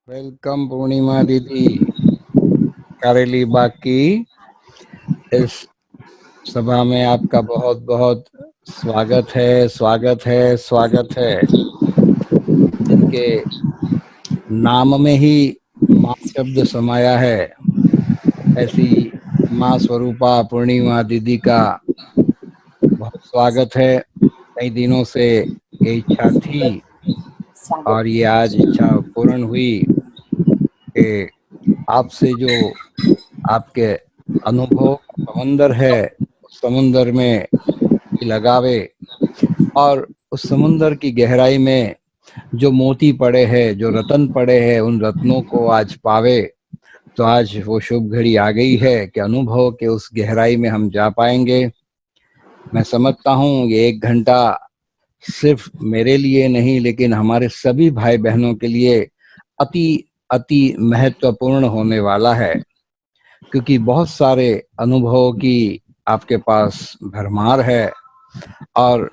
Welcome पूर्णिमा दीदी करेली बाग की इस सभा में आपका बहुत बहुत स्वागत है, स्वागत है, स्वागत है। जिनके नाम में ही माँ शब्द समाया है, ऐसी माँ स्वरूपा पूर्णिमा दीदी का बहुत स्वागत है। कई दिनों से ये इच्छा थी और ये आज इच्छा पूर्ण हुई कि आपसे जो आपके अनुभव का समंदर है, उस समुंदर में लगावे और उस समुंदर की गहराई में जो मोती पड़े हैं, जो रत्न पड़े हैं, उन रत्नों को आज पावे। तो आज वो शुभ घड़ी आ गई है कि अनुभव के उस गहराई में हम जा पाएंगे। मैं समझता हूँ ये 1 घंटा सिर्फ मेरे लिए नहीं, लेकिन हमारे सभी भाई बहनों के लिए अति अति महत्वपूर्ण होने वाला है, क्योंकि बहुत सारे अनुभवों की आपके पास भरमार है। और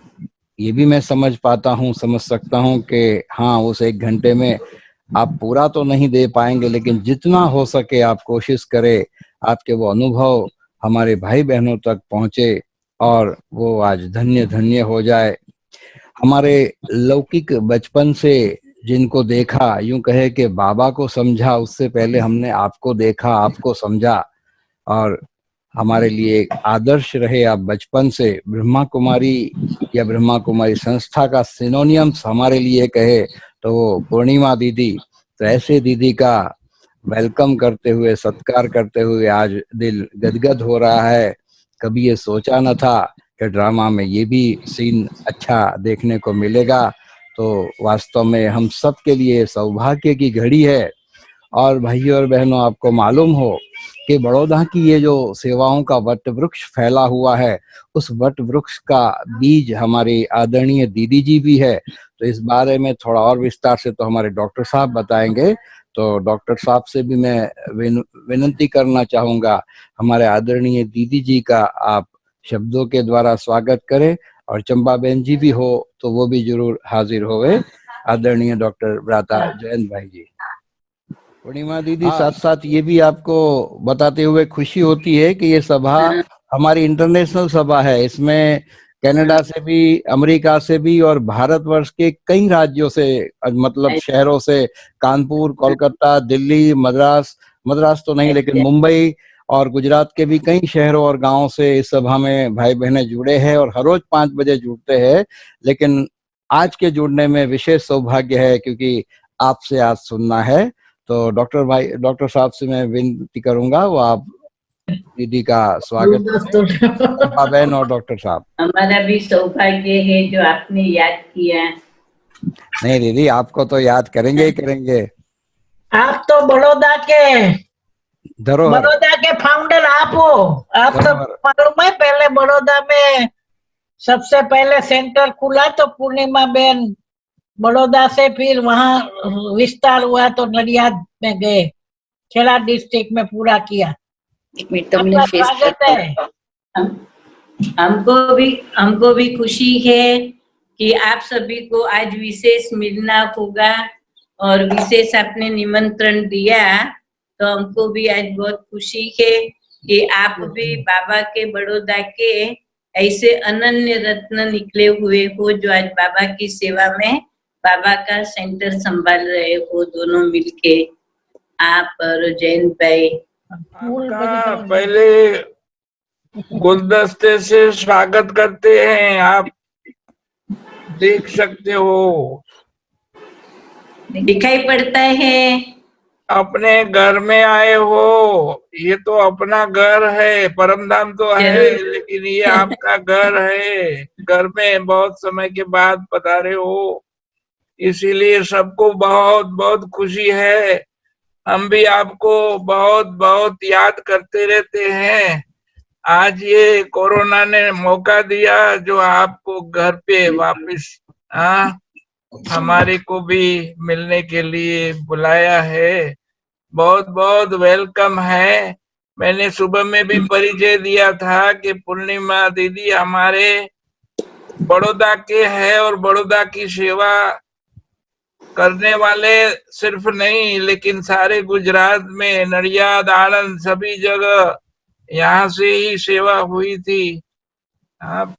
ये भी मैं समझ पाता हूँ, समझ सकता हूँ कि हाँ, उस 1 घंटे में आप पूरा तो नहीं दे पाएंगे, लेकिन जितना हो सके आप कोशिश करें आपके वो अनुभव हमारे भाई बहनों तक पहुँचे और वो आज धन्य धन्य हो जाए। हमारे लौकिक बचपन से जिनको देखा, यूं कहे कि बाबा को समझा, उससे पहले हमने आपको देखा, आपको समझा और हमारे लिए एक आदर्श रहे आप बचपन से। ब्रह्मा कुमारी या ब्रह्मा कुमारी संस्था का सिनोनियम्स हमारे लिए कहे तो वो पूर्णिमा दीदी। तो ऐसे दीदी का वेलकम करते हुए, सत्कार करते हुए आज दिल गदगद हो रहा है। कभी ये सोचा न था कि ड्रामा में ये भी सीन अच्छा देखने को मिलेगा। तो वास्तव में हम सब के लिए सौभाग्य की घड़ी है। और भाइयों और बहनों, आपको मालूम हो कि बड़ौदा की ये जो सेवाओं का वट वृक्ष फैला हुआ है, उस वट वृक्ष का बीज हमारी आदरणीय दीदी जी भी है। तो इस बारे में थोड़ा और विस्तार से तो हमारे डॉक्टर साहब बताएंगे। तो डॉक्टर साहब से भी मैं विनती करना चाहूँगा, हमारे आदरणीय दीदी जी का आप शब्दों के द्वारा स्वागत करें। और चंपा बहन जी भी हो तो वो भी जरूर हाजिर होवे। आदरणीय डॉक्टर भ्राता जयंत भाई जी। पूर्णिमा दीदी, साथ साथ ये भी आपको बताते हुए खुशी होती है कि ये सभा हमारी इंटरनेशनल सभा है। इसमें कनाडा से भी, अमेरिका से भी और भारतवर्ष के कई राज्यों से, मतलब शहरों से, कानपुर, कोलकाता, दिल्ली, मद्रास, मद्रास तो नहीं लेकिन मुंबई और गुजरात के भी कई शहरों और गांवों से इस सभा में भाई बहनें जुड़े हैं और हर रोज 5 बजे जुड़ते हैं। लेकिन आज के जुड़ने में विशेष सौभाग्य है क्योंकि आपसे आज सुनना है। तो डॉक्टर साहब से मैं विनती करूंगा, वो आप दीदी का स्वागत करें। चंपा बहन और डॉक्टर साहब। हमारा भी सौभाग्य है जो आपने याद किया। नहीं दीदी, आपको तो याद करेंगे ही करेंगे। आप तो बड़ौदा धरोहर के फाउंडर आप हो। आप तो मालूम है, पहले बड़ौदा में सबसे पहले सेंटर खुला तो पूर्णिमा बेन बड़ौदा से, फिर वहां विस्तार हुआ तो नडियाद में गए, खेड़ा डिस्ट्रिक्ट में पूरा किया। आपका स्वागत है। हमको भी खुशी है कि आप सभी को आज विशेष मिलना होगा और विशेष आपने निमंत्रण दिया। तो हमको भी आज बहुत खुशी है कि आप भी बाबा के बड़ौदा के ऐसे अनन्य रत्न निकले हुए हो जो आज बाबा की सेवा में बाबा का सेंटर संभाल रहे हो, दोनों मिलके आप और जैन भाई। पहले गुलदस्ते से स्वागत करते हैं, आप देख सकते हो, दिखाई पड़ता है। अपने घर में आए हो। ये तो अपना घर है, परमधाम तो है, लेकिन ये आपका घर है। घर में बहुत समय के बाद पधारे हो, इसीलिए सबको बहुत बहुत खुशी है। हम भी आपको बहुत बहुत याद करते रहते हैं। आज ये कोरोना ने मौका दिया जो आपको घर पे वापस हमारे को भी मिलने के लिए बुलाया है। बहुत बहुत वेलकम है। मैंने सुबह में भी परिचय दिया था कि पूर्णिमा दीदी हमारे बड़ौदा के है और बड़ौदा की सेवा करने वाले सिर्फ नहीं, लेकिन सारे गुजरात में, नडियाद, आनंद, सभी जगह यहाँ से ही सेवा हुई थी। आप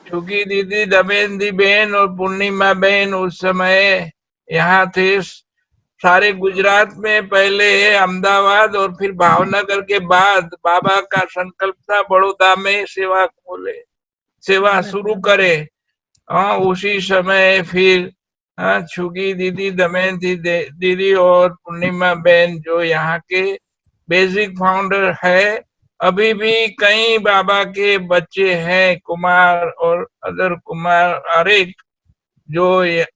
छुकी दीदी, दमयंती बहन और पूर्णिमा बहन उस समय यहाँ थे। सारे गुजरात में पहले अहमदाबाद और फिर भावनगर के बाद बाबा का संकल्प था बड़ौदा में सेवा शुरू करे। उसी समय फिर छुगी दीदी, दमयंती दीदी और पूर्णिमा बहन जो यहाँ के बेसिक फाउंडर है। अभी भी कई बाबा के बच्चे हैं, कुमार और अदर कुमार, अरेक, जो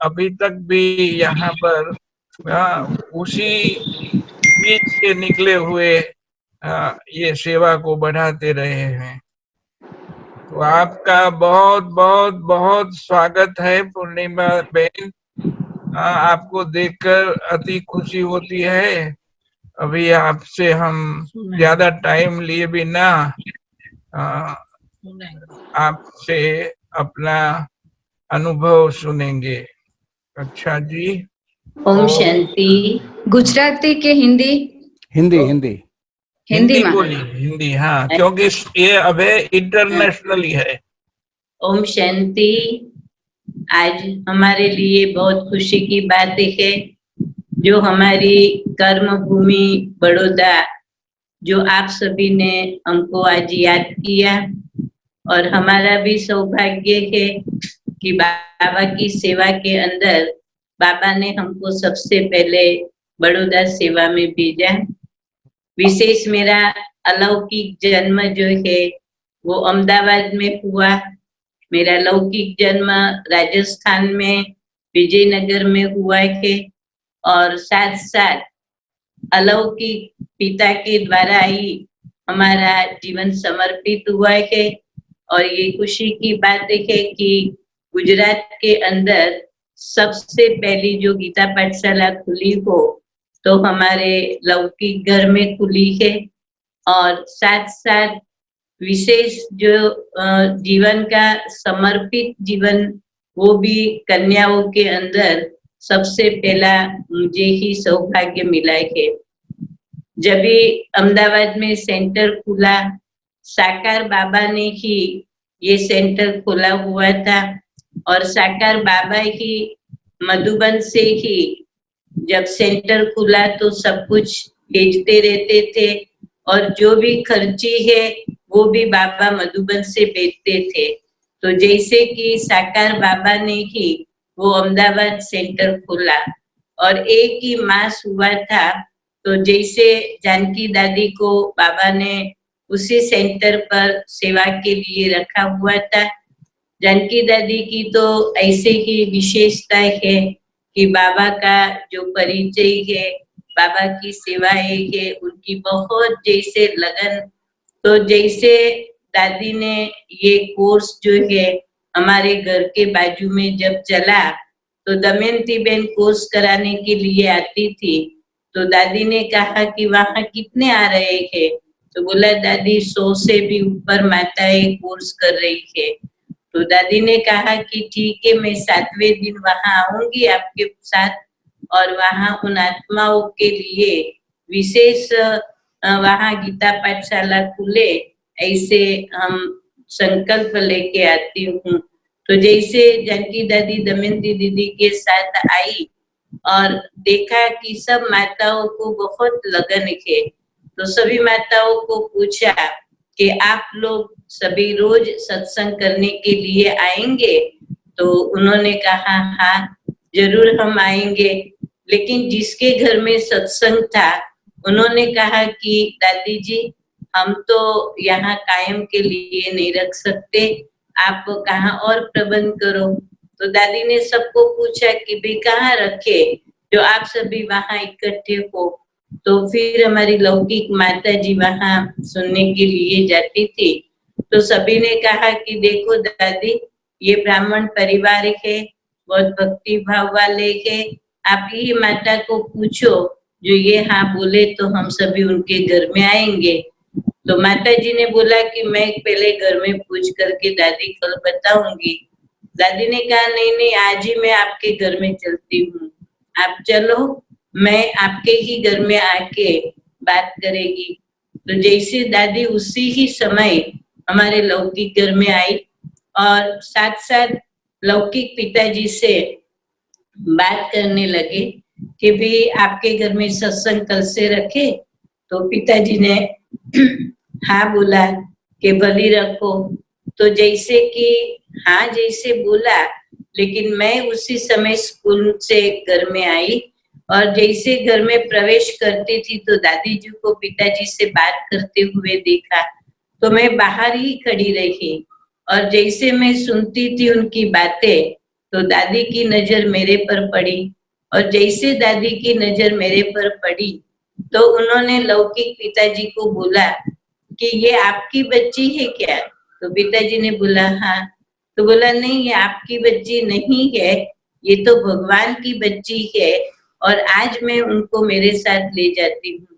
अभी तक भी यहाँ पर उसी बीच से निकले हुए ये सेवा को बढ़ाते रहे हैं। तो आपका बहुत बहुत बहुत स्वागत है पूर्णिमा बहन। आपको देखकर अति खुशी होती है। अभी आपसे हम ज्यादा टाइम लिए बिना आपसे अपना अनुभव सुनेंगे। अच्छा जी। ओम शांति। गुजराती के हिंदी? हिंदी हिंदी हिंदी बोली, हिंदी। हाँ, क्योंकि ये अभी इंटरनेशनली है। ओम शांति। आज हमारे लिए बहुत खुशी की बात है जो हमारी कर्म भूमि बड़ौदा, जो आप सभी ने हमको आज याद किया, और हमारा भी सौभाग्य है कि बाबा की सेवा के अंदर बाबा ने हमको सबसे पहले बड़ौदा सेवा में भेजा। विशेष मेरा अलौकिक जन्म जो है वो अहमदाबाद में हुआ। मेरा लौकिक जन्म राजस्थान में विजयनगर में हुआ है, और साथ साथ अलौकिक पिता के द्वारा ही हमारा जीवन समर्पित हुआ है। और ये खुशी की बात है कि गुजरात के अंदर सबसे पहली जो गीता पाठशाला खुली हो तो हमारे लौकिक घर में खुली है। और साथ साथ विशेष जो जीवन का समर्पित जीवन, वो भी कन्याओं के अंदर सबसे पहला मुझे ही सौभाग्य मिला है। जब भी अहमदाबाद में सेंटर खुला, साकार बाबा ने ही ये सेंटर खोला हुआ था, और साकार बाबा ही मधुबन से ही जब सेंटर खुला तो सब कुछ भेजते रहते थे, और जो भी खर्ची है वो भी बाबा मधुबन से भेजते थे। तो जैसे कि साकार बाबा ने ही वो अहमदाबाद सेंटर खोला, और एक ही मास हुआ था, तो जैसे जानकी दादी को बाबा ने उसी सेंटर पर सेवा के लिए रखा हुआ था। जानकी दादी की तो ऐसे ही विशेषता है कि बाबा का जो परिचय है, बाबा की सेवाएं है, उनकी बहुत जैसे लगन। तो जैसे दादी ने ये कोर्स जो है हमारे घर के बाजू में जब चला, तो दमयंती बहन कोर्स कराने के लिए आती थी, तो दादी ने कहा कि वहाँ कितने आ रहे हैं, तो बोला दादी 100 से भी ऊपर माताएं कोर्स कर रही है। तो दादी ने कहा कि ठीक है, मैं 7वें दिन वहां आऊंगी आपके साथ, और वहां उन आत्माओं के लिए विशेष वहां गीता पाठशाला खुले, ऐसे हम संकल्प लेके आती हूँ। तो जैसे जानकी दादी दमयंती दीदी के साथ आई और देखा कि सब माताओं को बहुत लगन है, तो सभी माताओं को पूछा कि आप लोग सभी रोज सत्संग करने के लिए आएंगे? तो उन्होंने कहा हाँ जरूर हम आएंगे। लेकिन जिसके घर में सत्संग था उन्होंने कहा कि दादी जी हम तो यहाँ कायम के लिए नहीं रख सकते, आप कहाँ और प्रबंध करो। तो दादी ने सबको पूछा कि भाई कहाँ रखे जो आप सभी वहां इकट्ठे हो। तो फिर हमारी लौकिक माता जी वहां सुनने के लिए जाती थी। तो सभी ने कहा कि देखो दादी, ये ब्राह्मण परिवार है, बहुत भक्ति भाव वाले है, आप ही माता को पूछो, जो ये हाँ बोले तो हम सभी उनके घर में आएंगे। तो माता जी ने बोला कि मैं पहले घर में पूछ करके दादी कल बताऊंगी। दादी ने कहा नहीं नहीं, आज ही मैं आपके घर में चलती हूँ। आप चलो, मैं आपके ही घर में आके बात करेगी। तो जैसे दादी उसी ही समय हमारे लौकिक घर में आई और साथ साथ लौकिक पिताजी से बात करने लगे कि भी आपके घर में सत्संग कल से रखे। तो पिताजी ने हाँ बोला कि भली रखो। तो जैसे कि हाँ जैसे बोला, लेकिन मैं उसी समय स्कूल से घर में आई और जैसे घर में प्रवेश करती थी तो दादी जी को पिताजी से बात करते हुए देखा। तो मैं बाहर ही खड़ी रही और जैसे मैं सुनती थी उनकी बातें, तो दादी की नजर मेरे पर पड़ी और जैसे दादी की नजर मेरे पर पड़ी तो उन्होंने लौकिक पिताजी को बोला कि ये आपकी बच्ची है क्या? तो पिताजी ने बोला हाँ। तो बोला नहीं, ये आपकी बच्ची नहीं है, ये तो भगवान की बच्ची है और आज मैं उनको मेरे साथ ले जाती हूँ।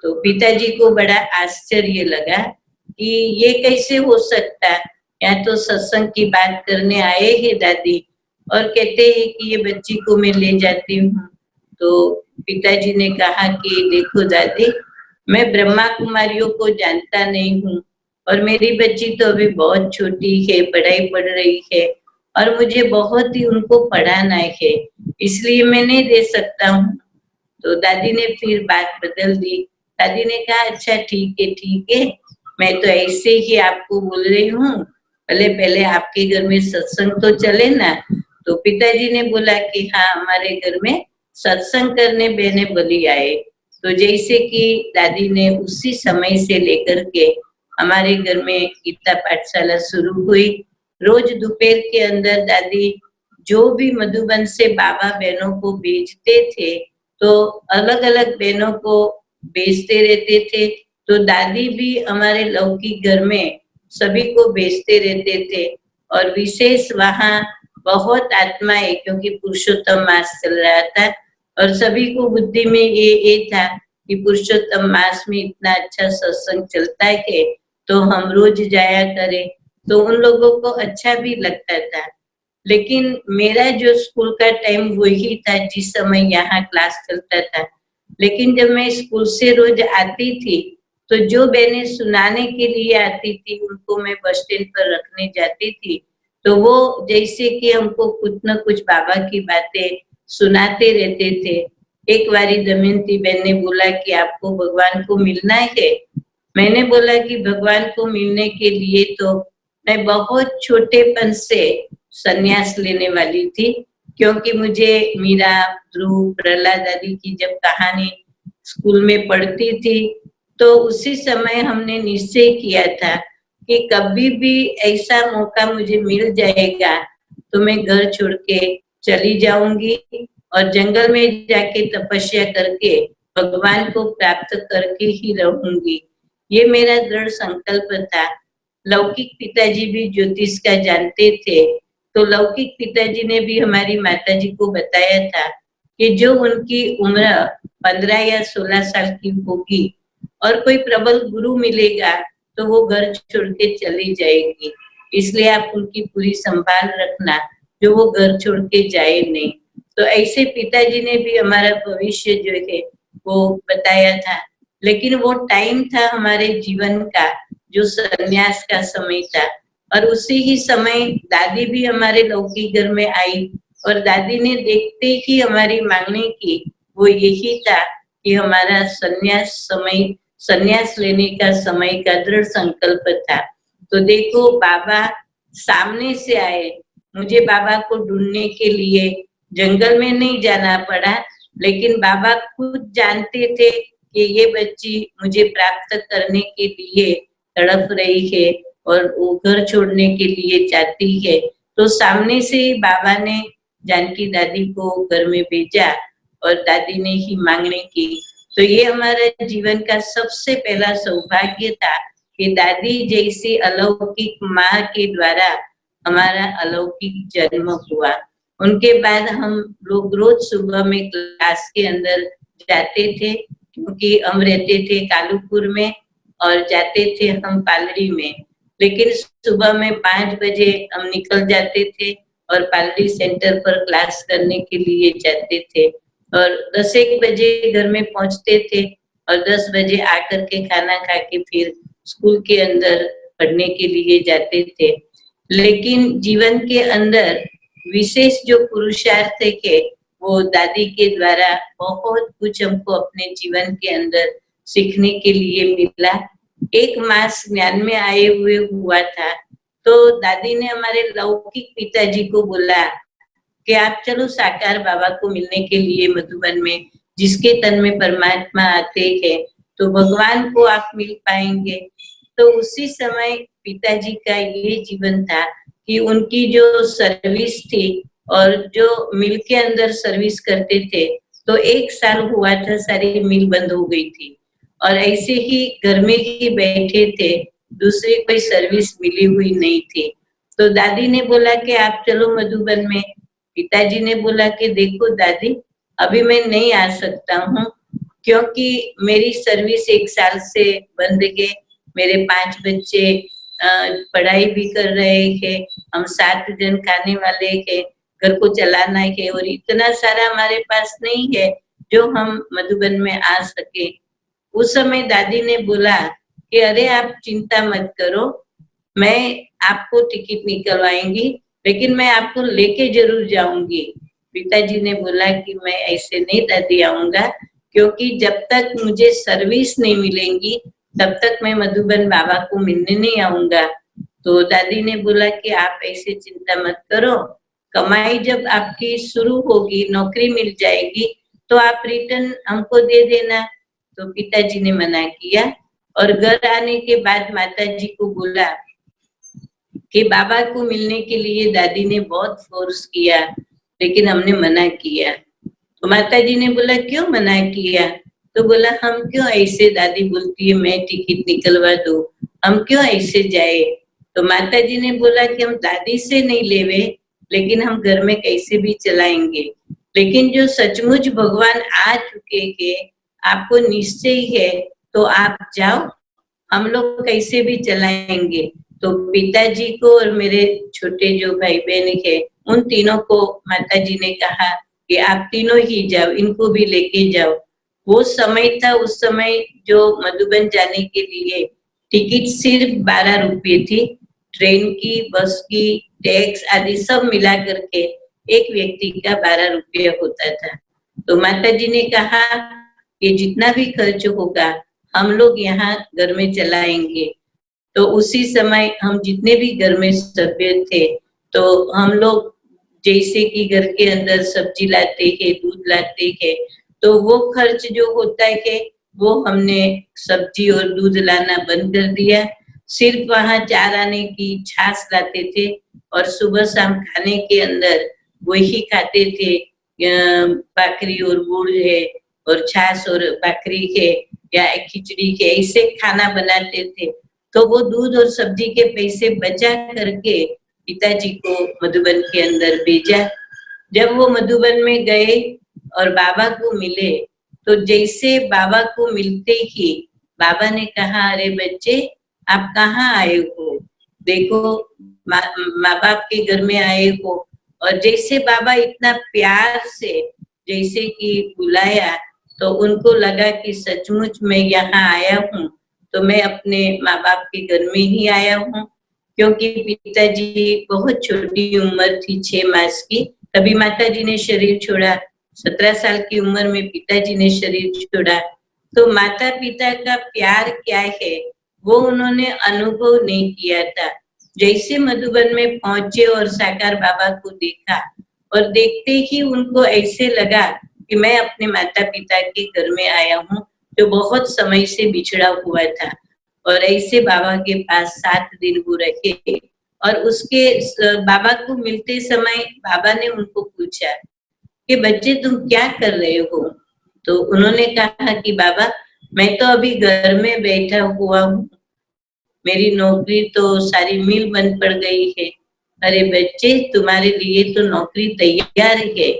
तो पिताजी को बड़ा आश्चर्य लगा कि ये कैसे हो सकता है, यहाँ तो सत्संग की बात करने आए हैं दादी और कहते हैं कि ये बच्ची को मैं ले जाती हूँ। तो पिताजी ने कहा कि देखो दादी, मैं ब्रह्मा कुमारियों को जानता नहीं हूँ और मेरी बच्ची तो अभी बहुत छोटी है, पढ़ाई पढ़ रही है और मुझे बहुत ही उनको पढ़ाना है, इसलिए मैं नहीं दे सकता हूँ। तो दादी ने फिर बात बदल दी। दादी ने कहा अच्छा ठीक है, मैं तो ऐसे ही आपको बोल रही हूँ, पहले पहले आपके घर में सत्संग तो चले ना। तो पिताजी ने बोला कि हाँ हमारे घर में सत्संग करने बहने बली आए। तो जैसे कि दादी ने उसी समय से लेकर के हमारे घर में गीता पाठशाला शुरू हुई। रोज दोपहर के अंदर दादी जो भी मधुबन से बाबा बहनों को भेजते थे तो अलग अलग बहनों को भेजते रहते थे। तो दादी भी हमारे लौकिक घर में सभी को भेजते रहते थे और विशेष वहाँ बहुत आत्माएं, क्योंकि पुरुषोत्तम मास चल रहा था और सभी को बुद्धि में ये था कि पुरुषोत्तम मास में इतना अच्छा सत्संग चलता है तो हम रोज जाया करें। तो उन लोगों को अच्छा भी लगता था। लेकिन मेरा जो स्कूल का टाइम वही था जिस समय यहाँ क्लास चलता था। लेकिन जब मैं स्कूल से रोज आती थी तो जो बहनें सुनाने के लिए आती थी उनको मैं बस स्टैंड पर रखने जाती थी। तो वो जैसे कि हमको कुछ न कुछ बाबा की बातें सुनाते रहते थे। एक बारी दमयंती बहन ने बोला कि आपको भगवान को मिलना है। मैंने बोला कि भगवान को मिलने के लिए तो मैं बहुत छोटेपन से संन्यास लेने वाली थी, क्योंकि मुझे मीरा, ध्रुव, प्रहलाद आदि की जब कहानी स्कूल में पढ़ती थी तो उसी समय हमने निश्चय किया था कि कभी भी ऐसा मौका मुझे मिल जाएगा तो मैं घर छोड़ के चली जाऊंगी और जंगल में जाके तपस्या करके भगवान को प्राप्त करके ही रहूंगी। ये मेरा दृढ़ संकल्प था। लौकिक पिताजी भी ज्योतिष का जानते थे, तो लौकिक पिताजी ने भी हमारी माताजी को बताया था कि जो उनकी उम्र 15 या 16 साल की होगी और कोई प्रबल गुरु मिलेगा तो वो घर छोड़ के चली जाएगी, इसलिए आप उनकी पूरी संभाल रखना, जो वो घर छोड़ के जाए नहीं। तो ऐसे पिताजी ने भी हमारा भविष्य जो है वो बताया था। लेकिन वो टाइम था हमारे जीवन का जो संन्यास का समय था और उसी ही समय दादी भी हमारे लौकिक घर में आई और दादी ने देखते ही हमारी मांगने की वो यही था कि हमारा संन्यास लेने का समय का दृढ़ संकल्प था। तो देखो बाबा सामने से आए, मुझे बाबा को ढूंढने के लिए जंगल में नहीं जाना पड़ा, लेकिन बाबा खुद जानते थे कि ये बच्ची मुझे प्राप्त करने के लिए तड़प रही है और वो घर छोड़ने के लिए चाहती है। तो सामने से ही बाबा ने जानकी दादी को घर में भेजा और दादी ने ही मांगने की। तो ये हमारा जीवन का सबसे पहला सौभाग्य था कि दादी जैसी अलौकिक माँ के द्वारा हमारा अलौकिक जन्म हुआ। उनके बाद हम लोग रोज सुबह में क्लास के अंदर जाते थे, क्योंकि हम रहते थे कालूपुर में और जाते थे हम पालड़ी में। लेकिन सुबह में 5 बजे हम निकल जाते थे और पालड़ी सेंटर पर क्लास करने के लिए जाते थे। और 10-1 बजे घर में पहुंचते थे और 10 बजे आकर के खाना खा के फिर स्कूल के अंदर पढ़ने के लिए जाते थे। लेकिन जीवन के अंदर विशेष जो पुरुषार्थ थे वो दादी के द्वारा बहुत कुछ हमको अपने जीवन के अंदर सीखने के लिए मिला। 1 मास ज्ञान में आए हुए हुआ था तो दादी ने हमारे लौकिक पिताजी को बोला कि आप चलो साकार बाबा को मिलने के लिए मधुबन में, जिसके तन में परमात्मा आते हैं तो भगवान को आप मिल पाएंगे। तो उसी समय पिताजी का ये जीवन था कि उनकी जो सर्विस थी और जो मिल के अंदर सर्विस करते थे तो 1 साल हुआ था सारी मिल बंद हो गई थी और ऐसे ही घर में ही बैठे थे, दूसरी कोई सर्विस मिली हुई नहीं थी। तो दादी ने बोला कि आप चलो मधुबन में। पिताजी ने बोला कि देखो दादी, अभी मैं नहीं आ सकता हूँ क्योंकि मेरी सर्विस 1 साल से बंद है। मेरे 5 बच्चे पढ़ाई भी कर रहे हैं, हम 7 जन खाने वाले हैं, घर को चलाना है और इतना सारा हमारे पास नहीं है जो हम मधुबन में आ सके। उस समय दादी ने बोला कि अरे आप चिंता मत करो, मैं आपको टिकट निकलवाएंगी लेकिन मैं आपको लेके जरूर जाऊंगी। पिताजी ने बोला कि मैं ऐसे नहीं दादी आऊंगा क्योंकि जब तक मुझे सर्विस नहीं मिलेंगी तब तक मैं मधुबन बाबा को मिलने नहीं आऊंगा। तो दादी ने बोला कि आप ऐसे चिंता मत करो, कमाई जब आपकी शुरू होगी, नौकरी मिल जाएगी तो आप रिटर्न हमको दे देना। तो पिताजी ने मना किया और घर आने के बाद माताजी को बोला कि बाबा को मिलने के लिए दादी ने बहुत फोर्स किया लेकिन हमने मना किया। तो माताजी ने बोला क्यों मना किया? तो बोला हम क्यों ऐसे, दादी बोलती है मैं टिकट निकलवा दो, हम क्यों ऐसे जाए? तो माताजी ने बोला कि हम दादी से नहीं लेवे लेकिन हम घर में कैसे भी चलाएंगे, लेकिन जो सचमुच भगवान आ चुके हैं, आपको निश्चय है तो आप जाओ, हम लोग कैसे भी चलाएंगे। तो पिताजी को और मेरे छोटे जो भाई बहन है उन तीनों को माताजी ने कहा कि आप तीनों ही जाओ, इनको भी लेके जाओ। वो समय था, उस समय जो मधुबन जाने के लिए टिकट सिर्फ 12 रुपये थी, ट्रेन की, बस की, टैक्स आदि सब मिला करके एक व्यक्ति का 12 रुपये होता था। तो माताजी ने कहा कि जितना भी खर्च होगा हम लोग यहाँ घर में चलाएंगे। तो उसी समय हम जितने भी घर में सभ्य थे तो हम लोग जैसे कि घर के अंदर सब्जी लाते हैं, दूध लाते हैं, तो वो खर्च जो होता है वो हमने सब्जी और दूध लाना बंद कर दिया। सिर्फ वहाँ 4 आने की छाछ लाते थे और सुबह शाम खाने के अंदर वही खाते थे, भाकरी और गुड़ है और छाछ और भाकरी है या खिचड़ी के, ऐसे खाना बनाते थे। तो वो दूध और सब्जी के पैसे बचा करके पिताजी को मधुबन के अंदर भेजा। जब वो मधुबन में गए और बाबा को मिले तो जैसे बाबा को मिलते ही बाबा ने कहा अरे बच्चे आप कहाँ आए हो, देखो माँ बाप के घर में आए हो। और जैसे बाबा इतना प्यार से जैसे कि बुलाया तो उनको लगा कि सचमुच मैं यहाँ आया हूँ तो मैं अपने माँ बाप के घर में ही आया हूँ। क्योंकि पिताजी बहुत छोटी उम्र थी, 6 मास की, तभी माताजी ने शरीर छोड़ा। 17 साल की उम्र में पिताजी ने शरीर छोड़ा। तो माता पिता का प्यार क्या है वो उन्होंने अनुभव नहीं किया था। जैसे मधुबन में पहुंचे और साकार बाबा को देखा और देखते ही उनको ऐसे लगा कि मैं अपने माता पिता के घर में आया हूँ जो बहुत समय से बिछड़ा हुआ था। और ऐसे बाबा के पास 7 दिन वो रखे और उसके बाबा को मिलते समय बाबा ने उनको पूछा कि बच्चे तुम क्या कर रहे हो? तो उन्होंने कहा कि बाबा मैं तो अभी घर में बैठा हुआ हूँ, मेरी नौकरी तो सारी मिल बंद पड़ गई है। अरे बच्चे तुम्हारे लिए तो नौकरी तैयार है,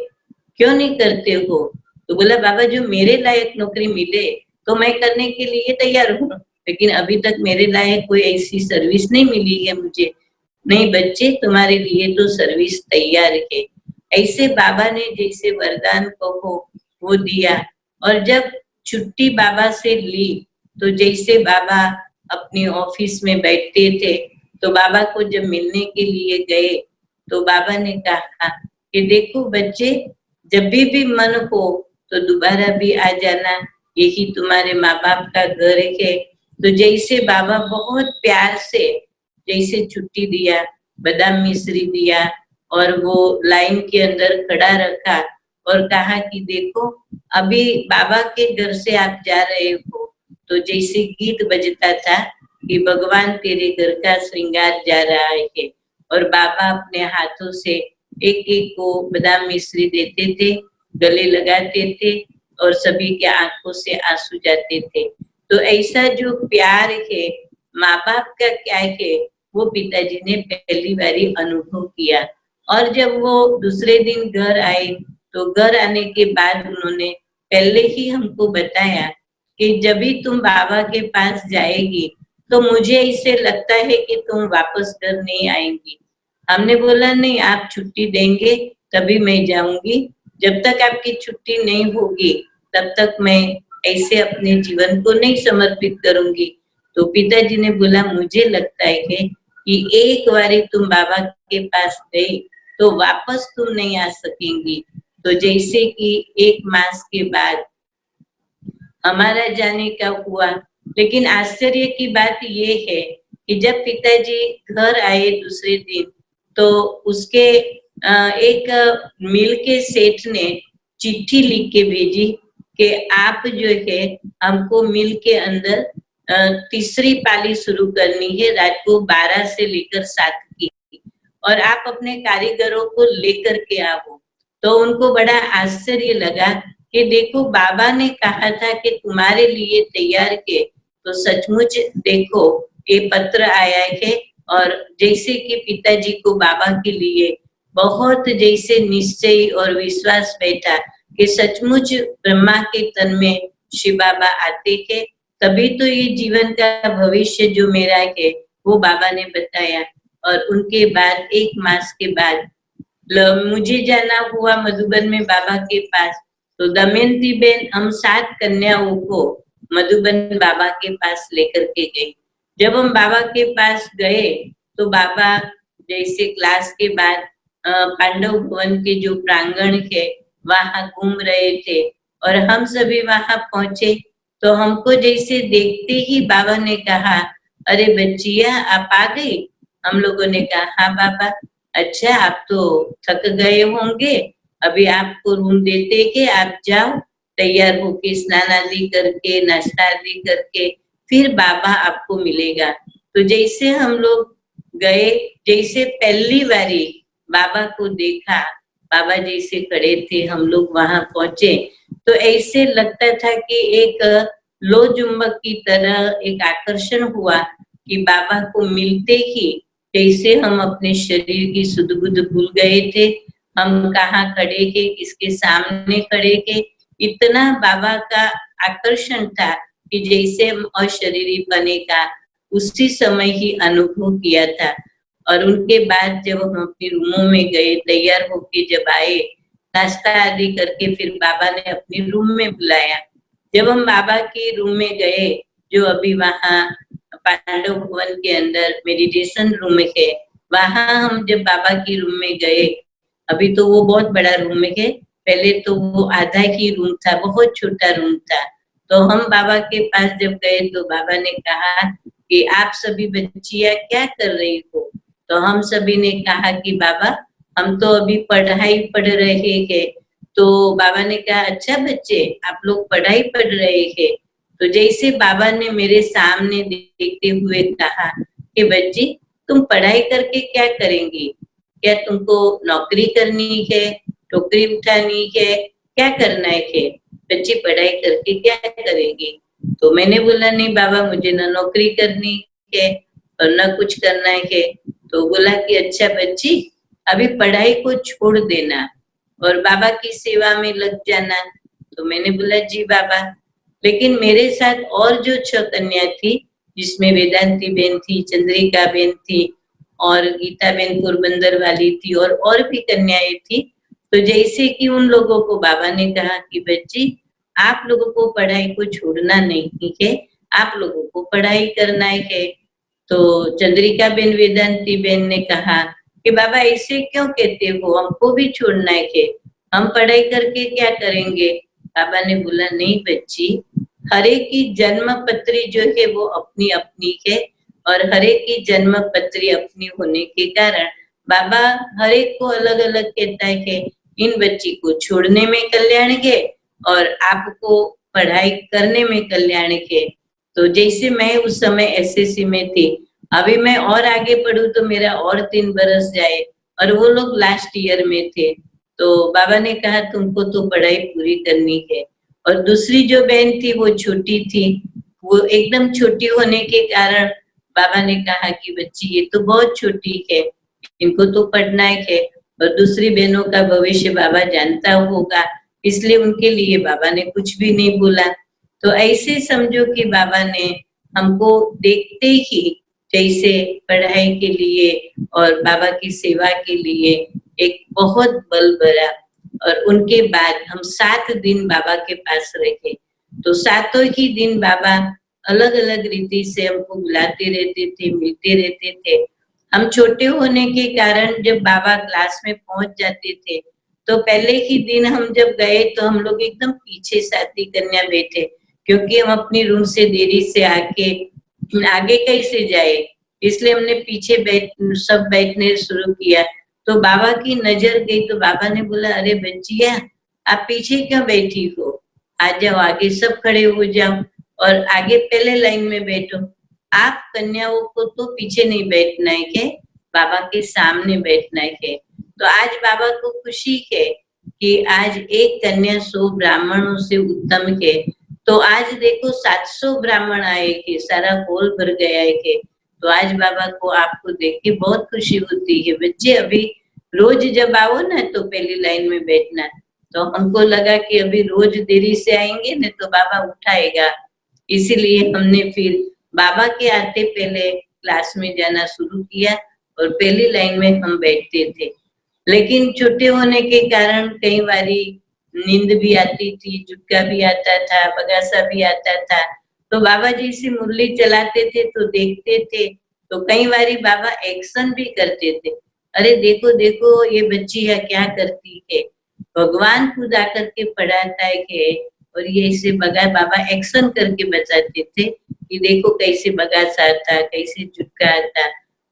क्यों नहीं करते हो? तो बोला बाबा जो मेरे लायक नौकरी मिले तो मैं करने के लिए तैयार हूँ, लेकिन अभी तक मेरे लायक कोई ऐसी सर्विस नहीं मिली है मुझे। नहीं बच्चे तुम्हारे लिए तो सर्विस तैयार है। ऐसे बाबा ने जैसे वरदान कहो वो दिया। और जब छुट्टी बाबा से ली तो जैसे बाबा अपने ऑफिस में बैठते थे तो बाबा को जब मिलने के लिए गए तो बाबा ने कहा कि देखो बच्चे, जब भी मन हो तो दोबारा भी आ जाना, यही तुम्हारे माँ बाप का घर है। तो जैसे बाबा बहुत प्यार से जैसे छुट्टी दिया, बादाम मिश्री दिया और वो लाइन के अंदर खड़ा रखा और कहा कि देखो अभी बाबा के घर से आप जा रहे हो, तो जैसे गीत बजता था कि भगवान तेरे घर का श्रृंगार जा रहा है, और बाबा अपने हाथों से एक एक को बादाम मिश्री देते थे, गले लगाते थे और सभी के आंखों से आंसू जाते थे। तो ऐसा जो प्यार है माँ बाप का क्या है, वो पिताजी ने पहली बारी अनुभव किया। और जब वो दूसरे दिन घर आए तो घर आने के बाद उन्होंने पहले ही हमको बताया कि जब भी तुम बाबा के पास जाएगी तो मुझे इससे लगता है कि तुम वापस घर नहीं आएंगी। हमने बोला नहीं, आप छुट्टी देंगे तभी मैं जाऊंगी, जब तक आपकी छुट्टी नहीं होगी तब तक मैं ऐसे अपने जीवन को नहीं समर्पित करूंगी। तो पिताजी ने बोला मुझे लगता है कि एक बारी तुम बाबा के पास गई तो वापस तुम नहीं आ सकेंगी। तो जैसे कि 1 मास के बाद हमारा जाने का हुआ, लेकिन आश्चर्य की बात ये है कि जब पिताजी घर आए दूसरे दिन तो उसके एक मिल के सेठ ने चिट्ठी लिख के भेजी कि आप जो है हमको मिल के अंदर तीसरी पाली शुरू करनी है रात को 12 से लेकर 7 की, और आप अपने कारीगरों को लेकर के आओ। तो उनको बड़ा आश्चर्य लगा कि देखो बाबा ने कहा था कि तुम्हारे लिए तैयार के, तो सचमुच देखो ये पत्र आया है। और जैसे कि पिताजी को बाबा के लिए बहुत जैसे निश्चय और विश्वास बैठा कि सचमुच ब्रह्मा के तन में शिव बाबा आते हैं, तभी तो ये जीवन का भविष्य जो मेरा है वो बाबा ने बताया। और उनके बाद 1 मास के बाद मुझे जाना हुआ मधुबन में बाबा के पास। तो दमयंती बेन हम 7 कन्याओं को मधुबन बाबा के पास लेकर के गई। जब हम बाबा के पास गए तो बाबा जैसे क्लास के बाद पांडव भवन के जो प्रांगण है वहां घूम रहे थे, और हम सभी वहां पहुंचे तो हमको जैसे देखते ही बाबा ने कहा, अरे बच्चिया आप आ गई। हम लोगों ने कहा हाँ बाबा। अच्छा आप तो थक गए होंगे, अभी आपको रूम देते कि आप जाओ तैयार होके स्नान आदि करके नाश्ता आदि करके फिर बाबा आपको मिलेगा। तो जैसे हम लोग गए, जैसे पहली बारी बाबा को देखा, बाबा जैसे खड़े थे, हम लोग वहां पहुंचे तो ऐसे लगता था कि एक लो चुंबक की तरह एक आकर्षण हुआ कि बाबा को मिलते ही जैसे हम अपने शरीर की सुध बुध भूल गए थे, हम कहाँ खड़े के किसके सामने खड़े के, इतना बाबा का आकर्षण था कि जैसे हम अशरीरी बने का उसी समय ही अनुभव किया था। और उनके बाद जब हम अपने रूमों में गए, तैयार होके जब आए नाश्ता आदि करके, फिर बाबा ने अपने रूम में बुलाया। जब हम बाबा के रूम में गए जो अभी वहाँ पांडव भवन के अंदर मेडिटेशन रूम है, वहां हम जब बाबा के रूम में गए, अभी तो वो बहुत बड़ा रूम है, पहले तो वो आधा ही रूम था, बहुत छोटा रूम था। तो हम बाबा के पास जब गए तो बाबा ने कहा कि आप सभी बच्चियां क्या कर रही हो। तो हम सभी ने कहा कि बाबा हम तो अभी पढ़ाई पढ़ रहे हैं। तो बाबा ने कहा अच्छा बच्चे आप लोग पढ़ाई पढ़ रहे हैं। तो जैसे बाबा ने मेरे सामने देखते हुए कहा कि बच्ची तुम पढ़ाई करके क्या करेंगी, क्या तुमको नौकरी करनी है, टोकरी उठानी है, क्या करना है, बच्ची पढ़ाई करके क्या करेंगी। तो मैंने बोला नहीं बाबा मुझे ना नौकरी करनी है और ना कुछ करना है। तो बोला कि अच्छा बच्ची अभी पढ़ाई को छोड़ देना और बाबा की सेवा में लग जाना। तो मैंने बोला जी बाबा। लेकिन मेरे साथ और जो 6 कन्या थी, जिसमें वेदांती बेन थी, चंद्रिका बेन थी और गीता बेन पोरबंदर वाली थी और भी कन्याएं थी, तो जैसे कि उन लोगों को बाबा ने कहा कि बच्ची आप लोगों को पढ़ाई को छोड़ना नहीं है, आप लोगों को पढ़ाई करना है। तो चंद्रिका बेन वेदांती बेन ने कहा कि बाबा ऐसे क्यों कहते हो, हमको भी छोड़ना है, हम पढ़ाई करके क्या करेंगे। बाबा ने बोला नहीं बच्ची, हर एक की जन्म पत्री जो है वो अपनी अपनी है, और हर एक की जन्म पत्री अपनी होने के कारण बाबा हर एक को अलग अलग कहता है कि इन बच्ची को छोड़ने में कल्याण है और आपको पढ़ाई करने में कल्याण है। तो जैसे मैं उस समय एसएससी में थी, अभी मैं और आगे पढ़ूं तो मेरा और 3 बरस जाए, और वो लोग लास्ट ईयर में थे। तो बाबा ने कहा तुमको तो पढ़ाई पूरी करनी है। और दूसरी जो बहन थी वो छोटी थी, वो एकदम छोटी होने के कारण बाबा ने कहा कि बच्ची ये तो बहुत छोटी है, इनको तो पढ़ना है, और दूसरी बहनों का भविष्य बाबा जानता होगा, इसलिए उनके लिए बाबा ने कुछ भी नहीं बोला। तो ऐसे समझो कि बाबा ने हमको देखते ही जैसे पढ़ाई के लिए और बाबा की सेवा के लिए एक बहुत बल भरा, और उनके बाद हम 7 दिन बाबा के पास रहे। तो 7 ही दिन बाबा अलग अलग रीति से हमको बुलाते रहते थे, मिलते रहते थे। हम छोटे होने के कारण जब बाबा क्लास में पहुंच जाते थे तो पहले ही दिन हम जब गए तो हम लोग एकदम पीछे साथी कन्या बैठे, क्योंकि हम अपनी रूम से देरी से आके आगे कैसे जाए, इसलिए हमने पीछे सब बैठने शुरू किया। तो बाबा की नजर गई तो बाबा ने बोला अरे बच्चिया आप पीछे क्यों बैठी हो, आ जाओ आगे सब खड़े हो जाओ और आगे पहले लाइन में बैठो। आप कन्याओं को तो पीछे नहीं बैठना है के बाबा के सामने बैठना है। तो आज बाबा को खुशी है कि आज एक कन्या 100 ब्राह्मणों से उत्तम है। तो आज देखो 700 ब्राह्मण आए के, सारा हॉल भर गया है। तो आज बाबा को आपको देख के बहुत खुशी होती है। बच्चे अभी रोज जब आओ ना तो पहली लाइन में बैठना। तो हमको लगा कि अभी रोज देरी से आएंगे ना तो बाबा उठाएगा, इसीलिए हमने फिर बाबा के आते पहले क्लास में जाना शुरू किया और पहली लाइन में हम बैठते थे। लेकिन छोटे होने के कारण कई बारी नींद भी आती थी, झुटका भी आता था, बगासा भी आता था। तो बाबा जी से मुरली चलाते थे तो देखते थे, तो कई बारी बाबा एक्शन भी करते थे, अरे देखो देखो ये बच्ची है क्या करती है। भगवान खुद आकर के पढ़ाता है और ये इसे बाबा एक्शन करके बताते थे कि देखो कैसे बगासा आता, कैसे झुटका आता।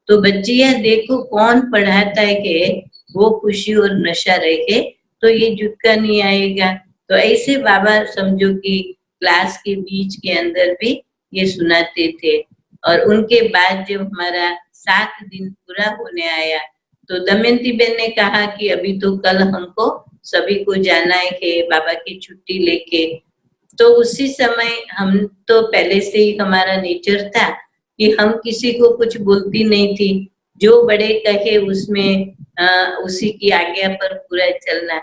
तो बच्चियां देखो कौन पढ़ाता है कि वो खुशी और नशा रहे तो ये झुटका नहीं आएगा। तो ऐसे बाबा समझो कि क्लास के बीच के अंदर भी ये सुनाते थे। और उनके बाद जब हमारा 7 दिन पूरा होने आया तो दमयंती बेन ने कहा कि अभी तो कल हमको सभी को जाना है बाबा की छुट्टी लेके। तो उसी समय हम तो पहले से ही हमारा नेचर था कि हम किसी को कुछ बोलती नहीं थी, जो बड़े कहे उसमें उसी की आज्ञा पर पूरा चलना।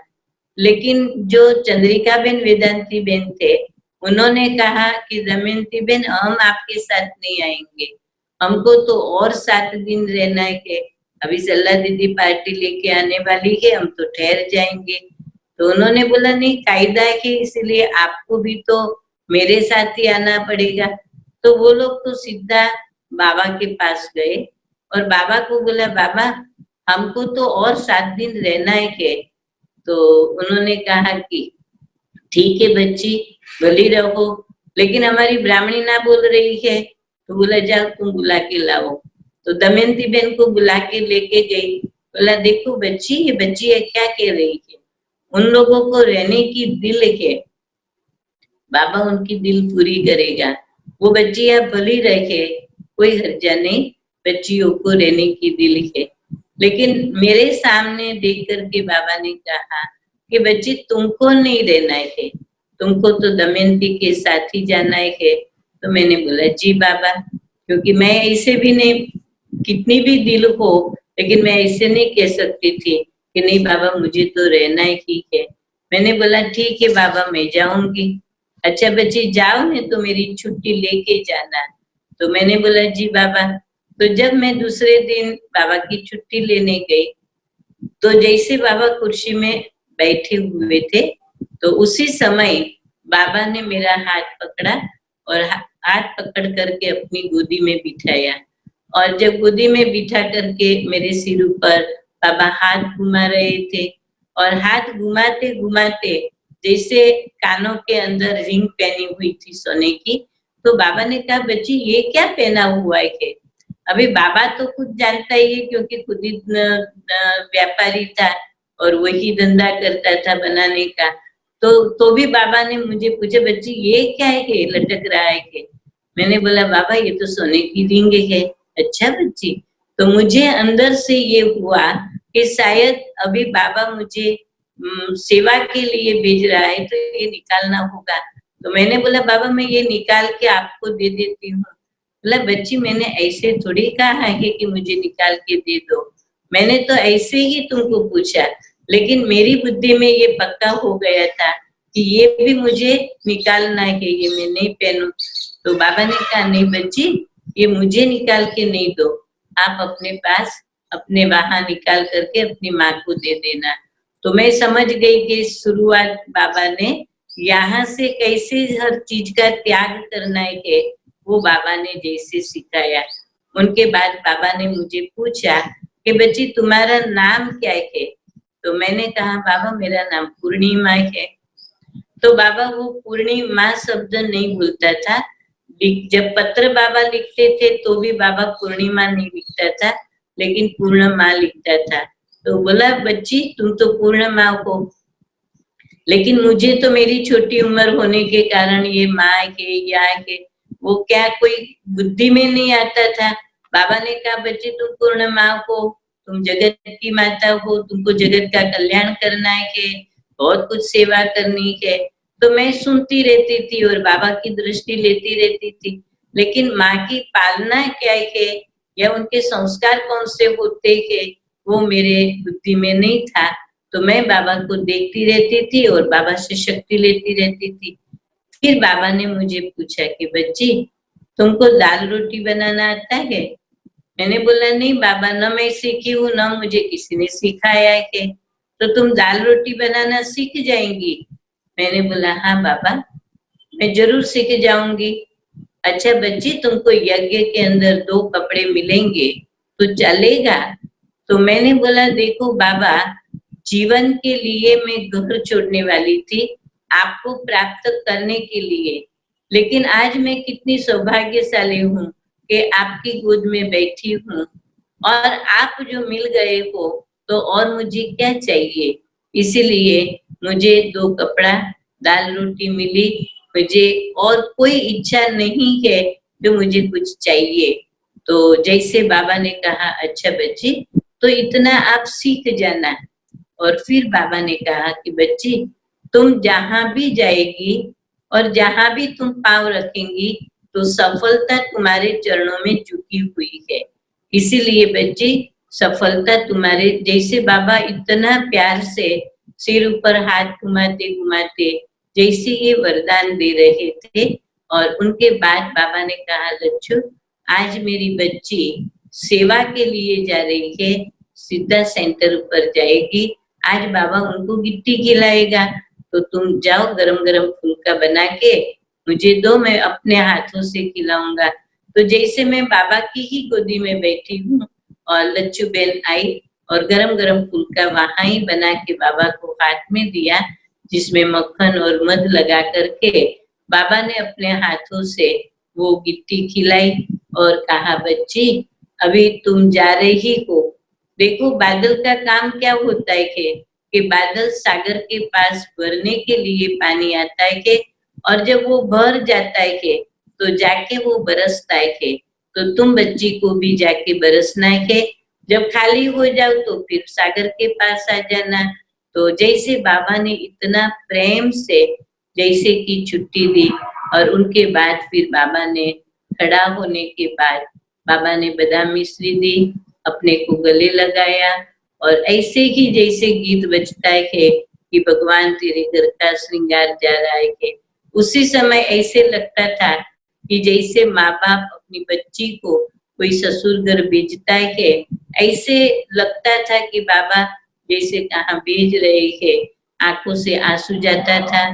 लेकिन जो चंद्रिका बेन वेदांती बेन थे उन्होंने कहा कि दमयंती बेन हम आपके साथ नहीं आएंगे, हमको तो और 7 दिन रहना है, अभी सल्ला दीदी पार्टी लेके आने वाली है, हम तो ठहर जाएंगे। तो उन्होंने बोला नहीं कायदा है इसलिए आपको भी तो मेरे साथ ही आना पड़ेगा। तो वो लोग तो सीधा बाबा के पास गए और बाबा को बोला बाबा हमको तो और 7 दिन रहना है। तो उन्होंने कहा कि ठीक है बच्ची भली रहो, लेकिन हमारी ब्राह्मणी ना बोल रही है। तो बोला जाओ तुम बुला के लाओ। तो दमयंती बेन को बुला के लेके गई, बोला देखो बच्ची ये बच्ची है क्या कह रही है, उन लोगों को रहने की दिल है, बाबा उनकी दिल पूरी करेगा, वो बच्चियां भली रहे कोई हर्जा नहीं, बच्चियों को रहने की दिल है। लेकिन मेरे सामने देख करके बाबा ने कहा कि बच्ची तुमको नहीं रहना है, तुमको तो दमयंती के साथ ही जाना है। तो मैंने बोला जी बाबा, क्योंकि मैं ऐसे भी नहीं, कितनी भी दिल हो लेकिन मैं ऐसे नहीं कह सकती थी कि नहीं बाबा मुझे तो रहना ही है। मैंने बोला ठीक है बाबा मैं जाऊंगी। अच्छा बच्ची जाओ ने तो मेरी छुट्टी लेके जाना। तो मैंने बोला जी बाबा। तो जब मैं दूसरे दिन बाबा की छुट्टी लेने गई तो जैसे बाबा कुर्सी में बैठे हुए थे। तो उसी समय बाबा ने मेरा हाथ पकड़ा और हाथ पकड़ करके अपनी गोदी में बिठाया। और जब गोदी में बिठा करके मेरे सिर ऊपर बाबा हाथ घुमा रहे थे, और हाथ घुमाते घुमाते जैसे कानों के अंदर रिंग पहनी हुई थी सोने की, तो बाबा ने कहा, बच्ची ये क्या पहना हुआ है? अभी बाबा तो खुद जानता ही है, क्योंकि खुद ही व्यापारी था और वही धंधा करता था बनाने का। तो भी बाबा ने मुझे पूछा, बच्ची ये क्या है लटक रहा है? मैंने बोला, बाबा ये तो सोने की रिंग है। अच्छा बच्ची, तो मुझे अंदर से ये हुआ कि शायद अभी बाबा मुझे सेवा के लिए भेज रहा है, तो ये निकालना होगा। तो मैंने बोला, बाबा मैं ये निकाल के आपको दे देती हूँ। बोला, बच्ची मैंने ऐसे थोड़ी कहा है कि मुझे निकाल के दे दो, मैंने तो ऐसे ही तुमको पूछा, लेकिन मेरी बुद्धि में ये पक्का हो गया था कि ये भी मुझे निकालना है, ये मैं नहीं पहनूं। तो बाबा ने कहा, नहीं बच्ची ये मुझे निकाल के नहीं दो, आप अपने पास अपने वहां निकाल करके अपनी माँ को दे देना। तो मैं समझ गई कि शुरुआत बाबा ने यहाँ से कैसे हर चीज का त्याग करना है वो बाबा ने जैसे सिखाया। उनके बाद बाबा ने मुझे पूछा कि बच्ची तुम्हारा नाम क्या है? तो मैंने कहा, बाबा मेरा नाम पूर्णिमा है। तो बाबा वो पूर्णिमा शब्द नहीं भूलता था। जब पत्र बाबा लिखते थे तो भी बाबा पूर्णिमा नहीं लिखता था, लेकिन पूर्णिमा लिखता था। तो बोला, बच्ची तुम तो पूर्णिमा हो, लेकिन मुझे तो मेरी छोटी उम्र होने के कारण ये माँ के या के वो क्या कोई बुद्धि में नहीं आता था। बाबा ने कहा, बच्ची तुम पूर्ण माँ हो, तुम जगत की माता हो, तुमको जगत का कल्याण करना है, बहुत कुछ सेवा करनी है। तो मैं सुनती रहती थी और बाबा की दृष्टि लेती रहती थी, लेकिन माँ की पालना क्या है या उनके संस्कार कौन से होते हैं वो मेरे बुद्धि में नहीं था। तो मैं बाबा को देखती रहती थी और बाबा से शक्ति लेती रहती थी। फिर बाबा ने मुझे पूछा कि बच्ची तुमको दाल रोटी बनाना आता है? मैंने बोला, नहीं बाबा, न मैं सीखी हूँ न मुझे किसी ने सिखाया है। तो तुम दाल रोटी बनाना सीख जाएंगी? मैंने बोला, हाँ बाबा मैं जरूर सीख जाऊंगी। अच्छा बच्ची, तुमको यज्ञ के अंदर 2 कपड़े मिलेंगे तो चलेगा? तो मैंने बोला, देखो बाबा, जीवन के लिए मैं घर छोड़ने वाली थी आपको प्राप्त करने के लिए, लेकिन आज मैं कितनी सौभाग्यशाली हूँ कि आपकी गोद में बैठी हूँ और आप जो मिल गए हो, तो और मुझे क्या चाहिए? इसीलिए मुझे 2 कपड़ा दाल रोटी मिली, मुझे और कोई इच्छा नहीं है कि मुझे कुछ चाहिए। तो जैसे बाबा ने कहा, अच्छा बच्ची तो इतना आप सीख जाना। और फिर बाबा ने कहा कि बच्ची तुम जहां भी जाएगी और जहां भी तुम पांव रखेंगी तो सफलता तुम्हारे चरणों में झुकी हुई है। इसीलिए बच्ची सफलता तुम्हारे, जैसे बाबा इतना प्यार से सिर ऊपर हाथ घुमाते घुमाते जैसे ये वरदान दे रहे थे, और उनके बाद बाबा ने कहा, लच्छू आज मेरी बच्ची सेवा के लिए जा रही है, सीधा सेंटर ऊपर जाएगी, आज बाबा उनको गिट्टी खिलाएगा, तो तुम जाओ गरम गरम फुल्का बना के मुझे दो, मैं अपने हाथों से खिलाऊंगा। तो जैसे मैं बाबा की ही गोदी में बैठी हूँ और लच्छू बहन आई और गरम गरम फुल्का वहां ही बना के बाबा को हाथ में दिया, जिसमें मक्खन और मध लगा करके बाबा ने अपने हाथों से वो गिट्टी खिलाई और कहा, बच्ची अभी तुम जा रही हो, देखो बादल का काम क्या होता है कि बादल सागर के पास भरने के लिए पानी आता है और जब वो भर जाता है तो जाके वो बरसता है। तो तुम बच्ची को भी जाके बरसना है, जब खाली हो जाओ तो फिर सागर के पास आ जाना। तो जैसे बाबा ने इतना प्रेम से जैसे की छुट्टी दी, और उनके बाद फिर बाबा ने खड़ा होने के बाद बाबा ने बादाम मिश्री दी, अपने को गले लगाया, और ऐसे ही जैसे गीत बजता है कि भगवान तेरे घर का श्रृंगार जा रहा है, उसी समय ऐसे लगता था कि जैसे माँ बाप अपनी बच्ची को कोई ससुर घर भेजता है, ऐसे लगता था कि बाबा जैसे कहाँ भेज रहे हैं। आंखों से आंसू जाता था,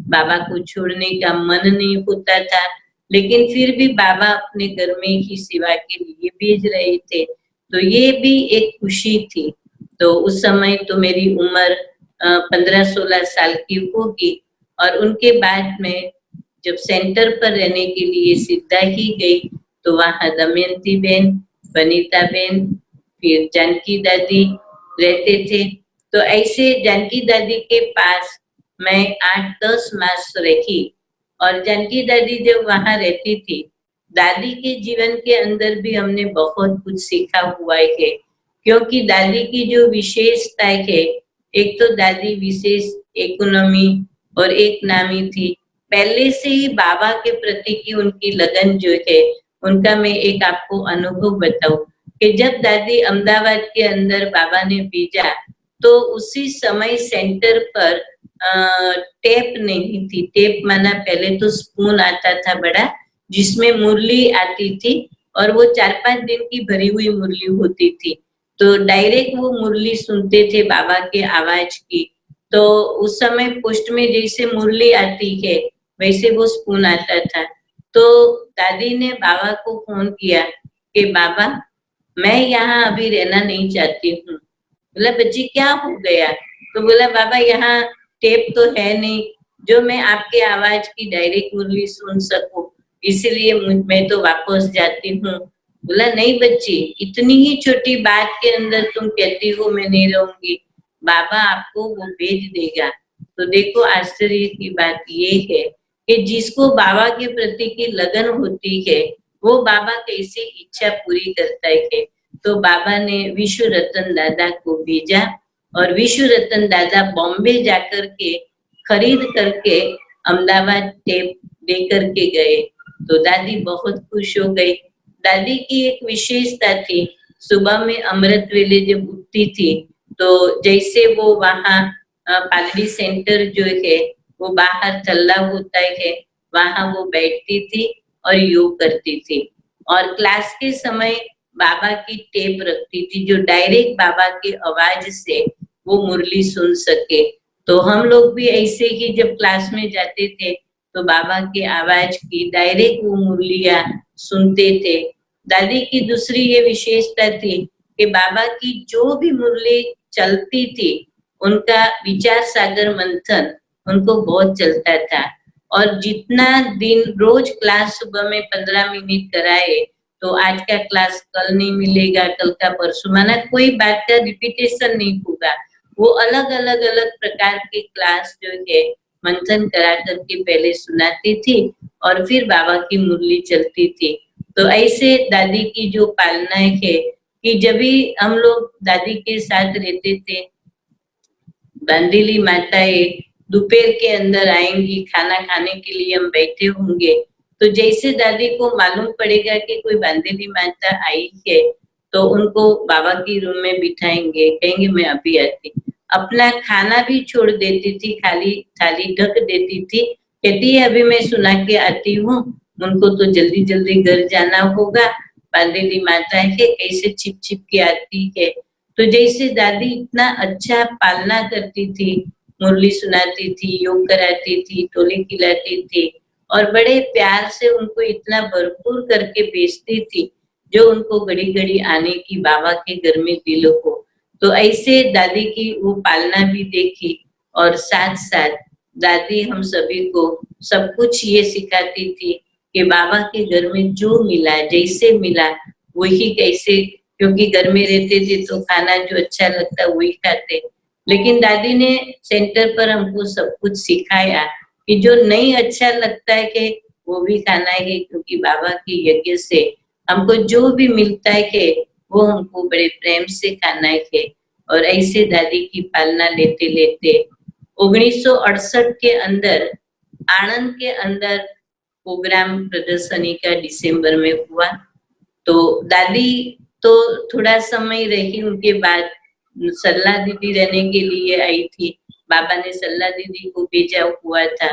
बाबा को छोड़ने का मन नहीं होता था, लेकिन फिर भी बाबा अपने घर में ही सेवा के लिए भेज रहे थे। तो ये भी एक खुशी थी। तो उस समय तो मेरी उम्र 15-16 साल की होगी, और उनके बाद में जब सेंटर पर रहने के लिए सिद्धा ही गई, तो वहाँ दमयंती बहन, वनीता बहन, फिर जानकी दादी रहते थे। तो ऐसे जानकी दादी के पास मैं 8-10 मास रही। और जानकी दादी जब वहाँ रहती थी, दादी के जीवन के अंदर भी हमने बहुत कुछ सीखा हुआ है, क्योंकि दादी की जो विशेषता है, एक तो दादी विशेष इकोनॉमी और एक नामी थी। पहले से ही बाबा के प्रति की उनकी लगन जो है, उनका मैं एक आपको अनुभव बताऊं कि जब दादी अहमदाबाद के अंदर बाबा ने भेजा, तो उसी समय सेंटर पर टेप नहीं थी। टेप माना पहले तो स्पून आता था बड़ा, जिसमें मुरली आती थी, और वो 4-5 दिन की भरी हुई मुरली होती थी। तो डायरेक्ट वो मुरली सुनते थे बाबा के आवाज की। तो उस समय पोस्ट में जैसे मुरली आती है, वैसे वो स्पून आता था। तो दादी ने बाबा को फोन किया कि बाबा, मैं यहाँ अभी रहना नहीं चाहती हूँ। बोला बच्ची क्या हो गया? तो बोला बाबा यहाँ टेप तो है नहीं जो मैं आपके आवाज की डायरेक्ट मुरली सुन सकूं, इसलिए मैं तो वापस जाती हूँ। बोला नहीं बच्ची, इतनी ही छोटी बात के अंदर तुम कहती हो मैं नहीं रहूंगी, बाबा आपको वो भेज देगा। तो देखो आश्चर्य की बात ये है कि जिसको बाबा के प्रति की लगन होती है, वो बाबा कैसे इच्छा पूरी करता है। तो बाबा ने विश्व रतन दादा को भेजा, और विश्व रतन दादा बॉम्बे जाकर के खरीद करके अहमदाबाद टेप दे करके गए। तो दादी बहुत खुश हो गई। दादी की एक विशेषता थी, सुबह में अमृत वेले जब उठती थी, तो जैसे वो वहाँ पालड़ी सेंटर जो है वो बाहर चल्ला होता है, वहां वो बैठती थी और योग करती थी। और क्लास के समय बाबा की टेप रखती थी, जो डायरेक्ट बाबा के आवाज से वो मुरली सुन सके। तो हम लोग भी ऐसे ही जब क्लास में जाते थे, तो बाबा के आवाज की डायरेक्ट वो मुरलियां सुनते थे। दादी की दूसरी ये विशेषता थी कि बाबा की जो भी मुरली चलती थी, उनका विचार सागर मंथन उनको बहुत चलता था। और जितना दिन रोज क्लास सुबह में 15 मिनट कराए, तो आज का क्लास कल नहीं मिलेगा, कल का परसों, माना कोई बात का रिपीटेशन नहीं होगा। वो अलग अलग प्रकार के क्लास जो है मंथन करा करके पहले सुनाती थी, और फिर बाबा की मुरली चलती थी। तो ऐसे दादी की जो पालना है कि जब भी हम लोग दादी के साथ रहते थे, बांदीली माताएं दोपहर के अंदर आएंगी, खाना खाने के लिए हम बैठे होंगे, तो जैसे दादी को मालूम पड़ेगा कि कोई बांदीली माता आई है, तो उनको बाबा की रूम में बिठाएंगे, कहेंगे मैं अभी आती। अपना खाना भी छोड़ देती थी, खाली थाली ढक देती थी, कहती है अभी मैं सुना के आती हूँ, उनको तो जल्दी जल्दी घर जाना होगा, बांदीली माता है कैसे छिप छिप के आती है। तो जैसे दादी इतना अच्छा पालना करती थी, मुरली सुनाती थी, योग कराती थी, टोली खिलाती थी, और बड़े प्यार से उनको इतना भरपूर करके भेजती थी, जो उनको घड़ी घड़ी आने की बाबा के घर में दिल हो। तो ऐसे दादी की वो पालना भी देखी, और साथ साथ दादी हम सभी को सब कुछ ये सिखाती थी कि बाबा के घर में जो मिला, जैसे मिला वही कैसे, क्योंकि घर में रहते थे तो खाना जो अच्छा लगता वही खाते, लेकिन दादी ने सेंटर पर हमको सब कुछ सिखाया कि जो नहीं अच्छा लगता है कि वो भी खाना है, क्योंकि बाबा के यज्ञ से हमको जो भी मिलता है वो हमको बड़े प्रेम से खाना है। और ऐसे दादी की पालना लेते लेते 1968 के अंदर आनंद के अंदर प्रोग्राम प्रदर्शनी का दिसंबर में हुआ। तो दादी तो थोड़ा समय रही, उनके बाद सल्ला दीदी रहने के लिए आई थी, बाबा ने सल्ला दीदी को भेजा हुआ था।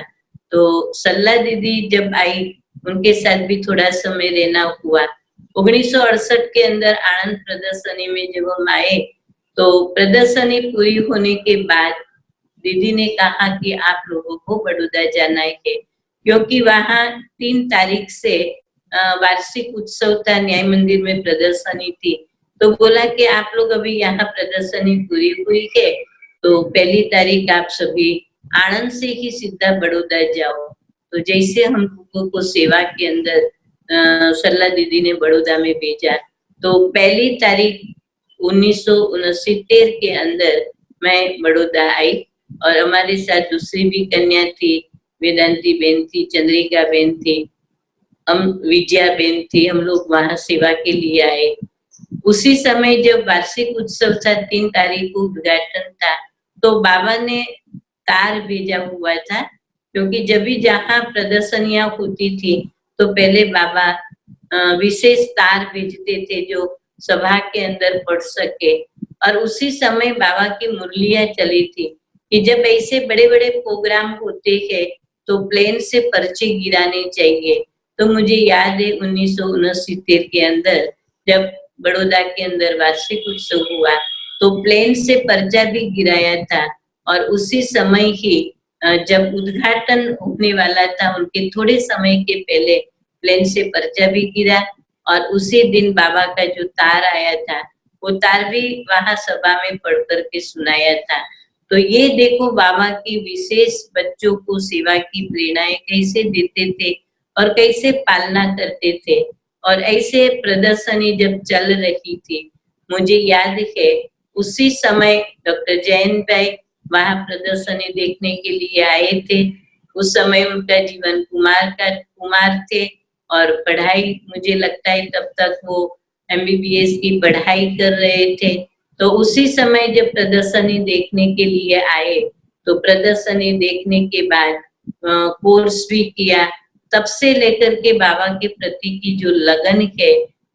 तो सल्ला दीदी जब आई, उनके साथ भी थोड़ा समय रहना हुआ। 1968 के अंदर आनंद प्रदर्शनी में जब हम आए, तो प्रदर्शनी पूरी होने के बाद दीदी ने कहा कि आप लोगों को बड़ौदा जाना है, क्योंकि वहाँ 3 तारीख से वार्षिक उत्सव था, न्याय मंदिर में प्रदर्शनी थी। तो बोला कि आप लोग अभी यहाँ प्रदर्शनी पूरी हुई है, तो 1 तारीख आप सभी आनंद से ही सीधा बड़ौदा जाओ। तो जैसे हम लोगों को सेवा के अंदर सरला दीदी ने बड़ौदा में भेजा, तो 1 तारीख 1969 के अंदर मैं बड़ौदा आई, और हमारे साथ दूसरी भी कन्या थी, वेदांती बेन थी, चंद्रिका बेन थी, हम विजया बेन थी। हम लोग वहां सेवा के लिए आए। उसी समय जब वार्षिक उत्सव था, 3 तारीख को उद्घाटन था, तो बाबा ने तार भेजा हुआ था, क्योंकि जब भी जहाँ प्रदर्शनियां होती थी तो पहले बाबा विशेष तार भेजते थे जो सभा के अंदर पढ़ सके। और उसी समय बाबा की मुरलियां चली थी कि जब ऐसे बड़े बड़े प्रोग्राम होते हैं तो प्लेन से पर्चे गिराने चाहिए। तो मुझे याद है 1969 के अंदर जब बड़ौदा के अंदर वार्षिक उत्सव हुआ तो प्लेन से पर्चा भी गिराया था, और उसी समय ही जब उद्घाटन होने वाला था उनके थोड़े समय के पहले प्लेन से पर्चा भी गिरा, और उसी दिन बाबा का जो तार आया था वो तार भी वहां सभा में पढ़ करके सुनाया था। तो ये देखो बाबा की विशेष बच्चों को सेवा की प्रेरणाएं कैसे देते थे और कैसे पालना करते थे। और ऐसे प्रदर्शनी जब चल रही थी, मुझे याद है उसी समय डॉक्टर जैन भाई वहां प्रदर्शनी देखने के लिए आए थे। उस समय उनका जीवन कुमार थे, और पढ़ाई मुझे लगता है तब तक वो MBBS की पढ़ाई कर रहे थे। तो उसी समय जब प्रदर्शनी देखने के लिए आए तो प्रदर्शनी देखने के बाद कोर्स भी किया। तब से लेकर के बाबा के प्रति की जो लगन है,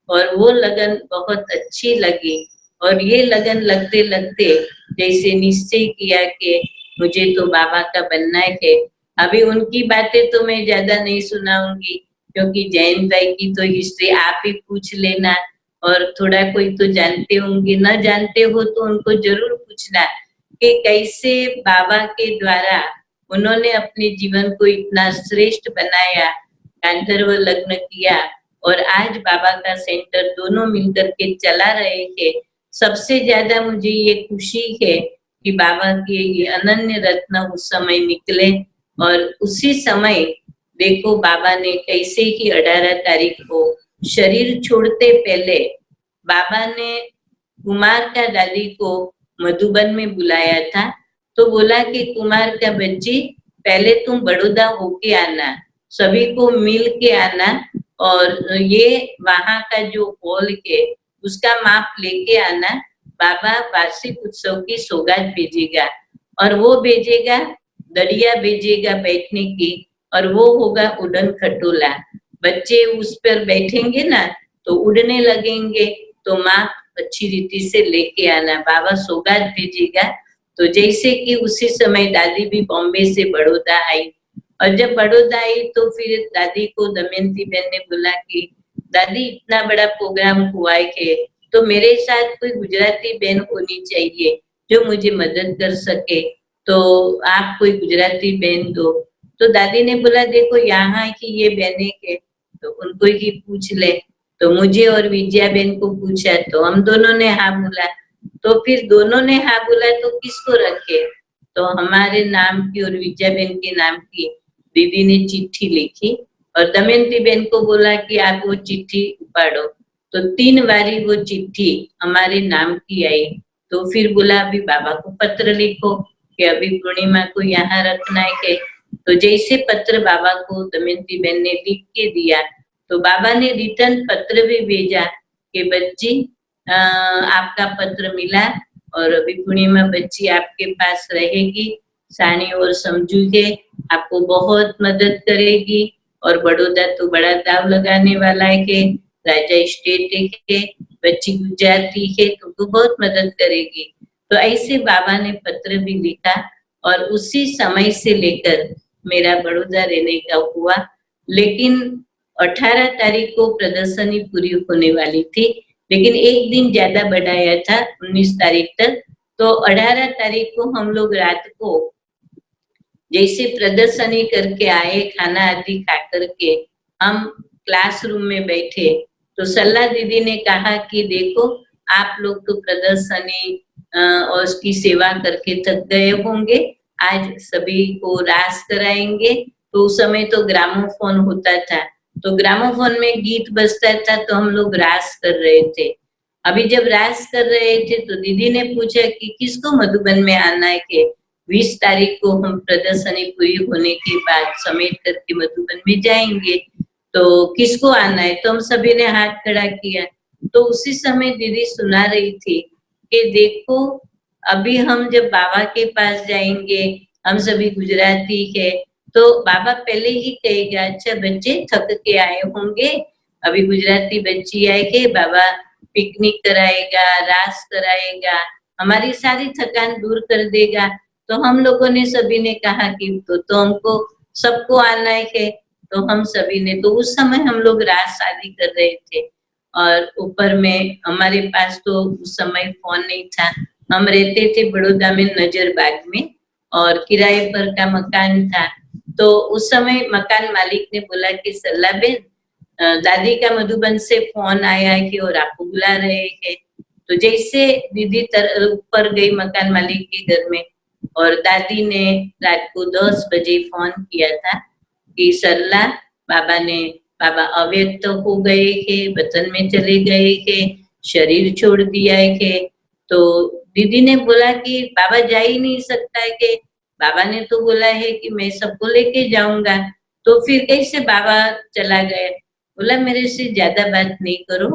और वो लगन बहुत अच्छी लगी, और ये लगन लगते लगते जैसे निश्चय किया कि मुझे तो बाबा का बनना है। अभी उनकी बातें तो मैं ज्यादा नहीं सुनाऊंगी, क्योंकि जैन भाई की तो हिस्ट्री आप ही पूछ लेना, और थोड़ा कोई तो जानते होंगे, न जानते हो तो उनको जरूर पूछना कि कैसे बाबा के द्वारा उन्होंने अपने जीवन को इतना श्रेष्ठ बनाया, गांधर्व लग्न किया, और आज बाबा का सेंटर दोनों मिलकर के चला रहे हैं। सबसे ज्यादा मुझे ये खुशी है कि बाबा के ये अनन्य रत्न उस समय निकले, और उसी समय देखो बाबा ने कैसे ही 18 तारीख को शरीर छोड़ते पहले बाबा ने कुमार का दादी को मधुबन में बुलाया था। तो बोला कि कुमार का बच्ची पहले तुम बड़ौदा होके आना, सभी को मिल के आना, और ये वहां का जो हॉल है उसका माप लेके आना। बाबा वार्षिक उत्सव की सौगात भेजेगा, और वो भेजेगा दड़िया भेजेगा बैठने की, और वो होगा उड़न खटोला। बच्चे उस पर बैठेंगे ना तो उड़ने लगेंगे, तो माँ अच्छी रीति से लेके आना। बाबा सौगात भेजेगा। तो जैसे कि उसी समय दादी भी बॉम्बे से बड़ौदा आई, और जब बड़ौदा आई तो फिर दादी को दमयंती बहन ने बोला कि दादी इतना बड़ा प्रोग्राम हुआ है तो मेरे साथ कोई गुजराती बहन होनी चाहिए जो मुझे मदद कर सके, तो आप कोई गुजराती बहन दो। तो दादी ने बोला देखो यहाँ की ये बहनें है तो उनको ही पूछ ले। तो मुझे और विजया बहन को पूछा तो हम दोनों ने हाँ बोला। तो फिर दोनों ने हाँ बोला तो किसको रखे, तो हमारे नाम की और विजया बहन के नाम की दीदी ने चिट्ठी लिखी, और दमयंती बहन को बोला कि आप वो चिट्ठी उपाड़ो। तो 3 बारी वो चिट्ठी हमारे नाम की आई। तो फिर बोला अभी बाबा को पत्र लिखो कि अभी पूर्णिमा को यहाँ रखना है। तो जैसे पत्र बाबा को दमयंती बहन ने लिख के दिया तो बाबा ने रिटर्न पत्र भी भेजा कि बच्ची आपका पत्र मिला, और अभी पूर्णिमा बच्ची आपके पास रहेगी, सानी और समझू के आपको बहुत मदद करेगी, और बड़ौदा तो बड़ा दाव लगाने वाला है, राजा स्टेट है, बच्ची गुजराती है तो बहुत मदद करेगी। तो ऐसे बाबा ने पत्र भी लिखा, और उसी समय से लेकर मेरा बड़ौदा रहने का हुआ। लेकिन 18 तारीख को प्रदर्शनी पूरी होने वाली थी, लेकिन एक दिन ज्यादा बढ़ाया था 19 तारीख तक। तो 18 तारीख को हम लोग रात को जैसे प्रदर्शनी करके आए, खाना आदि खा करके हम क्लासरूम में बैठे, तो सरला दीदी ने कहा कि देखो आप लोग तो प्रदर्शनी और उसकी सेवा करके थक गए होंगे, आज सभी को रास कराएंगे। तो उस समय तो ग्रामोफोन होता था, तो ग्रामोफोन में गीत बजता था, तो हम लोग रास कर रहे थे। अभी जब रास कर रहे थे तो दीदी ने पूछा कि किसको मधुबन में आना है, कि 20 तारीख को हम प्रदर्शनी पूरी होने के बाद समेट करके मधुबन में जाएंगे, तो किसको आना है। तो हम सभी ने हाथ खड़ा किया। तो उसी समय दीदी सुना रही थी कि देखो अभी हम जब बाबा के पास जाएंगे, हम सभी गुजराती है, तो बाबा पहले ही कहेगा अच्छा बच्चे थक के आए होंगे, अभी गुजराती बच्ची आएगी, बाबा पिकनिक कराएगा, रास कराएगा, हमारी सारी थकान दूर कर देगा। तो हम लोगों ने सभी ने कहा कि तो हमको सबको आना है। तो हम सभी ने, तो उस समय हम लोग रास शादी कर रहे थे, और ऊपर में हमारे पास तो उस समय फोन नहीं था। हम रहते थे बड़ौदा में नजरबाग में, और किराए पर का मकान था। तो उस समय मकान मालिक ने बोला कि सरला बेन, दादी का मधुबन से फोन आया है कि और आपको बुला रहे हैं। तो जैसे दीदी ऊपर गई मकान मालिक के घर में, और दादी ने रात को 10 बजे फोन किया था कि सरला बाबा अव्यक्त हो गए है, वतन में चले गए है, शरीर छोड़ दिया है। तो दीदी ने बोला कि बाबा जा ही नहीं सकता है, कि बाबा ने तो बोला है कि मैं सबको लेके जाऊंगा, तो फिर कैसे बाबा चला गया। बोला मेरे से ज्यादा बात नहीं करो,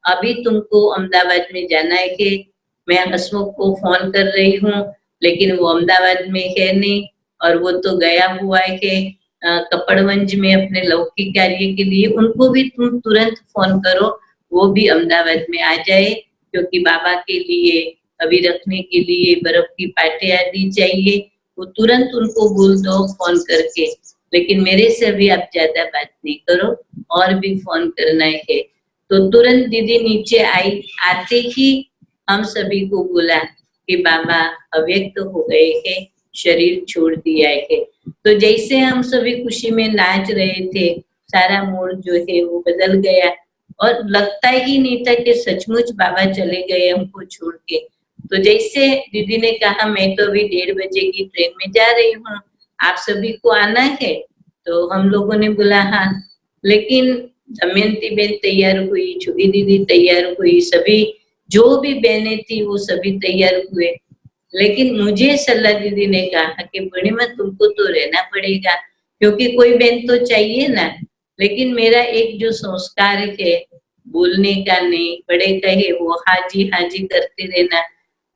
अभी तुमको अहमदाबाद में जाना है, कि मैं हसमुख को फोन कर रही हूँ, लेकिन वो अहमदाबाद में है नहीं, और वो तो गया हुआ है कि कपड़वंज में अपने लौकिक कार्य के लिए, उनको भी तुम तुरंत फोन करो, वो भी अहमदाबाद में आ जाए, क्योंकि बाबा के लिए अभी रखने के लिए बर्फ की पाटे आदि चाहिए, वो तुरंत उनको बोल दो फोन करके। लेकिन मेरे से भी आप ज्यादा बात नहीं करो, और भी फोन करना है। तो तुरंत दीदी नीचे आई, आते ही हम सभी को बोला कि बाबा अव्यक्त हो गए हैं, शरीर छोड़ दिया है। तो जैसे हम सभी खुशी में नाच रहे थे, सारा मूड जो है वो बदल गया, और लगता ही नहीं था कि सचमुच बाबा चले गए हमको छोड़ के। तो जैसे दीदी ने कहा मैं तो अभी 1:30 बजे की ट्रेन में जा रही हूँ, आप सभी को आना है। तो हम लोगों ने बोला हाँ, लेकिन दमयंती बेन तैयार हुई, छुगी दीदी तैयार हुई, सभी जो भी बहनें थी वो सभी तैयार हुए। लेकिन मुझे सरला दीदी ने कहा कि पूर्णिमा तुमको तो रहना पड़ेगा, क्योंकि कोई बहन तो चाहिए ना। लेकिन मेरा एक जो संस्कार है बोलने का नहीं, बड़े कहे वो हाजी हाजी करते रहना,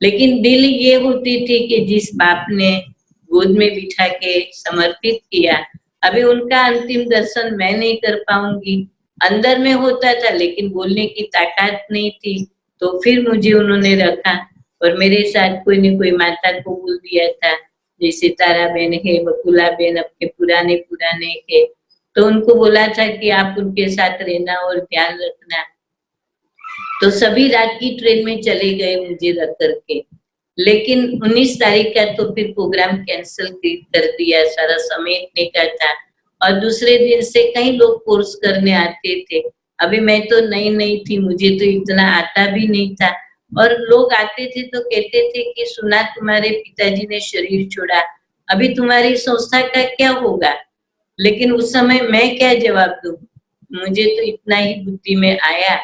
लेकिन दिल ये होती थी कि जिस बाप ने गोद में बिठा के समर्पित किया, अभी उनका अंतिम दर्शन मैं नहीं कर पाऊंगी। अंदर में होता था लेकिन बोलने की ताकत नहीं थी, तो फिर मुझे उन्होंने रखा, और मेरे साथ कोई न कोई माता को बोल दिया था, जैसे तारा बहन है, बकुला बहन अपने पुराने है, तो उनको बोला था कि आप उनके साथ रहना और ध्यान रखना। तो सभी रात की ट्रेन में चले गए मुझे रख करके। लेकिन 19 तारीख का तो फिर प्रोग्राम कैंसिल कर दिया, सारा समेटने का था, और दूसरे दिन से कई लोग कोर्स करने आते थे। अभी मैं तो नई थी, मुझे तो इतना आता भी नहीं था, और लोग आते थे तो कहते थे कि सुना तुम्हारे पिताजी ने शरीर छोड़ा, अभी तुम्हारी संस्था का क्या होगा। लेकिन उस समय मैं क्या जवाब दूं, मुझे तो इतना ही बुद्धि में आया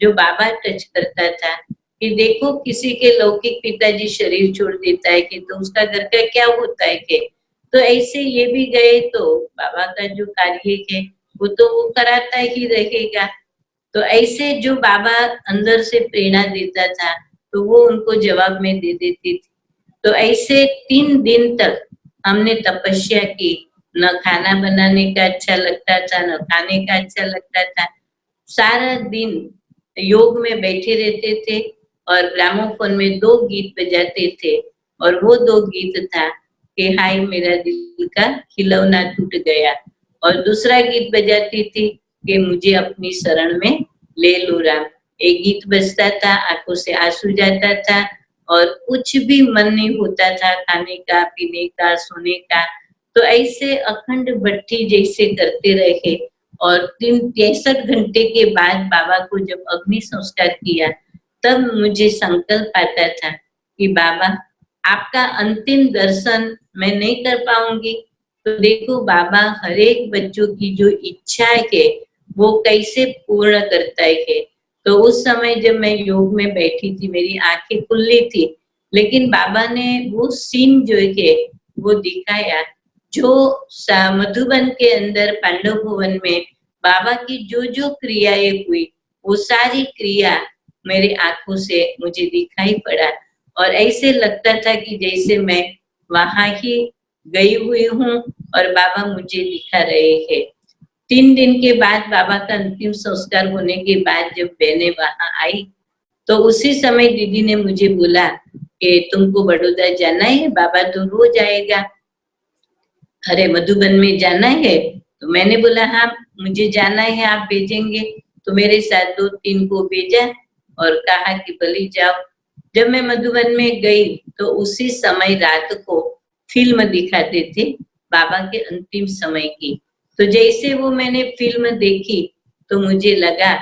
जो बाबा टच करता था कि देखो किसी के लौकिक पिताजी शरीर छोड़ देता है कि तो उसका घर का क्या होता है कि, तो ऐसे ये भी गए तो बाबा का जो कार्य है वो तो वो कराता ही रहेगा। तो ऐसे जो बाबा अंदर से प्रेरणा देता था तो वो उनको जवाब में दे देती थी। तो ऐसे 3 दिन तक हमने तपस्या की, न खाना बनाने का अच्छा लगता था, न खाने का अच्छा लगता था, सारा दिन योग में बैठे रहते थे, और ग्रामोफोन में 2 गीत बजाते थे, और वो 2 गीत था कि हाय मेरा दिल का खिलौना टूट गया, और दूसरा गीत बजाती थी कि मुझे अपनी शरण में ले लो राम। एक गीत बजता था, आंखों से आंसू जाता था, और कुछ भी मन नहीं होता था, खाने का, पीने का, सोने का। तो ऐसे अखंड भट्टी जैसे करते रहे। और 63 घंटे के बाद बाबा को जब अग्नि संस्कार किया, तब मुझे संकल्प आता था कि बाबा आपका अंतिम दर्शन मैं नहीं कर पाऊंगी, तो देखो बाबा हर एक बच्चों की जो इच्छा है वो कैसे पूर्ण करता है। तो उस समय जब मैं योग में बैठी थी, मेरी आंखें खुली थी, लेकिन बाबा ने वो सीन जो है वो दिखाया, जो मधुबन के अंदर पांडव भवन में बाबा की जो जो क्रियाएं हुई, वो सारी क्रिया मेरी आंखों से मुझे दिखाई पड़ा। और ऐसे लगता था कि जैसे मैं वहां ही गई हुई हूँ और बाबा मुझे दिखा रहे हैं। 3 दिन के बाद बाबा का अंतिम संस्कार होने के बाद जब बहनें वहां आई, तो उसी समय दीदी ने मुझे बोला कि तुमको बड़ौदा जाना है, बाबा तो रोज आएगा, अरे मधुबन में जाना है। तो मैंने बोला हाँ मुझे जाना है, आप भेजेंगे? तो मेरे साथ 2-3 को भेजा और कहा कि भले जाओ। जब मैं मधुबन में गई तो उसी समय रात को फिल्म दिखाते थे बाबा के अंतिम समय की। तो जैसे वो मैंने फिल्म देखी तो मुझे लगा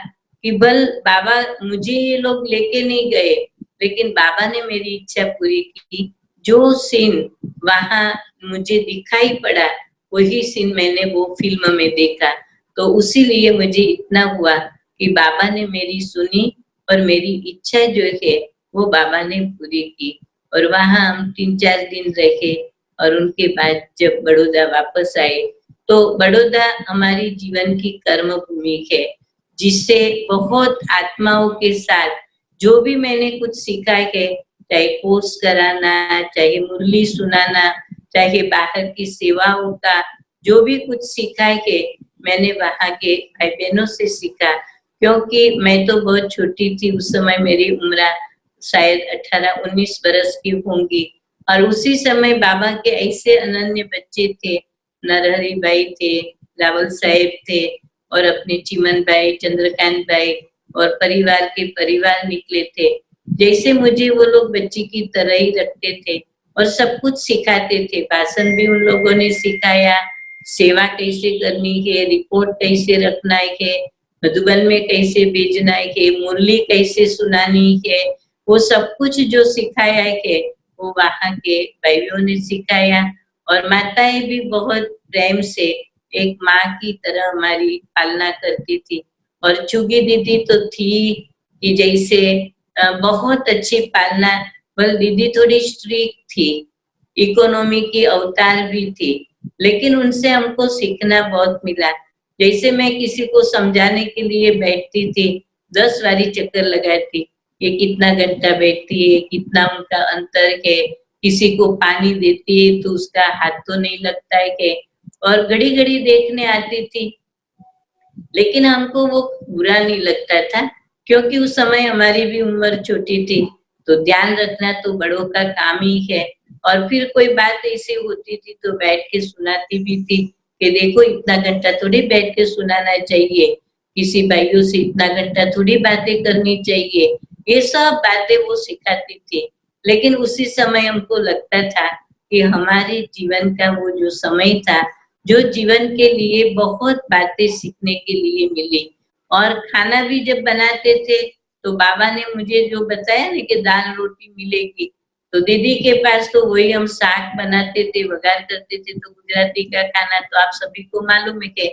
कि बल बाबा मुझे ये लोग लेके नहीं गए, लेकिन बाबा ने मेरी इच्छा पूरी की। जो सीन वहां मुझे दिखाई पड़ा, वही सीन मैंने वो फिल्म में देखा। तो उसी लिए मुझे इतना हुआ कि बाबा ने मेरी सुनी और मेरी इच्छा जो है वो बाबा ने पूरी की। और वहां हम 3-4 दिन रहे और उनके बाद जब बड़ौदा वापस आए, तो बड़ौदा हमारी जीवन की कर्म भूमि है, जिससे बहुत आत्माओं के साथ जो भी मैंने कुछ सीखा है, चाहे कोर्स कराना, चाहे मुरली सुनाना, चाहे बाहर की सेवाओं का जो भी कुछ सीखा है, मैंने वहां के भाई बहनों से सीखा। क्योंकि मैं तो बहुत छोटी थी उस समय, मेरी उम्र शायद 18-19 बरस की होंगी। और उसी समय बाबा के ऐसे अनन्य बच्चे थे, नरहरि भाई थे, रावल साहेब थे, और अपने चिमन भाई, चंद्रकांत भाई, और परिवार के परिवार निकले थे। जैसे मुझे वो लोग बच्ची की तरह ही रखते थे और सब कुछ सिखाते थे। भाषण भी उन लोगों ने सिखाया, सेवा कैसे करनी है, रिपोर्ट कैसे रखना है, मधुबन में कैसे भेजना है, मुरली कैसे सुनानी है, वो सब कुछ जो सिखाया है वो वहां के भाइयों ने सिखाया। और माताएं भी बहुत प्रेम से एक माँ की तरह हमारी पालना करती थी। और चुगी दीदी तो थी कि जैसे बहुत अच्छी पालना, बल दीदी थोड़ी स्ट्रिक्ट थी, इकोनॉमी की अवतार भी थी, लेकिन उनसे हमको सीखना बहुत मिला। जैसे मैं किसी को समझाने के लिए बैठती थी, 10 बारी चक्कर लगाती, ये कितना घंटा बैठती है, कितना उनका अंतर है, किसी को पानी देती है तो उसका हाथ तो नहीं लगता है, और घड़ी घड़ी देखने आती थी। लेकिन हमको वो बुरा नहीं लगता था, क्योंकि उस समय हमारी भी उम्र छोटी थी, तो ध्यान रखना तो बड़ों का काम ही है। और फिर कोई बात ऐसी होती थी तो बैठ के सुनाती भी थी कि देखो इतना घंटा थोड़ी बैठ के सुनाना चाहिए, किसी भाइयों से इतना घंटा थोड़ी बातें करनी चाहिए, ये सब बातें वो सिखाती थी। लेकिन उसी समय हमको लगता था कि हमारे जीवन का वो जो समय था, जो जीवन के लिए बहुत बातें सीखने के लिए मिली। और खाना भी जब बनाते थे तो बाबा ने मुझे जो बताया ना कि दाल रोटी मिलेगी, तो दीदी के पास तो वही हम साग बनाते थे, वघार करते थे। तो गुजराती का खाना तो आप सभी को मालूम है।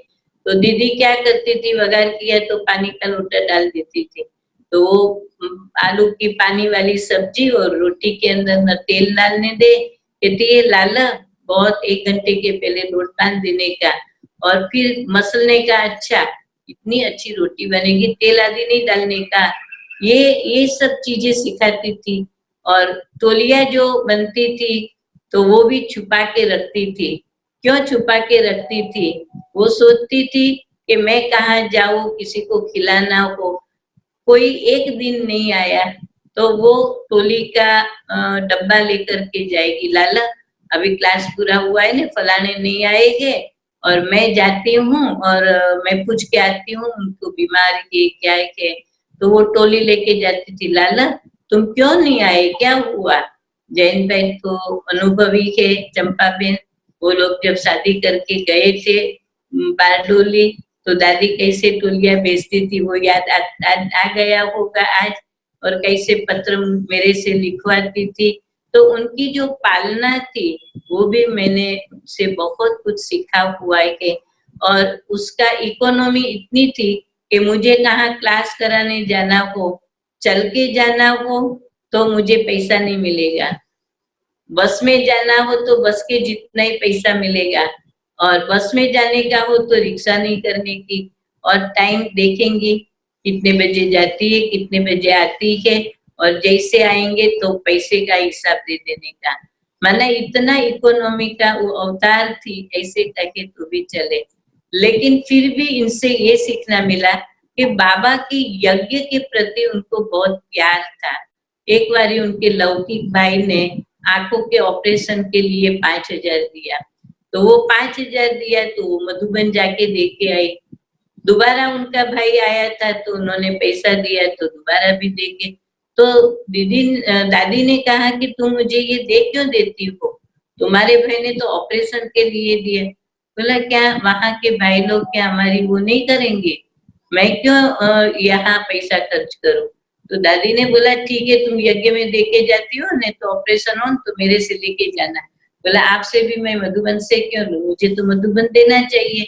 तो दीदी क्या करती थी, वघार किया तो पानी का लोटा डाल देती थी, तो वो आलू की पानी वाली सब्जी और रोटी के अंदर न तेल डालने दे, कहती है लाला बहुत 1 घंटे के पहले लोट बांध देने का और फिर मसलने का, अच्छा इतनी अच्छी रोटी बनेगी, तेल आदि नहीं डालने का। ये सब चीजें सिखाती थी। और तोलिया जो बनती थी तो वो भी छुपा के रखती थी। क्यों छुपा के रखती थी? वो सोचती थी कि मैं कहाँ जाऊं, किसी को खिलाना हो, कोई एक दिन नहीं आया तो वो टोली का डब्बा लेकर के जाएगी, लाला अभी क्लास पूरा हुआ है ना, फलाने नहीं आएंगे और मैं जाती हूँ और मैं पूछ के आती हूँ उनको बीमार है क्या है। तो वो टोली लेके जाती थी, लाला तुम क्यों नहीं आए, क्या हुआ? जैन भाई तो अनुभवी है, चंपा बहन वो लोग जब शादी करके गए थे बारडोली, तो दादी कैसे टोलियां बेचती थी वो याद आ गया होगा आज, और कैसे पत्र मेरे से लिखवाती थी। तो उनकी जो पालना थी वो भी मैंने से बहुत कुछ सीखा हुआ है। और उसका इकोनॉमी इतनी थी कि मुझे कहाँ क्लास कराने जाना हो, चल के जाना हो तो मुझे पैसा नहीं मिलेगा, बस में जाना हो तो बस के जितना ही पैसा मिलेगा, और बस में जाने का हो तो रिक्शा नहीं करने की, और टाइम देखेंगे कितने बजे जाती है कितने बजे आती है, और जैसे आएंगे तो पैसे का हिसाब दे देने का। माना इतना इकोनॉमी का वो अवतार थी, ऐसे कहे तो भी चले। लेकिन फिर भी इनसे ये सीखना मिला कि बाबा की यज्ञ के प्रति उनको बहुत प्यार था। एक बारी उनके लौकिक भाई ने आंखों के ऑपरेशन के लिए 5,000 दिया, तो वो 5,000 दिया तो वो मधुबन जाके देके आई। दोबारा उनका भाई आया था तो उन्होंने पैसा दिया तो दोबारा भी देके। तो दादी ने कहा कि तुम मुझे ये दे क्यों देती हो, तुम्हारे भाई ने तो ऑपरेशन के लिए दिया। बोला क्या वहां के भाई लोग क्या हमारी वो नहीं करेंगे, मैं क्यों यहाँ पैसा खर्च करूं। तो दादी ने बोला ठीक है, तुम यज्ञ में देके जाती हो नहीं तो ऑपरेशन हो तो मेरे से लेके जाना। बोला आपसे भी मैं मधुबन से क्यों लूं, मुझे तो मधुबन देना चाहिए।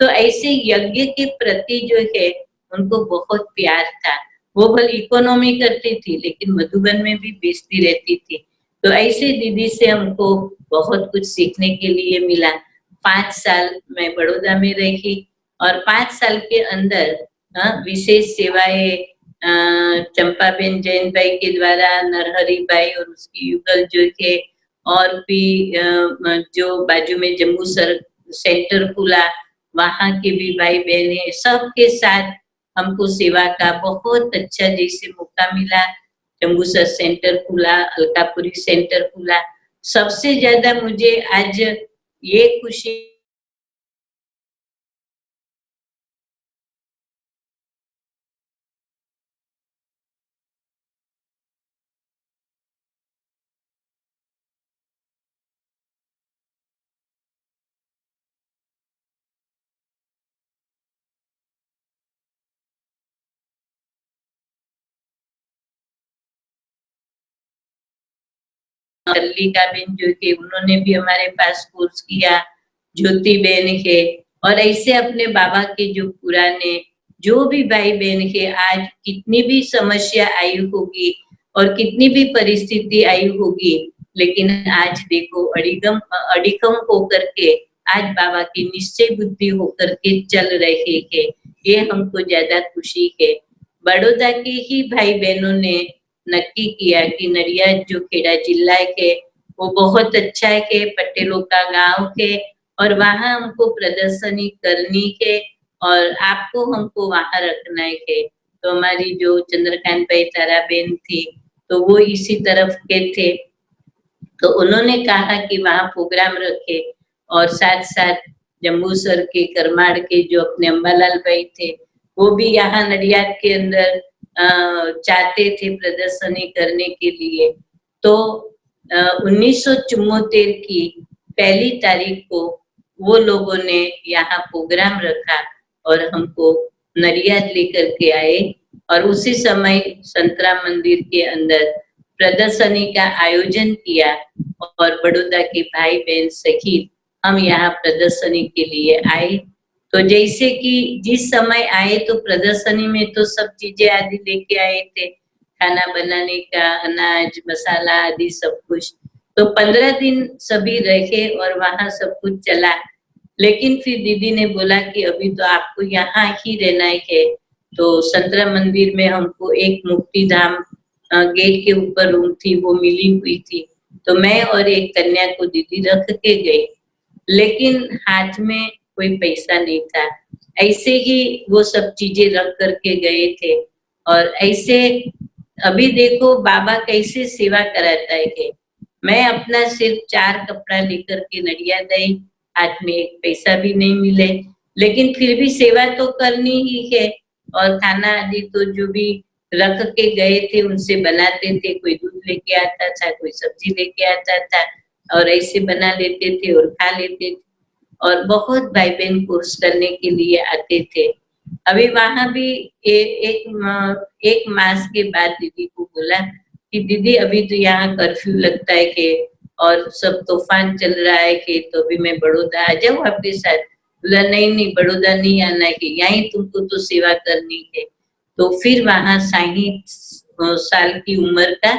तो ऐसे यज्ञ के प्रति जो है उनको बहुत प्यार था। वो भले इकोनॉमी करती थी लेकिन मधुबन में भी बेचती रहती थी। तो ऐसे दीदी से हमको बहुत कुछ सीखने के लिए मिला। 5 साल मैं बड़ौदा में रही और 5 साल के अंदर विशेष सेवाएं चंपाबेन जैन भाई के द्वारा, नरहरि भाई और उसकी युगल जो है, और भी जो बाजू में जम्मू सेंटर खुला वहां के भी भाई बहन है, सबके साथ हमको सेवा का बहुत अच्छा जैसे मौका मिला। जम्बूसर सेंटर खुला, अलकापुरी सेंटर खुला। सबसे ज्यादा मुझे आज ये खुशी मल्लिका बेन जो थे उन्होंने भी हमारे पास कोर्स किया, ज्योति बेन है, और ऐसे अपने बाबा के जो पुराने जो भी भाई बहन है, आज कितनी भी समस्या आई होगी और कितनी भी परिस्थिति आई होगी, लेकिन आज देखो अडिगम होकर के आज बाबा की निश्चय बुद्धि होकर के चल रहे हैं। ये हमको ज्यादा खुशी है। बड़ौदा के ही भाई बहनों ने नक्की किया कि नडियाद जो खेड़ा जिला है वो बहुत अच्छा है, पटेलों का गांव है, और वहां हमको प्रदर्शनी करनी है और आपको हमको वहां रखना है। तो हमारी जो चंद्रकांत भाई ताराबेन थी तो वो इसी तरफ के थे, तो उन्होंने कहा कि वहां प्रोग्राम रखे, और साथ साथ जम्बूसर के करमाड़ के जो अपने अम्बालाल भाई थे वो भी यहाँ नडियाद के अंदर चाहते थे प्रदर्शनी करने के लिए। तो 1974 की 1 तारीख को वो लोगों ने यहाँ प्रोग्राम रखा और हमको नडियाद लेकर के आए, और उसी समय संतराम मंदिर के अंदर प्रदर्शनी का आयोजन किया, और बड़ौदा के भाई बहन सहित हम यहाँ प्रदर्शनी के लिए आए। तो जैसे कि जिस समय आए तो प्रदर्शनी में तो सब चीजें आदि लेके आए थे, खाना बनाने का अनाज मसाला आदि सब कुछ। तो 15 दिन सभी रहे और वहां सब कुछ चला। लेकिन फिर दीदी ने बोला कि अभी तो आपको यहाँ ही रहना है। तो संतराम मंदिर में हमको एक मुक्ति धाम गेट के ऊपर रूम थी वो मिली हुई थी, तो मैं और एक कन्या को दीदी रख के गई, लेकिन हाथ में कोई पैसा नहीं था। ऐसे ही वो सब चीजें रख करके गए थे। और ऐसे अभी देखो बाबा कैसे सेवा कराता है। मैं अपना सिर्फ 4 कपड़ा लेकर के नडियाद आई, हाथ में एक पैसा भी नहीं मिले, लेकिन फिर भी सेवा तो करनी ही है। और खाना आदि तो जो भी रख के गए थे उनसे बनाते थे, कोई दूध लेके आता था, कोई सब्जी लेके आता था, और ऐसे बना लेते थे और खा लेते थे, और बहुत भाई बहन कोर्स करने के लिए आते थे। अभी वहां भी एक मास के बाद दीदी को बोला कि दीदी अभी तो यहाँ कर्फ्यू लगता है कि और सब तूफान चल रहा है कि तो अभी मैं बड़ौदा आ जाऊँ आपके साथ। बोला नहीं नहीं, बड़ौदा नहीं आना है, कि यहीं तुमको तो सेवा करनी है। तो फिर वहां 60 साल की उम्र का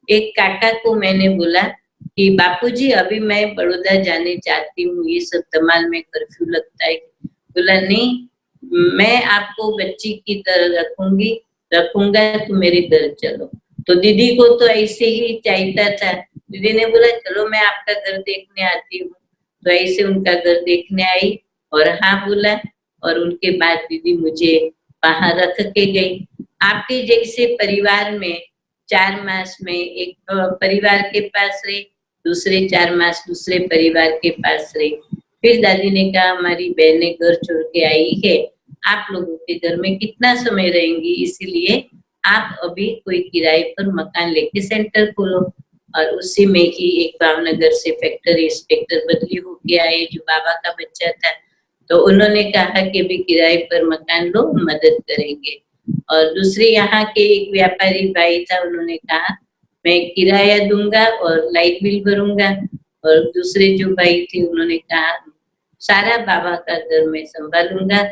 एक काका को मैंने बोला कि बापूजी अभी मैं बड़ौदा जाने चाहती हूँ, ये सब धमाल में कर्फ्यू लगता है। बोला नहीं, मैं आपको बच्ची की तरह रखूंगा, तो मेरे घर चलो। तो दीदी को तो ऐसे ही चाहिए था। दीदी ने बोला चलो मैं आपका घर देखने आती हूँ। तो ऐसे उनका घर देखने आई और हाँ बोला, और उनके बाद दीदी मुझे वहां रख के गई। आपके जैसे परिवार में 4 मास में एक परिवार के पास रही, दूसरे 4 मास दूसरे परिवार के पास रही। फिर दादी ने कहा हमारी बहनें घर छोड़ के आई है, आप लोगों के घर में कितना समय रहेंगी, इसीलिए आप अभी कोई किराए पर मकान लेके सेंटर खोलो। और उसी में ही एक भावनगर से फैक्ट्री इंस्पेक्टर बदली होके आए जो बाबा का बच्चा था। तो उन्होंने कहा कि अभी किराए पर मकान लो, मदद करेंगे। और दूसरे यहाँ के एक व्यापारी भाई था, उन्होंने कहा मैं किराया दूंगा और लाइट बिल भरूंगा। और दूसरे जो भाई थे उन्होंने कहा सारा बाबा का घर मैं संभालूंगा,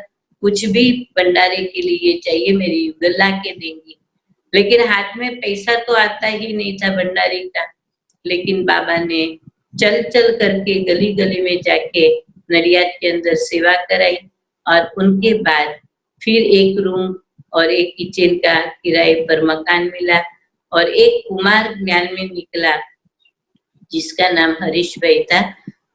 कुछ भी भंडारे के लिए चाहिए मेरी युगल ला के देंगी। लेकिन हाथ में पैसा तो आता ही नहीं था भंडारी का। लेकिन बाबा ने चल चल करके गली गली में जाके नडियाद के अंदर सेवा कराई। और उनके बाद फिर एक रूम और एक किचन का किराए पर मकान मिला। और एक कुमार ज्ञान में निकला जिसका नाम हरीश भाई था।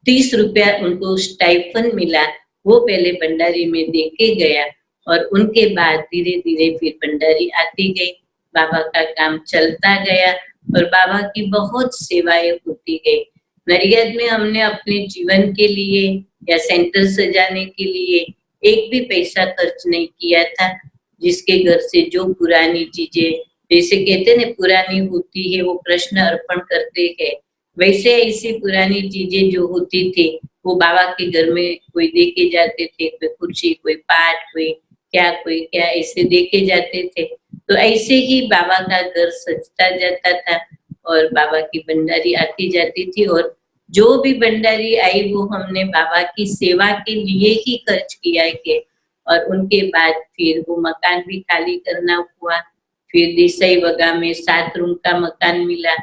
30 रुपया उनको स्टाइफन मिला, वो पहले भंडारी में दे के गया। और उनके बाद धीरे धीरे फिर भंडारी आती गई, बाबा का काम चलता गया और बाबा की बहुत सेवाएं होती गई। नडियाद में हमने अपने जीवन के लिए या सेंटर सजाने के लिए एक भी पैसा खर्च नहीं किया था। जिसके घर से जो पुरानी चीजें, जैसे कहते ना पुरानी होती है वो प्रश्न अर्पण करते हैं, वैसे ऐसी पुरानी चीजें जो होती थी वो बाबा के घर में कोई दे के जाते थे, कोई कुर्सी, कोई पाट, कोई क्या ऐसे दे के जाते थे। तो ऐसे ही बाबा का घर सजता जाता था और बाबा की भंडारी आती जाती थी। और जो भी भंडारी आई वो हमने बाबा की सेवा के लिए ही खर्च किया है। और उनके बाद फिर वो मकान भी खाली करना हुआ। फिर देसाई वगा में 7 रूम का मकान मिला,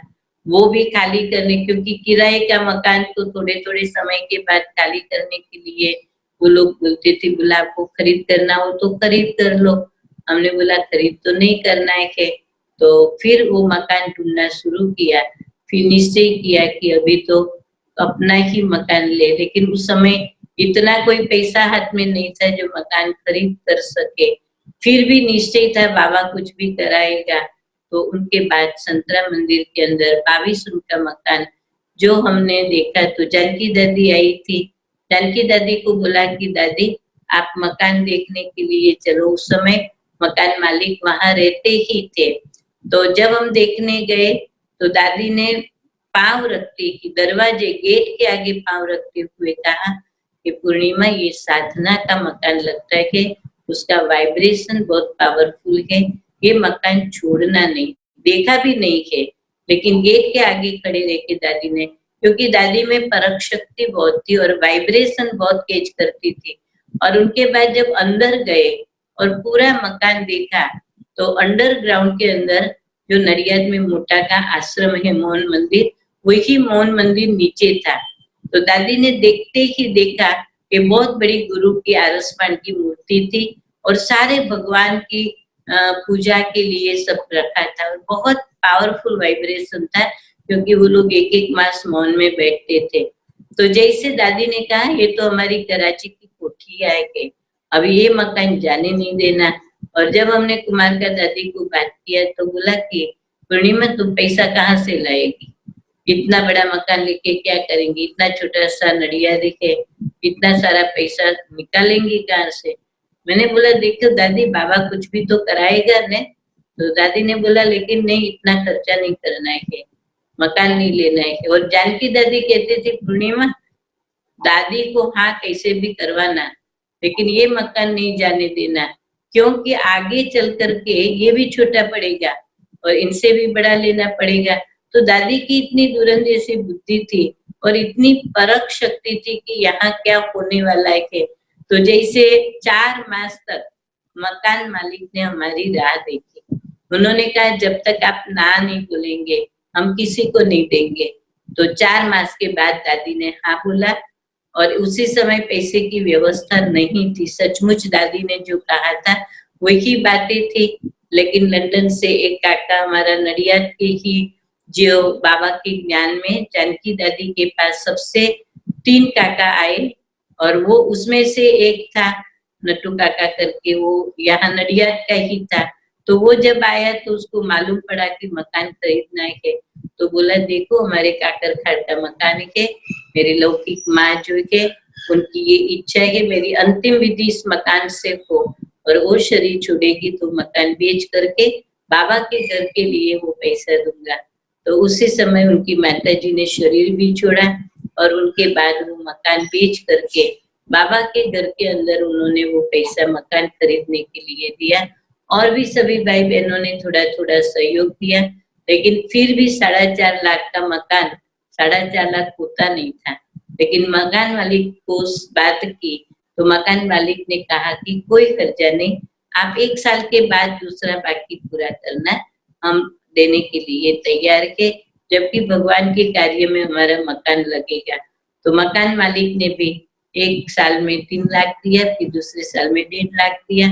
वो भी खाली करने, क्योंकि किराए का मकान तो थोड़े थोड़े समय के बाद खाली करने के लिए वो लोग बोलते थे, बोला आपको खरीद करना हो तो खरीद कर लो। हमने बोला खरीद तो नहीं करना है। तो फिर वो मकान ढूंढना शुरू किया। फिर निश्चय किया कि अभी तो अपना ही मकान ले, लेकिन उस समय इतना कोई पैसा हाथ में नहीं था जो मकान खरीद कर सके। फिर भी निश्चय था बाबा कुछ भी कराएगा। तो उनके बाद संतरा मंदिर के अंदर 22 रूम का मकान जो हमने देखा, तो जानकी दादी आई थी। जानकी दादी को बोला कि दादी आप मकान देखने के लिए चलो। उस समय मकान मालिक वहां रहते ही थे। तो जब हम देखने गए तो दादी ने पांव रखते ही दरवाजे गेट के आगे पांव रखते हुए कहा कि पूर्णिमा ये साधना का मकान लगता है, उसका वाइब्रेशन बहुत पावरफुल है, ये मकान छोड़ना नहीं। देखा भी नहीं है, लेकिन गेट के आगे खड़े रह के दादी ने, क्योंकि दादी में परख शक्ति बहुत थी और वाइब्रेशन बहुत कैच करती थी। और उनके बाद जब अंदर गए और पूरा मकान देखा तो अंडरग्राउंड के अंदर जो नडियाद में मोटा का आश्रम है मोहन मंदिर, वही मोहन मंदिर नीचे था। तो दादी ने देखते ही देखा कि बहुत बड़ी गुरु की आरसमान की मूर्ति थी और सारे भगवान की पूजा के लिए सब रखा था। और बहुत पावरफुल वाइब्रेशन था, क्योंकि वो लोग एक एक मास मौन में बैठते थे। तो जैसे दादी ने कहा ये तो हमारी कराची की कोठी है कि अभी ये मकान जाने नहीं देना। और जब हमने कुमार का दादी को बात किया तो बोला कि पूर्णिमा तुम पैसा कहाँ से लाएगी, इतना बड़ा मकान लेके क्या करेंगी, इतना छोटा सा नडियाद है, इतना सारा पैसा निकालेंगी कहाँ से। मैंने बोला देखो दादी बाबा कुछ भी तो कराएगा ने। तो दादी ने बोला लेकिन नहीं, इतना खर्चा नहीं करना है। मकान नहीं लेना है। और जानकी दादी कहते थे पूर्णिमा दादी को हाँ कैसे भी करवाना, लेकिन ये मकान नहीं जाने देना, क्योंकि आगे चल करके ये भी छोटा पड़ेगा और इनसे भी बड़ा लेना पड़ेगा। तो दादी की इतनी दूरंदेशी बुद्धि थी और इतनी परख शक्ति थी कि यहाँ क्या होने वाला है। तो जैसे 4 मास तक मकान मालिक ने हमारी राह देखी। उन्होंने कहा जब तक आप ना नहीं बोलेंगे हम किसी को नहीं देंगे। तो 4 मास के बाद दादी ने हाँ बोला और उसी समय पैसे की व्यवस्था नहीं थी। सचमुच दादी ने जो कहा था वही बातें थी। लेकिन लंदन से एक काका हमारा नडियाद के ही जो बाबा के ज्ञान में जानकी दादी के पास सबसे 3 काका आए और वो उसमें से एक था नट्टू काका करके, वो यहाँ नडियाद का ही था। तो वो जब आया तो उसको मालूम पड़ा कि मकान खरीदना है, तो बोला देखो हमारे काकर खाट का मकान है, मेरी लौकिक माँ जो है उनकी ये इच्छा है मेरी अंतिम विधि इस मकान से हो और वो शरीर छोड़ेगी तो मकान बेच करके बाबा के घर के लिए वो पैसा दूंगा। तो उसी समय उनकी माता जी ने शरीर भी छोड़ा और उनके बाद वो मकान बेच करके बाबा के घर के अंदर उन्होंने वो पैसा मकान खरीदने के लिए दिया। और भी सभी भाई बहनों ने थोड़ा थोड़ा सहयोग दिया, लेकिन फिर भी 4.5 लाख का मकान 4.5 लाख होता नहीं था। लेकिन मकान मालिक को बात की तो मकान मालिक ने कहा कि कोई खर्चा नहीं, आप 1 साल के बाद दूसरा बाकी पूरा करना, हम देने के लिए तैयार के, जबकि भगवान के कार्य में हमारा मकान लगेगा। तो मकान मालिक ने भी 1 साल में 3 लाख दिया, फिर दूसरे साल में 1.5 लाख दिया।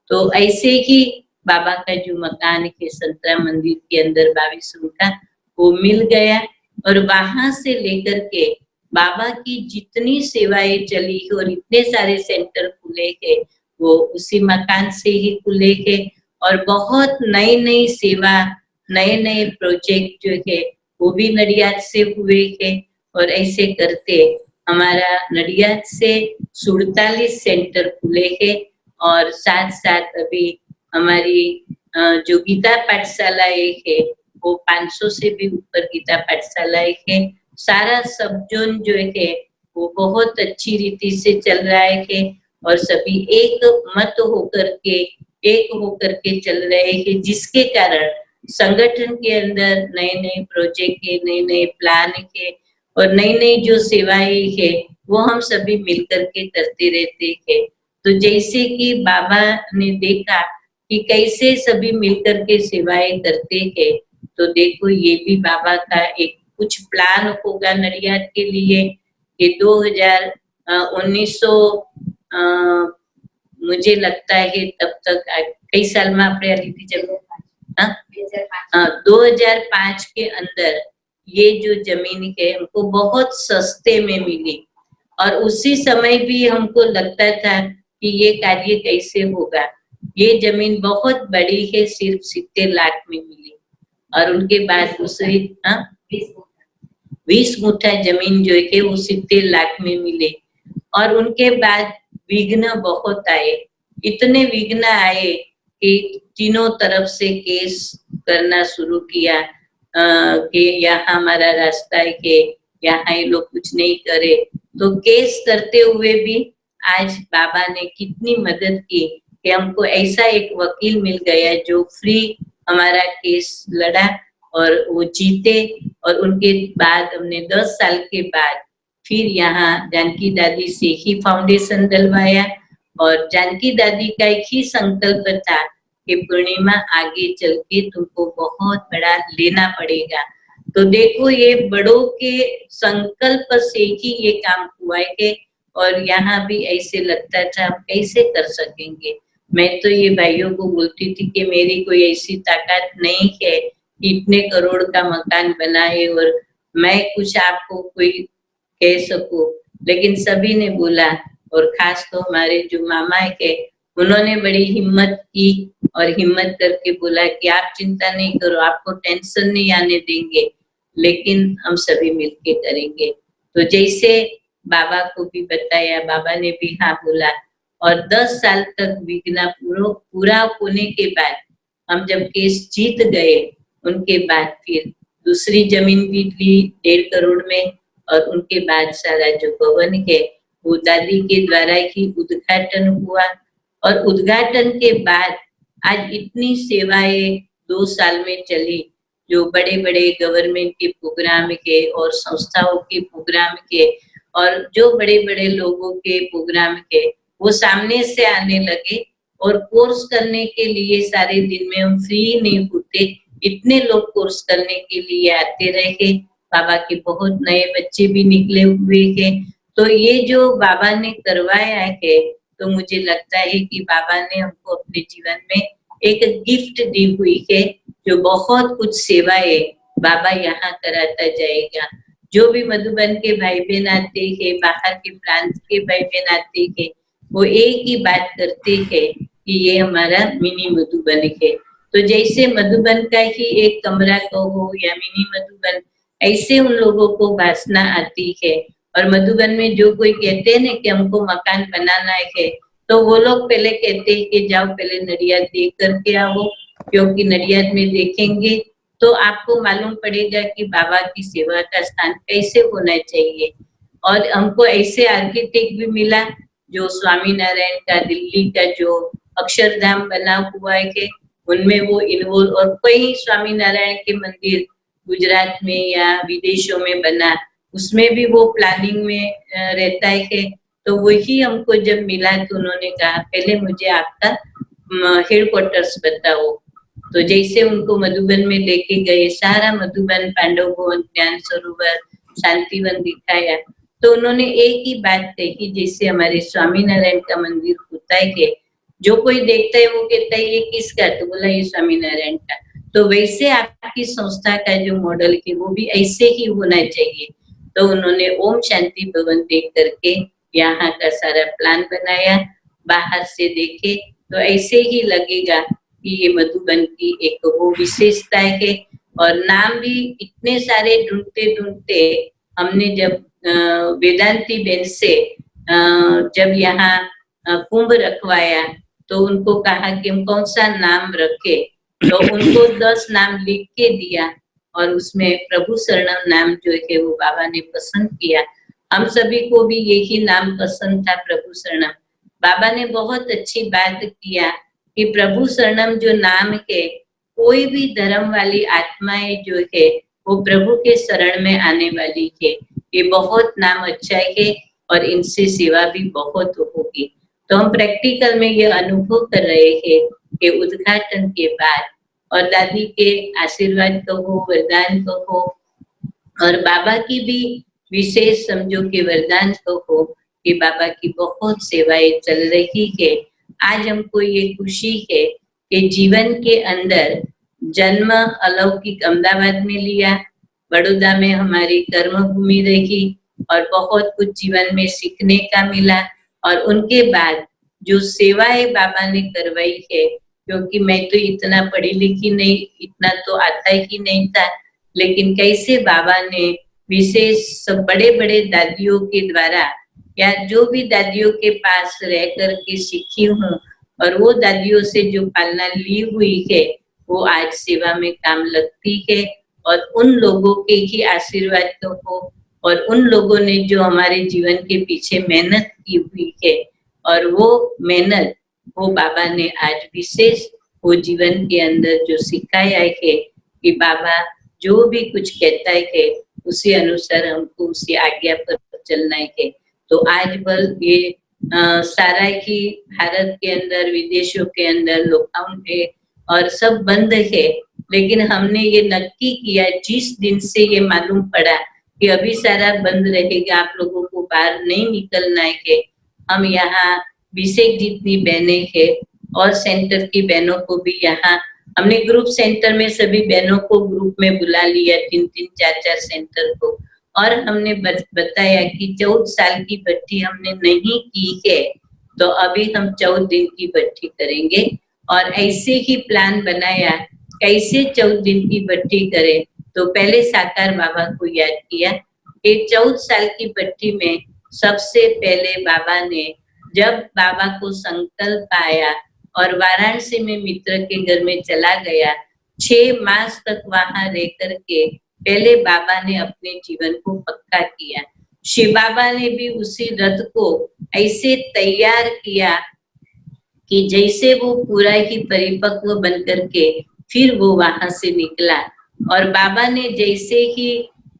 तो ऐसे ही बाबा का जो मकान है संतरा मंदिर के अंदर 22 रूम का वो मिल गया। और वहां से लेकर के बाबा की जितनी सेवाएं चली और इतने सारे सेंटर खुले के वो उसी मकान से ही खुले के। और बहुत नई नई सेवा नए नए प्रोजेक्ट जो है वो भी नडियाद से हुए है। और ऐसे करते हमारा नडियाद से 47 सेंटर खुले हैं। और साथ साथ अभी हमारी जो गीता पाठशाला है वो 500 से भी ऊपर गीता पाठशाला है। सारा सब जोन जो है वो बहुत अच्छी रीति से चल रहा है और सभी एक मत होकर के चल रहे हैं, जिसके कारण संगठन के अंदर नए नए प्रोजेक्ट है, नए नए प्लान है और नई नई जो सेवाएं है वो हम सभी मिलकर के करते रहते हैं। तो जैसे कि बाबा ने देखा कि कैसे सभी मिलकर के सेवाएं करते हैं, तो देखो ये भी बाबा का एक कुछ प्लान होगा नडियाद के लिए कि 1900 मुझे लगता है तब तक कई साल में आपने ली थी जब 2005 के अंदर ये जो जमीन है हमको बहुत सस्ते में मिली। और उसी समय भी हमको लगता था कि ये कार्य कैसे होगा। ये जमीन बहुत बड़ी है, सिर्फ 70 लाख में मिली। और उनके बाद दूसरी 20 मुठा जमीन जो है वो 70 लाख में मिले। और उनके बाद विघ्न बहुत आए, इतने विघ्न आए कि तीनों तरफ से केस करना शुरू किया कि यहाँ हमारा रास्ता है कि यहाँ ये लोग कुछ नहीं करे। तो केस करते हुए भी आज बाबा ने कितनी मदद की कि हमको ऐसा एक वकील मिल गया जो फ्री हमारा केस लड़ा और वो जीते। और उनके बाद हमने 10 साल के बाद फिर यहाँ जानकी दादी से ही फाउंडेशन डलवाया। और जानकी दादी का एक ही संकल्प था कि पूर्णिमा आगे चल के तुमको बहुत बड़ा लेना पड़ेगा। तो देखो ये बड़ों के संकल्प से ही ये काम हुआ है। और यहाँ भी ऐसे लगता था हम कैसे कर सकेंगे। मैं तो ये भाइयों को बोलती थी कि मेरी कोई ऐसी ताकत नहीं है कि इतने करोड़ का मकान बनाए और मैं कुछ आपको कोई कह सकूं। लेकिन सभी ने बोला और खास तो हमारे जो मामा है उन्होंने बड़ी हिम्मत की और हिम्मत करके बोला कि आप चिंता नहीं करो, आपको टेंशन नहीं आने देंगे, लेकिन हम सभी मिलके करेंगे। तो जैसे बाबा को भी बताया, बाबा ने भी हाँ बोला। और 10 साल तक विघ्न पूरा होने के बाद हम जब केस जीत गए, उनके बाद फिर दूसरी जमीन भी ली 1.5 करोड़ में, और उनके बाद सारा जो भवन है वो दादी के द्वारा ही उद्घाटन हुआ। और उद्घाटन के बाद आज इतनी सेवाएं 2 साल में चली, जो बड़े बड़े गवर्नमेंट के प्रोग्राम के और संस्थाओं के प्रोग्राम के और जो बड़े बड़े लोगों के प्रोग्राम के वो सामने से आने लगे। और कोर्स करने के लिए सारे दिन में हम फ्री नहीं होते, इतने लोग कोर्स करने के लिए आते रहे। बाबा के बहुत नए बच्चे भी निकले हुए हैं। तो ये जो बाबा ने करवाया है, तो मुझे लगता है कि बाबा ने हमको अपने जीवन में एक गिफ्ट दी हुई है, जो बहुत कुछ सेवाएं बाबा यहाँ कराता जाएगा। जो भी मधुबन के भाई बहन आते हैं, बाहर के प्रांत के भाई बहन आते हैं, वो एक ही बात करते हैं कि ये हमारा मिनी मधुबन है। तो जैसे मधुबन का ही एक कमरा कहो या मिनी मधुबन, ऐसे उन लोगों को वासना आती है। और मधुबन में जो कोई कहते हैं ना कि हमको मकान बनाना है, तो वो लोग पहले कहते हैं कि जाओ पहले नडियाद देख करके आओ, क्योंकि नडियाद में देखेंगे तो आपको मालूम पड़ेगा कि बाबा की सेवा का स्थान कैसे होना चाहिए। और हमको ऐसे आर्किटेक्ट भी मिला जो स्वामी नारायण का दिल्ली का जो अक्षरधाम बना हुआ है उनमें वो इन्वॉल्व, और कई स्वामी नारायण के मंदिर गुजरात में या विदेशों में बना, उसमें भी वो प्लानिंग में रहता है। तो वही हमको जब मिला तो उन्होंने कहा पहले मुझे आपका हेडक्वार्टर्स बताओ। तो जैसे उनको मधुबन में लेके गए, सारा मधुबन, पांडव भवन, ज्ञान सरोवर, शांतिवन दिखाया, तो उन्होंने एक ही बात कही, जैसे हमारे स्वामी नारायण का मंदिर होता है, जो कोई देखता है वो कहता है ये किसका, तो बोला ये स्वामी नारायण का। तो वैसे आपकी संस्था का जो मॉडल है वो भी ऐसे ही होना चाहिए। तो उन्होंने ओम शांति भवन देख करके यहाँ का सारा प्लान बनाया, बाहर से देखे तो ऐसे ही लगेगा कि ये मधुबन की एक वो विशेषता है। और नाम भी इतने सारे ढूंढते ढूंढते हमने जब वेदांती बेन से जब यहाँ कुंभ रखवाया, तो उनको कहा कि हम कौन सा नाम रखे, तो उनको 10 नाम लिख के दिया, और उसमें प्रभु शरणम नाम जो है वो बाबा ने पसंद किया। हम सभी को भी यही नाम पसंद था, प्रभु शरणम। बाबा ने बहुत अच्छी बात किया कि प्रभु शरणम जो नाम है, कोई भी धर्म वाली आत्माएं जो है वो प्रभु के शरण में आने वाली है। ये बहुत नाम अच्छा है और इनसे सेवा भी बहुत होगी। तो हम प्रैक्टिकल में ये अनुभव कर रहे हैं कि उद्घाटन के बाद और दादी के आशीर्वाद कहो, वरदान कहो, और बाबा की भी विशेष समझो कि वरदान कहो कि बाबा की बहुत सेवाएं चल रही है। आज हमको ये खुशी है कि जीवन के अंदर जन्म अलौकिक अहमदाबाद में लिया, बड़ौदा में हमारी कर्म भूमि रही, और बहुत कुछ जीवन में सीखने का मिला। और उनके बाद जो सेवाएं बाबा ने करवाई है, क्योंकि मैं तो इतना पढ़ी लिखी नहीं, इतना तो आता ही नहीं था, लेकिन कैसे बाबा ने विशेष सब बड़े बड़े दादियों के द्वारा या जो भी दादियों के पास रह करके सीखी हूँ, और वो दादियों से जो पालना ली हुई है वो आज सेवा में काम लगती है। और उन लोगों के ही आशीर्वाद तो हो, और उन लोगों ने जो हमारे जीवन के पीछे मेहनत की हुई है, और वो मेहनत वो बाबा ने आज विशेष वो जीवन के अंदर जो सिखाया है कि बाबा जो भी कुछ कहता है उसी अनुसार हमको उसी आज्ञा पर चलना है। तो आज बल ये सारा ही भारत के अंदर, विदेशों के अंदर लॉकडाउन है और सब बंद है, लेकिन हमने ये नक्की किया जिस दिन से ये मालूम पड़ा कि अभी सारा बंद रहेगा, आप लोगों को बाहर नहीं निकलना है, हम यहाँ 20 जितनी बहनें हैं और सेंटर की बहनों को भी यहाँ हमने ग्रुप सेंटर में सभी बहनों को ग्रुप में बुला लिया, 3-3, 4-4 सेंटर को, और हमने बताया कि 14 साल की भट्टी हमने नहीं की है, तो अभी हम 14 दिन की भट्टी करेंगे। और ऐसे ही प्लान बनाया कैसे 14 दिन की भट्टी करें, तो पहले साकार बाबा को याद किया कि 14 साल की भट्टी में सबसे पहले बाबा ने जब बाबा को संकल्प आया और वाराणसी में मित्र के घर में चला गया, 6 मास तक वहां रह करके पहले बाबा ने अपने जीवन को पक्का किया। शिव बाबा ने भी उसी रथ को ऐसे तैयार किया कि जैसे वो पूरा ही परिपक्व बन करके फिर वो वहां से निकला। और बाबा ने जैसे ही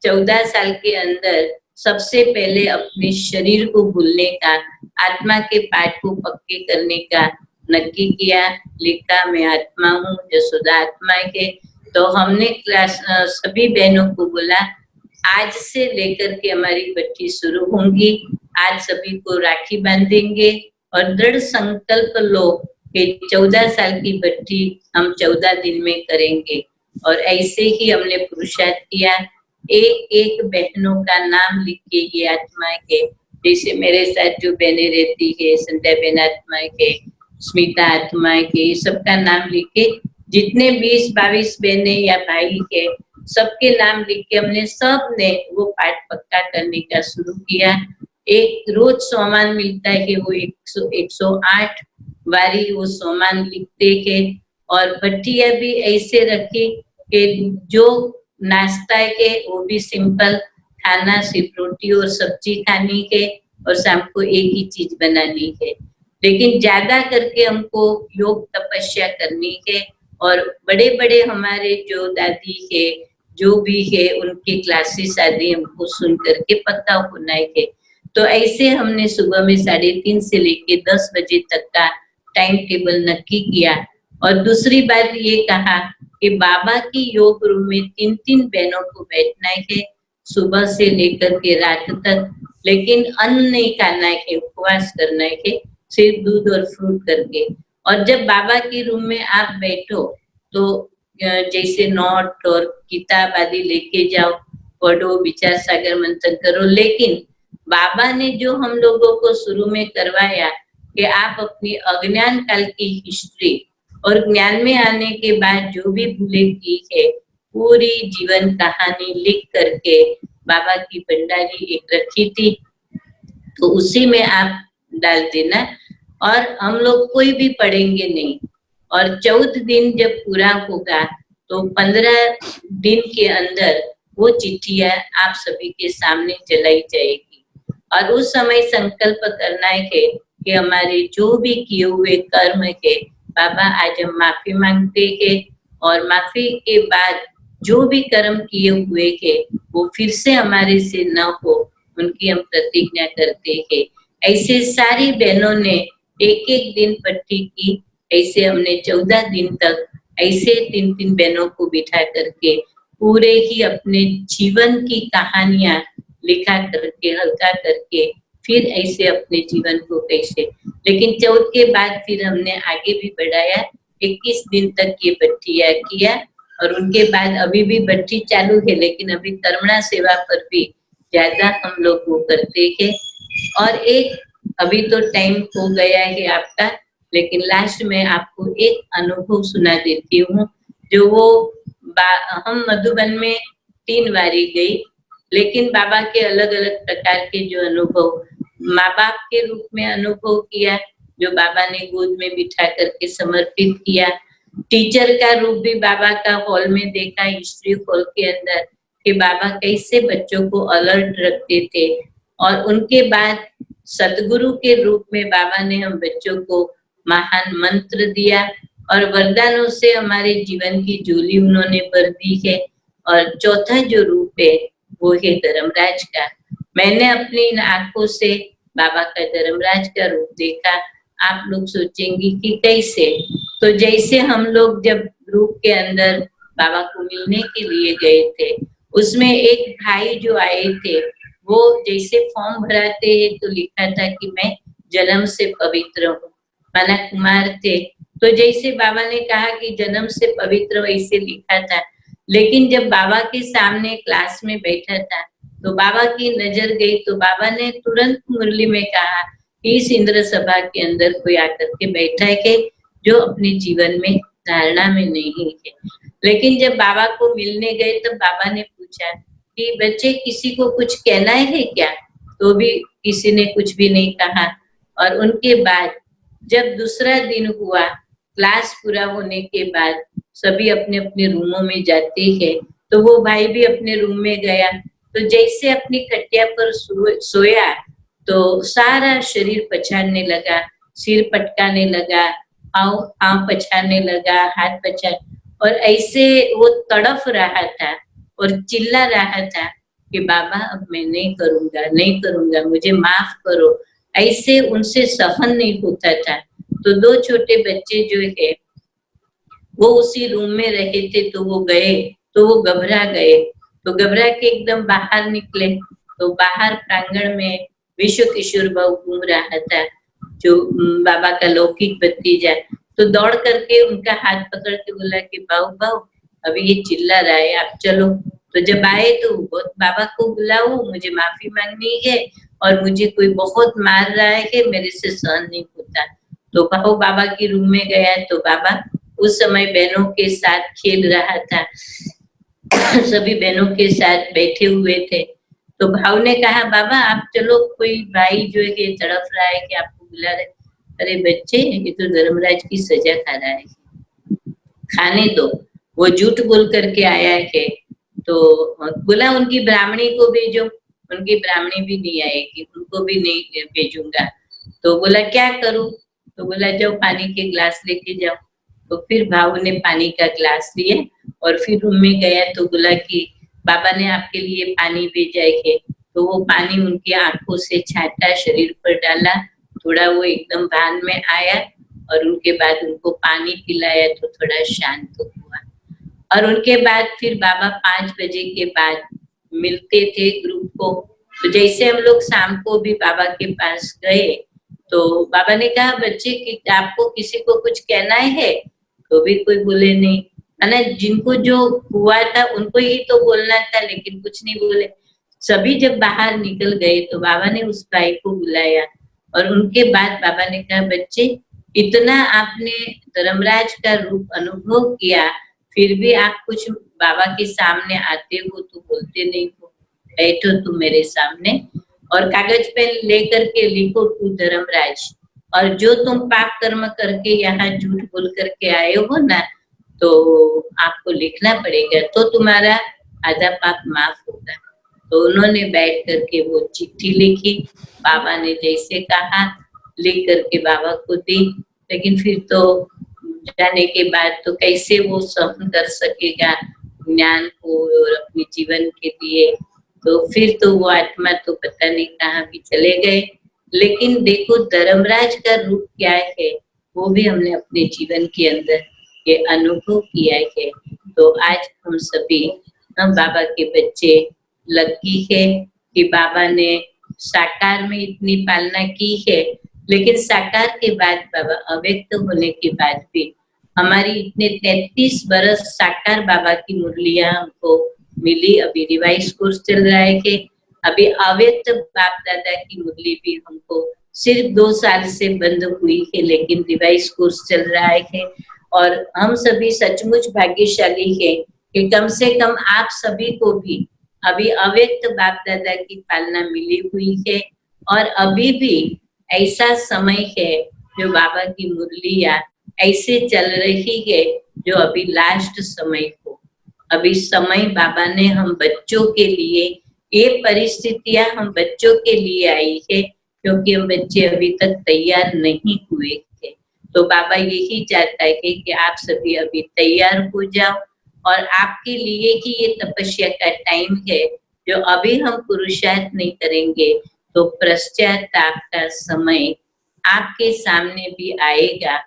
14 साल के अंदर सबसे पहले अपने शरीर को भूलने का, आत्मा के पाठ को पक्के करने का नक्की किया, लिखा मैं आत्मा हूँ, यशोदा आत्मा है। तो हमने क्लास सभी बहनों को बोला आज से लेकर के हमारी भट्टी शुरू होंगी, आज सभी को राखी बांधेंगे और दृढ़ संकल्प लो कि 14 साल की भट्टी हम 14 दिन में करेंगे। और ऐसे ही हमने पुरुषार्थ किया। एक एक बहनों का नाम लिख के ये आत्मा के, जैसे मेरे साथ जो बहनें रहती है, संध्या बहन आत्मा के, स्मिता आत्मा के, सबका नाम लिख के, जितने 20-22 बहनें या भाई के सबके नाम लिख के हमने सब ने वो पाठ पक्का करने का शुरू किया। एक रोज सोमान मिलता है, वो 108 बारी वो सोमान लिखते हैं। और भट्टियां भी ऐसे रखी कि जो नाश्ता है वो भी सिंपल खाना, सिर्फ रोटी और सब्जी खानी है और शाम को एक ही चीज बनानी है। लेकिन ज्यादा करके हमको योग तपस्या करनी है। और बड़े बड़े हमारे जो दादी है, जो भी है, उनकी क्लासेस आदि हमको सुन करके पता होना है। तो ऐसे हमने सुबह में 3:30 से लेके 10 बजे तक का टाइम टेबल नक्की किया। और दूसरी बात ये कहा कि बाबा की योग रूम में 3-3 बहनों को बैठना है सुबह से लेकर के रात तक, लेकिन अन्न नहीं खाना है, उपवास करना है, सिर्फ दूध और फ्रूट करके। और जब बाबा के रूम में आप बैठो तो जैसे नोट और किताब आदि लेके जाओ, पढ़ो, विचार सागर मंथन करो। लेकिन बाबा ने जो हम लोगों को शुरू में करवाया कि आप अपनी अज्ञान काल की हिस्ट्री और ज्ञान में आने के बाद जो भी भूले की है पूरी जीवन कहानी लिख करके बाबा की भंडारी एक रखी थी, तो उसी में आप डाल देना। और हम लोग कोई भी पढ़ेंगे नहीं। और 14 दिन जब पूरा होगा तो 15 दिन के अंदर वो चिट्ठियां आप सभी के सामने जलाई जाएगी। और उस समय संकल्प करना है कि हमारे जो भी किए हुए कर्म है बाबा आज हम माफी मांगते हैं, और माफी के बाद जो भी कर्म किए हुए है वो फिर से हमारे से न हो, उनकी हम प्रतिज्ञा करते हैं। ऐसे सारी बहनों ने एक एक दिन पट्टी की। ऐसे हमने 14 दिन तक ऐसे 3-3 बहनों को बिठा करके पूरे ही अपने जीवन की कहानियां लिखा करके, हल्का करके, फिर ऐसे अपने जीवन को कैसे। लेकिन 14 के बाद फिर हमने आगे भी बढ़ाया, 21 दिन तक ये भट्टियां किया। और उनके बाद अभी भी भट्टी चालू है, लेकिन अभी कर्मणा सेवा पर भी ज्यादा हम लोग वो करते हैं। और एक अभी तो टाइम हो गया है आपका, लेकिन लास्ट में आपको एक अनुभव सुना देती हूँ। जो वो हम मधुबन में 3 बारी गई, लेकिन बाबा के अलग अलग प्रकार के जो अनुभव, माँ बाप के रूप में अनुभव किया, जो बाबा ने गोद में बिठा करके समर्पित किया। टीचर का रूप भी बाबा का हॉल में देखा, हिस्ट्री हॉल के अंदर, कि बाबा कैसे बच्चों को अलर्ट रखते थे। और उनके बाद सतगुरु के रूप में बाबा ने हम बच्चों को महान मंत्र दिया और वरदानों से हमारे जीवन की झोली उन्होंने भर दी है। और चौथा जो रूप है वो है धर्मराज का। मैंने अपनी इन आंखों से बाबा का धर्मराज का रूप देखा। आप लोग सोचेंगे कि कैसे, तो जैसे हम लोग जब ग्रुप के अंदर बाबा को मिलने के लिए गए थे, उसमें एक भाई जो आए थे, वो जैसे फॉर्म भराते हैं तो लिखा था कि मैं जन्म से पवित्र हूँ, माना कुमार थे। तो जैसे बाबा ने कहा कि जन्म से पवित्र, वैसे लिखा था। लेकिन जब बाबा के सामने क्लास में बैठा था तो बाबा की नजर गई, तो बाबा ने तुरंत मुरली में कहा कि इस इंद्र सभा के अंदर कोई आकर के बैठा है जो अपने जीवन में धारणा में नहीं है। लेकिन जब बाबा को मिलने गए तब बाबा ने पूछा कि बच्चे किसी को कुछ कहना है क्या, तो भी किसी ने कुछ भी नहीं कहा। और उनके बाद जब दूसरा दिन हुआ, क्लास पूरा होने के बाद सभी अपने अपने रूमों में जाते हैं, तो वो भाई भी अपने रूम में गया। तो जैसे अपनी खटिया पर सोया तो सारा शरीर पछाड़ने लगा, सिर पटकाने लगा, पाँव पछाड़ने लगा, हाथ पछाड़, और ऐसे वो तड़फ रहा था और चिल्ला रहा था कि बाबा अब मैं नहीं करूंगा, नहीं करूंगा, मुझे माफ करो। ऐसे उनसे सहन नहीं होता था। तो 2 छोटे बच्चे जो है वो उसी रूम में रहे थे, तो वो गए, तो वो घबरा गए, तो घबरा के एकदम बाहर निकले। तो बाहर प्रांगण में विश्व किशोर बाबू घूम रहा था, जो बाबा का लौकिक भतीजा। तो दौड़ करके उनका हाथ पकड़ के बोला कि बाबू बाबू अभी ये चिल्ला रहा है, आप चलो। तो जब आए तो बाबा को बुलाओ, मुझे माफी मांगनी है और मुझे कोई बहुत मार रहा है, मेरे से सहन नहीं होता। तो बाबू बाबा के रूम में गया तो बाबा उस समय बहनों के साथ खेल रहा था, सभी बहनों के साथ बैठे हुए थे। तो भाव ने कहा बाबा आप चलो, कोई भाई जो है तड़फ रहा है कि आपको बुला रहे। अरे बच्चे, ये तो धर्मराज की सजा खा रहा है, खाने दो, वो झूठ बोल करके आया है। तो बोला उनकी ब्राह्मणी को भेजो, उनकी ब्राह्मणी भी नहीं आएगी, उनको भी नहीं भेजूंगा। तो बोला क्या करूं? तो बोला जाओ पानी के ग्लास लेके जाओ। तो फिर भाव ने पानी का ग्लास लिया और फिर रूम में गया तो बोला कि बाबा ने आपके लिए पानी भेजा है। तो वो पानी उनकी आंखों से छाटा, शरीर पर डाला, थोड़ा वो एकदम भान में आया और उनके बाद उनको पानी पिलाया तो थोड़ा शांत हुआ। और उनके बाद फिर बाबा 5 बजे के बाद मिलते थे ग्रुप को। तो जैसे हम लोग शाम को भी बाबा के पास गए तो बाबा ने कहा बच्चे कि आपको किसी को कुछ कहना है? तो भी कोई बोले नहीं, है ना, जिनको जो हुआ था उनको ही तो बोलना था, लेकिन कुछ नहीं बोले। सभी जब बाहर निकल गए तो बाबा ने उस भाई को बुलाया और उनके बाद बाबा ने कहा बच्चे, इतना आपने धर्मराज का रूप अनुभव किया, फिर भी आप कुछ बाबा के सामने आते हो तो बोलते नहीं हो। बैठो तुम मेरे सामने और कागज पेन लेकर के लिखो तू धर्मराज, और जो तुम पाप कर्म करके यहाँ झूठ बोल करके आए हो ना, तो आपको लिखना पड़ेगा, तो तुम्हारा आधा पाप माफ होगा। तो उन्होंने बैठ करके वो चिट्ठी लिखी, बाबा ने जैसे कहा लिख करके बाबा को दी। लेकिन फिर तो जाने के बाद तो कैसे वो सहन कर सकेगा ज्ञान को और अपने जीवन के लिए। तो फिर तो वो आत्मा तो पता नहीं कहाँ भी चले गए। लेकिन देखो धर्मराज का रूप क्या है, वो भी हमने अपने जीवन के अंदर ये अनुभव किया है। तो आज हम सभी हम बाबा के बच्चे लकी है कि बाबा ने साकार में इतनी पालना की है, लेकिन साकार के बाद बाबा अव्यक्त होने के बाद भी हमारी इतने 33 बरस साकार बाबा की मुरलियां हमको मिली। अभी रिवाइज कोर्स चल रहा है कि अभी अव्यक्त बाप दादा की मुरली भी हमको सिर्फ 2 साल से बंद हुई है, लेकिन रिवाइज कोर्स चल रहा है। और हम सभी सचमुच भाग्यशाली है कि कम से कम आप सभी को भी अभी अव्यक्त बाप दादा की पालना मिली हुई है। और अभी भी ऐसा समय है जो बाबा की मुरलियां ऐसे चल रही है जो अभी लास्ट समय हो। अभी समय बाबा ने हम बच्चों के लिए, ये परिस्थितियां हम बच्चों के लिए आई है क्योंकि हम बच्चे अभी तक तैयार नहीं हुए थे। तो बाबा यही चाहता है कि आप सभी अभी तैयार हो जाओ और आपके लिए ही ये तपस्या का टाइम है। जो अभी हम पुरुषार्थ नहीं करेंगे तो पश्चाताप का समय आपके सामने भी आएगा।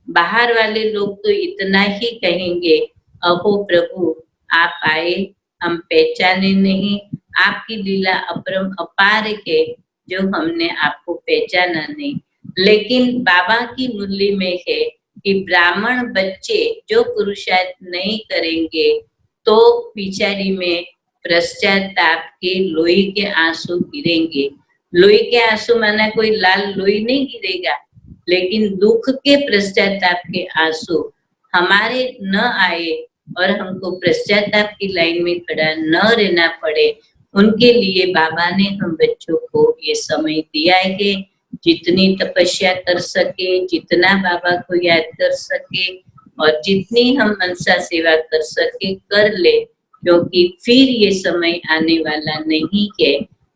बाहर वाले लोग तो इतना ही कहेंगे, अहो प्रभु आप आए, हम पहचाने नहीं, आपकी लीला अपरम अपार है जो हमने आपको पहचाना नहीं। लेकिन बाबा की मुरली में है कि ब्राह्मण बच्चे जो पुरुषार्थ नहीं करेंगे तो पिछाड़ी में पश्चाताप के लोई के आंसू गिरेंगे। लोई के आंसू माना कोई लाल लोई नहीं गिरेगा, लेकिन दुख के पश्चाताप के आंसू हमारे न आए और हमको पश्चाताप की लाइन में खड़ा न रहना पड़े, उनके लिए बाबा ने हम बच्चों को ये समय दिया है। जितनी तपस्या कर सके, जितना बाबा को याद कर सके और जितनी हम मनसा सेवा कर सके कर ले, क्योंकि फिर ये समय आने वाला नहीं है।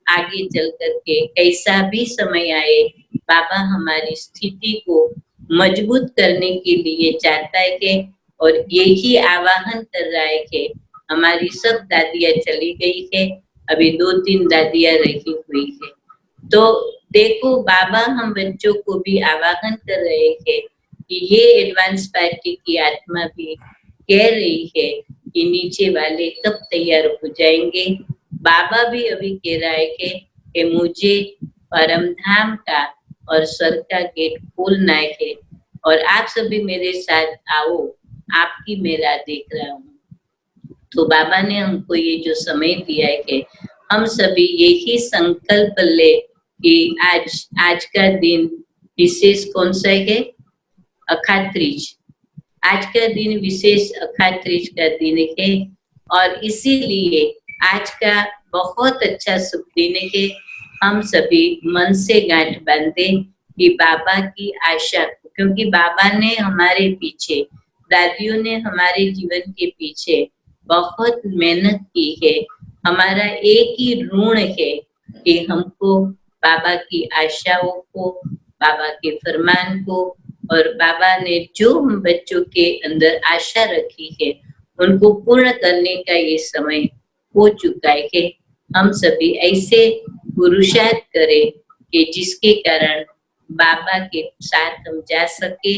आगे चल करके कैसा भी समय आए, बाबा हमारी स्थिति को मजबूत करने के लिए चाहता है कि, और यही आवाहन कर रहा है कि हमारी सब दादियाँ चली गई है, अभी 2-3 दादियाँ रही हुई है। तो देखो बाबा हम बच्चों को भी आवाहन कर रहे हैं कि ये एडवांस पार्टी की आत्मा भी कह रही है कि नीचे वाले कब तैयार हो जाएंगे। बाबा भी अभी कह रहा है कि मुझे परम धाम का और स्वर्ग का गेट खोलना है और आप सभी मेरे साथ आओ, आपकी मैं राह देख रहा हूँ। तो बाबा ने हमको ये जो समय दिया है कि हम सभी यही संकल्प ले कि आज का दिन विशेष कौन सा है, अखात तीज। आज का दिन विशेष अखात तीज का दिन है और इसीलिए आज का बहुत अच्छा शुभ दिन है। हम सभी मन से गांठ बांधे कि बाबा की आशा, क्योंकि बाबा ने हमारे पीछे, दादियों ने हमारे जीवन के पीछे बहुत मेहनत की है। हमारा एक ही ऋण है कि हमको बाबा की आशाओं को, बाबा के फरमान को, और बाबा ने जो हम बच्चों के अंदर आशा रखी है उनको पूर्ण करने का ये समय हो चुका है कि हम सभी ऐसे पुरुषार्थ करें कि जिसके कारण बाबा के साथ हम जा सके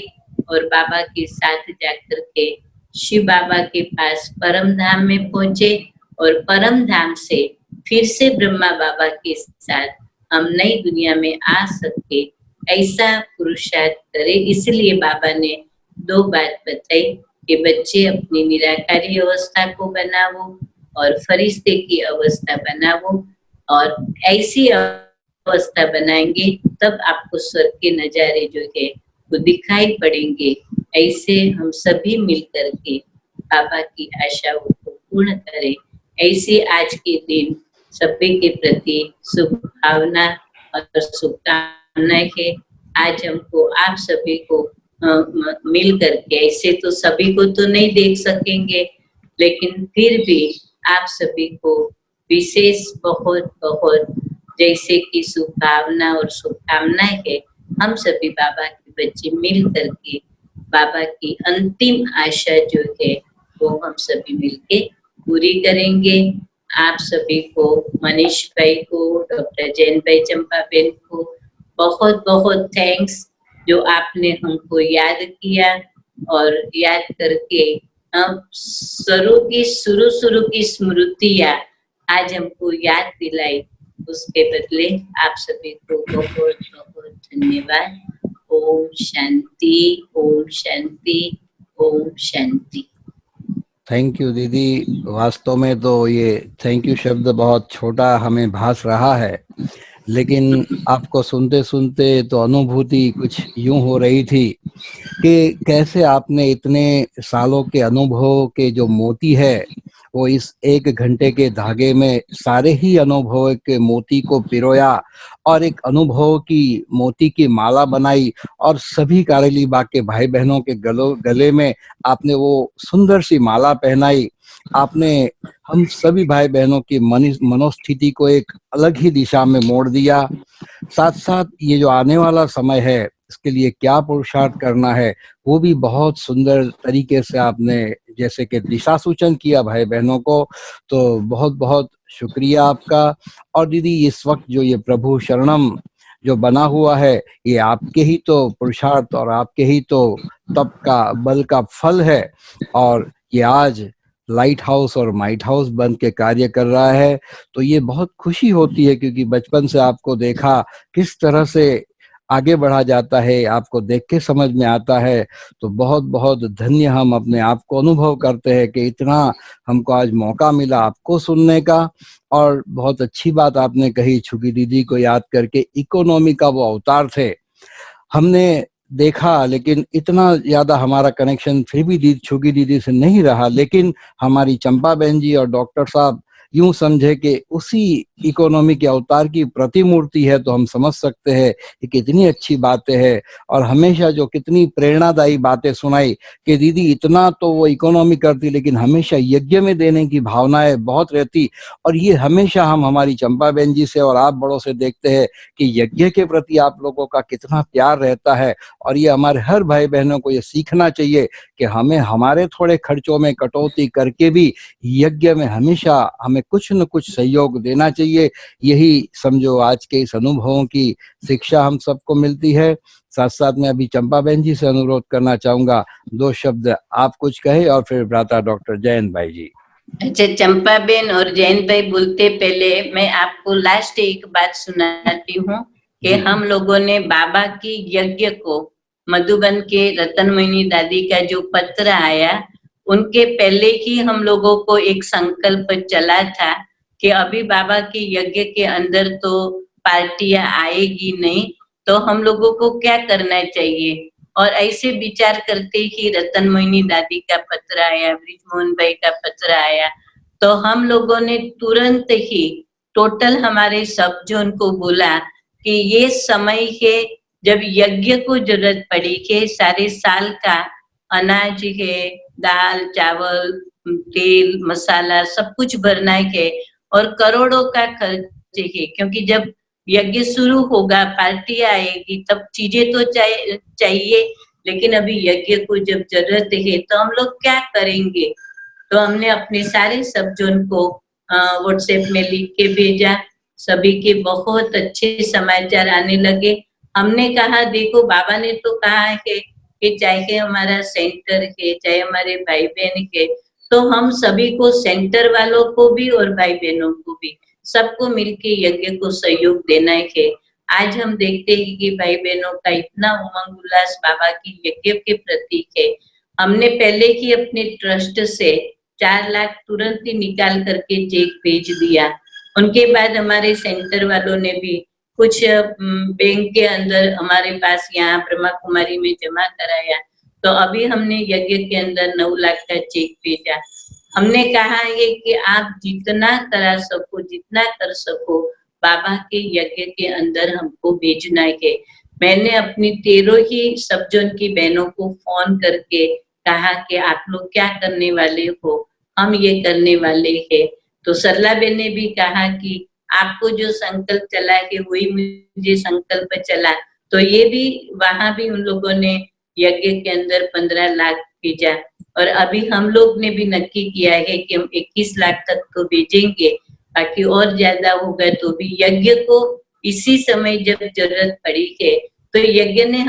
और बाबा के साथ जाकर के शिव बाबा के पास परम धाम में पहुंचे और परम धाम से फिर से ब्रह्मा बाबा के साथ हम नई दुनिया में आ सके, ऐसा पुरुषार्थ करे। इसलिए बाबा ने 2 बात बताई कि बच्चे अपनी निराकारी अवस्था को बनाओ और फरिश्ते की अवस्था बनाओ, और ऐसी अवस्था बनाएंगे तब आपको स्वर्ग के नजारे जो है वो दिखाई पड़ेंगे। ऐसे हम सभी मिलकर के बाबा की आशाओं को पूर्ण करें। ऐसे आज के दिन सभी के प्रति शुभ भावना और शुभकामनाएं है। आज हमको आप सभी को मिल करके, ऐसे तो सभी को तो नहीं देख सकेंगे, लेकिन फिर भी आप सभी को विशेष बहुत बहुत जैसे कि शुभभावना और शुभकामनाएं है। हम सभी बाबा के बच्चे मिल करके बाबा की अंतिम आशा जो है वो हम सभी मिलके पूरी करेंगे। आप सभी को, मनीष भाई को, डॉक्टर जैन भाई, चंपा बहन को बहुत बहुत थैंक्स जो आपने हमको याद किया और याद करके हम शुरू की स्मृतियाँ आज हमको याद दिलाई, उसके बदले आप सभी को बहुत बहुत धन्यवाद। ओम शांति, ओम शांति, ओम शांति। थैंक यू दीदी। वास्तव में तो ये थैंक यू शब्द बहुत छोटा हमें भास रहा है, लेकिन आपको सुनते सुनते तो अनुभूति कुछ यूं हो रही थी कि कैसे आपने इतने सालों के अनुभव के जो मोती है वो इस 1 घंटे के धागे में सारे ही अनुभव के मोती को पिरोया और एक अनुभव की मोती की माला बनाई और सभी कारेली बाग के भाई बहनों के गले में आपने वो सुंदर सी माला पहनाई। आपने हम सभी भाई बहनों की मनोस्थिति को एक अलग ही दिशा में मोड़ दिया। साथ साथ ये जो आने वाला समय है इसके लिए क्या पुरुषार्थ करना है वो भी बहुत सुंदर तरीके से आपने जैसे कि दिशा सूचन किया भाई बहनों को, तो बहुत बहुत शुक्रिया आपका। और दीदी इस वक्त जो ये प्रभु शरणम जो बना हुआ है ये आपके ही तो पुरुषार्थ और आपके ही तो तप का बल का फल है, और ये आज लाइट हाउस और माइट हाउस बन के कार्य कर रहा है। तो ये बहुत खुशी होती है क्योंकि बचपन से आपको देखा किस तरह से आगे बढ़ा जाता है, आपको देख के समझ में आता है। तो बहुत बहुत धन्य हम अपने आप को अनुभव करते हैं कि इतना हमको आज मौका मिला आपको सुनने का। और बहुत अच्छी बात आपने कही छुगी दीदी को याद करके, इकोनॉमी का वो अवतार थे हमने देखा, लेकिन इतना ज्यादा हमारा कनेक्शन फिर भी छुगी दीदी से नहीं रहा, लेकिन हमारी चंपा बहन जी और डॉक्टर साहब यूं समझे कि उसी इकोनॉमी के अवतार की प्रतिमूर्ति है, तो हम समझ सकते हैं कि कितनी अच्छी बातें हैं। और हमेशा जो कितनी प्रेरणादायी बातें सुनाई कि दीदी इतना तो वो इकोनॉमी करती, लेकिन हमेशा यज्ञ में देने की भावनाएं बहुत रहती। और ये हमेशा हम हमारी चंपा बहन जी से और आप बड़ों से देखते हैं कि यज्ञ के प्रति आप लोगों का कितना प्यार रहता है। और ये हमारे हर भाई बहनों को ये सीखना चाहिए कि हमें हमारे थोड़े खर्चों में कटौती करके भी यज्ञ में हमेशा हमें कुछ न कुछ सहयोग देना चाहिए। यही समझो आज के इस अनुभवों की शिक्षा हम सबको मिलती है। साथ साथ में अभी चंपा बहन जी से अनुरोध करना चाहूंगा, 2 शब्द आप कुछ कहे और फिर भ्राता डॉक्टर जयंत भाई जी। अच्छा, चंपा बेन और जैन भाई बोलते पहले मैं आपको लास्ट एक बात सुनाती हूँ कि हम लोगों ने बाबा की यज्ञ को मधुबन के रतनमणि दादी का जो पत्र आया, उनके पहले ही हम लोगों को एक संकल्प चला था कि अभी बाबा के यज्ञ के अंदर तो पार्टियां आएगी नहीं, तो हम लोगों को क्या करना चाहिए। और ऐसे विचार करते ही रतनमणि दादी का पत्र आया, ब्रिजमोहन भाई का पत्र आया, तो हम लोगों ने तुरंत ही टोटल हमारे सब जन को बोला कि ये समय है जब यज्ञ को जरूरत पड़ी कि सारे साल का अनाज है, दाल चावल तेल मसाला सब कुछ भरना है और करोड़ों का खर्च है, क्योंकि जब यज्ञ शुरू होगा पार्टी आएगी तब चीजें तो चाहिए, लेकिन अभी यज्ञ को जब जरूरत है तो हम लोग क्या करेंगे। तो हमने अपने सारे सब जन को व्हाट्सएप में लिख के भेजा। सभी के बहुत अच्छे समाचार आने लगे। हमने कहा देखो बाबा ने तो कहा है कि चाहे हमारा सेंटर है चाहे हमारे भाई बहन के, तो हम सभी को सेंटर वालों को भी और भाई बहनों को भी सबको मिलके यज्ञ को सहयोग देना है। आज हम देखते हैं कि भाई बहनों का इतना उमंग उल्लास बाबा की यज्ञ के प्रति है। हमने पहले ही अपने ट्रस्ट से 4 लाख तुरंत ही निकाल करके चेक भेज दिया। उनके बाद हमारे सेंटर वालों ने भी कुछ बैंक के अंदर हमारे पास यहाँ ब्रह्मा कुमारी में जमा कराया, तो अभी हमने यज्ञ के अंदर 9 लाख का चेक भेजा। हमने कहा है कि आप जितना करा सको जितना कर सको बाबा के यज्ञ के अंदर हमको भेजना है। मैंने अपनी 13 ही सब जन की बहनों को फोन करके कहा कि आप लोग क्या करने वाले हो, हम ये करने वाले हैं। तो सरला बहन ने भी कहा कि आपको जो संकल्प चला है वही मुझे संकल्प चला, तो ये भी वहां भी उन लोगों ने यज्ञ के अंदर 15 लाख भेजा। और अभी हम लोग ने भी नक्की किया है कि हम 21 लाख तक तो भेजेंगे, बाकी और ज्यादा होगा तो भी यज्ञ को इसी समय जब जरूरत पड़ी है तो यज्ञ ने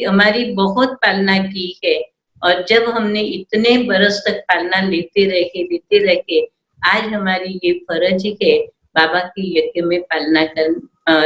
हमारी बहुत पालना की है। और जब हमने इतने बरस तक पालना लेते रहे आज हमारी ये फर्ज है बाबा की यज्ञ में पालना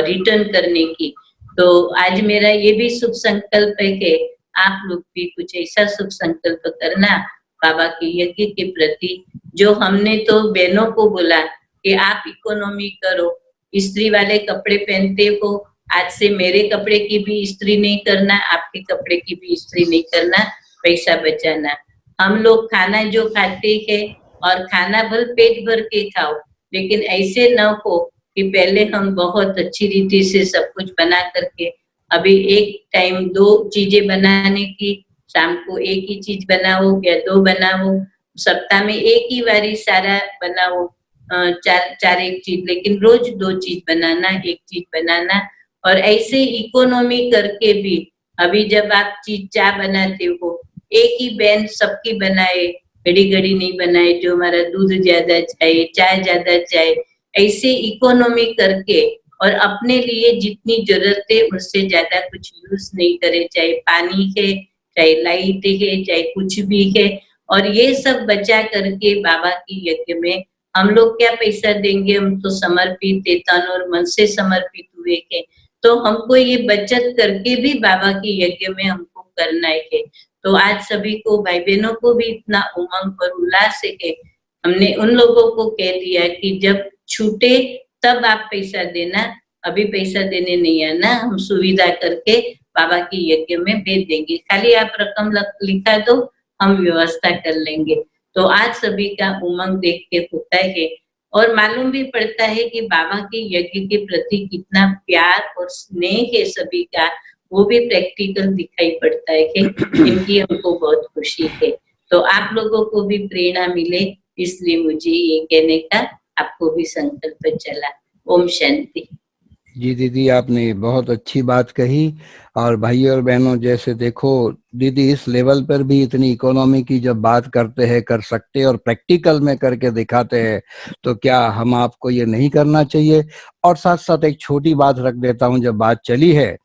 रिटर्न करने की। तो आज मेरा ये भी शुभ संकल्प है कि आप लोग भी कुछ ऐसा शुभ संकल्प करना बाबा के यज्ञ के प्रति। जो हमने तो बहनों को बोला कि आप इकोनॉमी करो, इस्त्री वाले कपड़े पहनते हो, आज से मेरे कपड़े की भी इस्त्री नहीं करना, आपके कपड़े की भी इस्त्री नहीं करना, पैसा बचाना। हम लोग खाना जो खाते हैं और खाना भर पेट भर के खाओ, लेकिन ऐसे न हो कि पहले हम बहुत अच्छी रीति से सब कुछ बना करके अभी एक टाइम 2 चीजें बनाने की, शाम को एक ही चीज बनाओ या 2 बनाओ, सप्ताह में एक ही बारी सारा बनाओ, चार एक चीज, लेकिन रोज 2 चीज बनाना, एक चीज बनाना। और ऐसे इकोनॉमी करके भी अभी जब आप चीज चाय बनाते हो एक ही बहन सबकी बनाए, घड़ी घड़ी नहीं बनाए, जो हमारा दूध ज्यादा चाहे चाय ज्यादा चाहे, ऐसे इकोनॉमी करके और अपने लिए जितनी जरूरत है उससे ज्यादा कुछ यूज नहीं करे, चाहे पानी है चाहे लाइट है चाहे कुछ भी है। और ये सब बचा करके बाबा की यज्ञ में हम लोग क्या पैसा देंगे, हम तो समर्पित तन और मन से समर्पित हुए हैं, तो हमको ये बचत करके भी बाबा की यज्ञ में हमको करना है। तो आज सभी को भाई बहनों को भी इतना उमंग और उल्लास है, हमने उन लोगों को कह दिया कि जब छूटे तब आप पैसा देना, अभी पैसा देने नहीं आना, हम सुविधा करके बाबा की यज्ञ में भेज देंगे, खाली आप रकम लिखा दो, हम व्यवस्था कर लेंगे। तो आज सभी का उमंग देख के होता है और मालूम भी पड़ता है कि बाबा के यज्ञ के प्रति कितना प्यार और स्नेह है सभी का, वो भी प्रैक्टिकल दिखाई पड़ता है कि इनकी हमको बहुत खुशी है। तो आप लोगों को भी प्रेरणा मिले, इसलिए मुझे ये कहने का आपको भी संकल्प चला। ओम शांति। जी दीदी, आपने बहुत अच्छी बात कही। और भाइयों और बहनों, जैसे देखो दीदी इस लेवल पर भी इतनी इकोनॉमी की जब बात करते हैं, कर सकते और प्रैक्टिकल में करके दिखाते हैं, तो क्या हम आपको ये नहीं करना चाहिए। और साथ साथ एक छोटी बात रख देता हूँ, जब बात चली है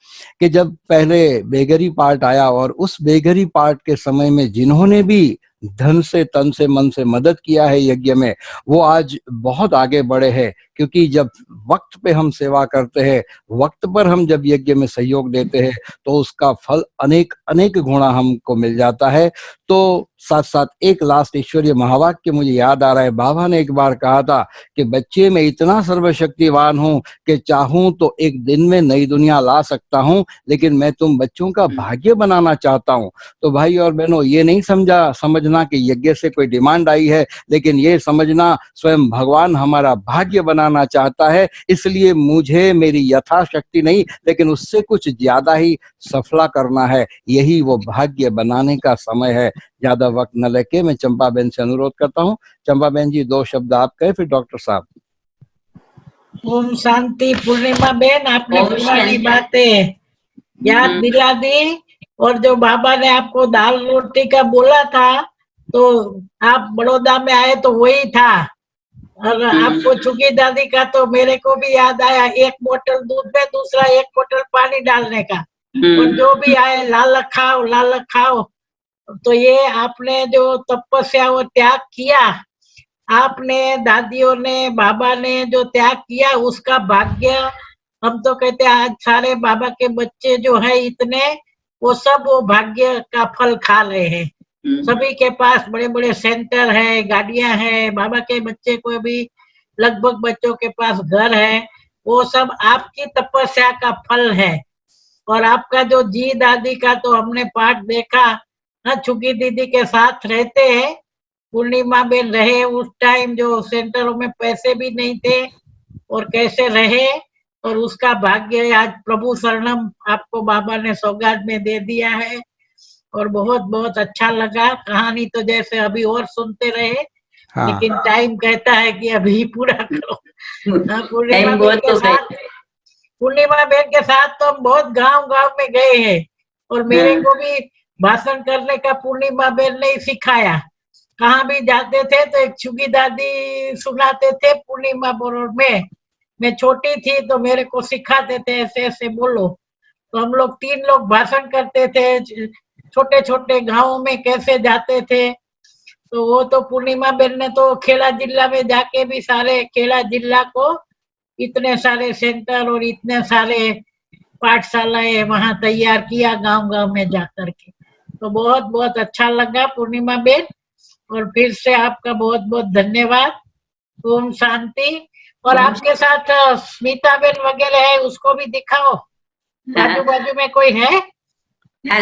कि जब पहले बेगरी पार्ट आया, और उस बेगरी पार्ट के समय में जिन्होंने भी धन से, तन से, मन से मदद किया है यज्ञ में, वो आज बहुत आगे बढ़े हैं। क्योंकि जब वक्त पे हम सेवा करते हैं, वक्त पर हम जब यज्ञ में सहयोग देते हैं, तो उसका फल अनेक अनेक गुणा हमको मिल जाता है। तो साथ साथ एक लास्ट ईश्वरीय महावाक्य मुझे याद आ रहा है। बाबा ने एक बार कहा था कि बच्चे, मैं इतना सर्वशक्तिवान हूँ कि चाहूं तो एक दिन में नई दुनिया ला सकता हूँ, लेकिन मैं तुम बच्चों का भाग्य बनाना चाहता हूँ। तो भाई और बहनों, ये नहीं समझना कि यज्ञ से कोई डिमांड आई है, लेकिन ये समझना स्वयं भगवान हमारा भाग्य बनाना चाहता है। इसलिए मुझे मेरी यथाशक्ति नहीं, लेकिन उससे कुछ ज्यादा ही सफला करना है। यही वो भाग्य बनाने का समय है। ज्यादा वक्त न लेके मैं चंपा बहन से अनुरोध करता हूँ। चंपा बहन जी, 2 शब्द आप कहे, फिर डॉक्टर साहब। ओम शांति। पूर्णिमा बहन, आपने ओम पुरानी शांति। बातें याद दिला दी। और जो बाबा ने आपको दाल रोटी का बोला था, तो आप बड़ौदा में आए तो वही था। और आपको चुकी दादी का तो मेरे को भी याद आया, 1 बोतल दूध में दूसरा 1 बोतल पानी डालने का। और जो भी आए, लालक खाओ, लालक खाओ। तो ये आपने जो तपस्या और त्याग किया, आपने, दादियों ने, बाबा ने जो त्याग किया, उसका भाग्य हम तो कहते हैं आज सारे बाबा के बच्चे जो है इतने, वो सब वो भाग्य का फल खा रहे हैं। सभी के पास बड़े बड़े सेंटर है, गाड़ियां हैं। बाबा के बच्चे को भी लगभग बच्चों के पास घर है। वो सब आपकी तपस्या का फल है। और आपका जो जी दादी का तो हमने पाठ देखा, हाँ, छुकी दीदी के साथ रहते हैं। पूर्णिमा बेन रहे उस टाइम जो सेंटरों में पैसे भी नहीं थे, और कैसे रहे, और उसका भाग्य आज प्रभु शरणम आपको बाबा ने सौगात में दे दिया है। और बहुत बहुत अच्छा लगा। कहानी तो जैसे अभी और सुनते रहे, हाँ। लेकिन टाइम कहता है कि अभी पूरा करो। हाँ, पूर्णिमा टाइम बेन बहुत के हो साथ, पूर्णिमा बेन के साथ तो हम बहुत गांव गांव में गए हैं। और मेरे को भी भाषण करने का पूर्णिमा बेन ने सिखाया। कहाँ भी जाते थे तो एक छुगी दादी सुनाते थे पूर्णिमा बोरोड में। मैं छोटी थी तो मेरे को सिखाते थे, ऐसे ऐसे बोलो। तो हम लोग 3 लोग भाषण करते थे, छोटे छोटे गांवों में कैसे जाते थे। तो वो तो पूर्णिमा बेन ने तो खेड़ा जिला में जाके भी सारे खेड़ा जिला को इतने सारे सेंटर और इतने सारे पाठशालाएं वहां तैयार किया गांव गांव में जाकर के। तो बहुत बहुत अच्छा लगा पूर्णिमा बेन। और फिर से आपका बहुत बहुत धन्यवाद। ओम शांति। और आपके साथ स्मिता बेन वगैरह है, उसको भी दिखाओ। बाजू बाजू में कोई है?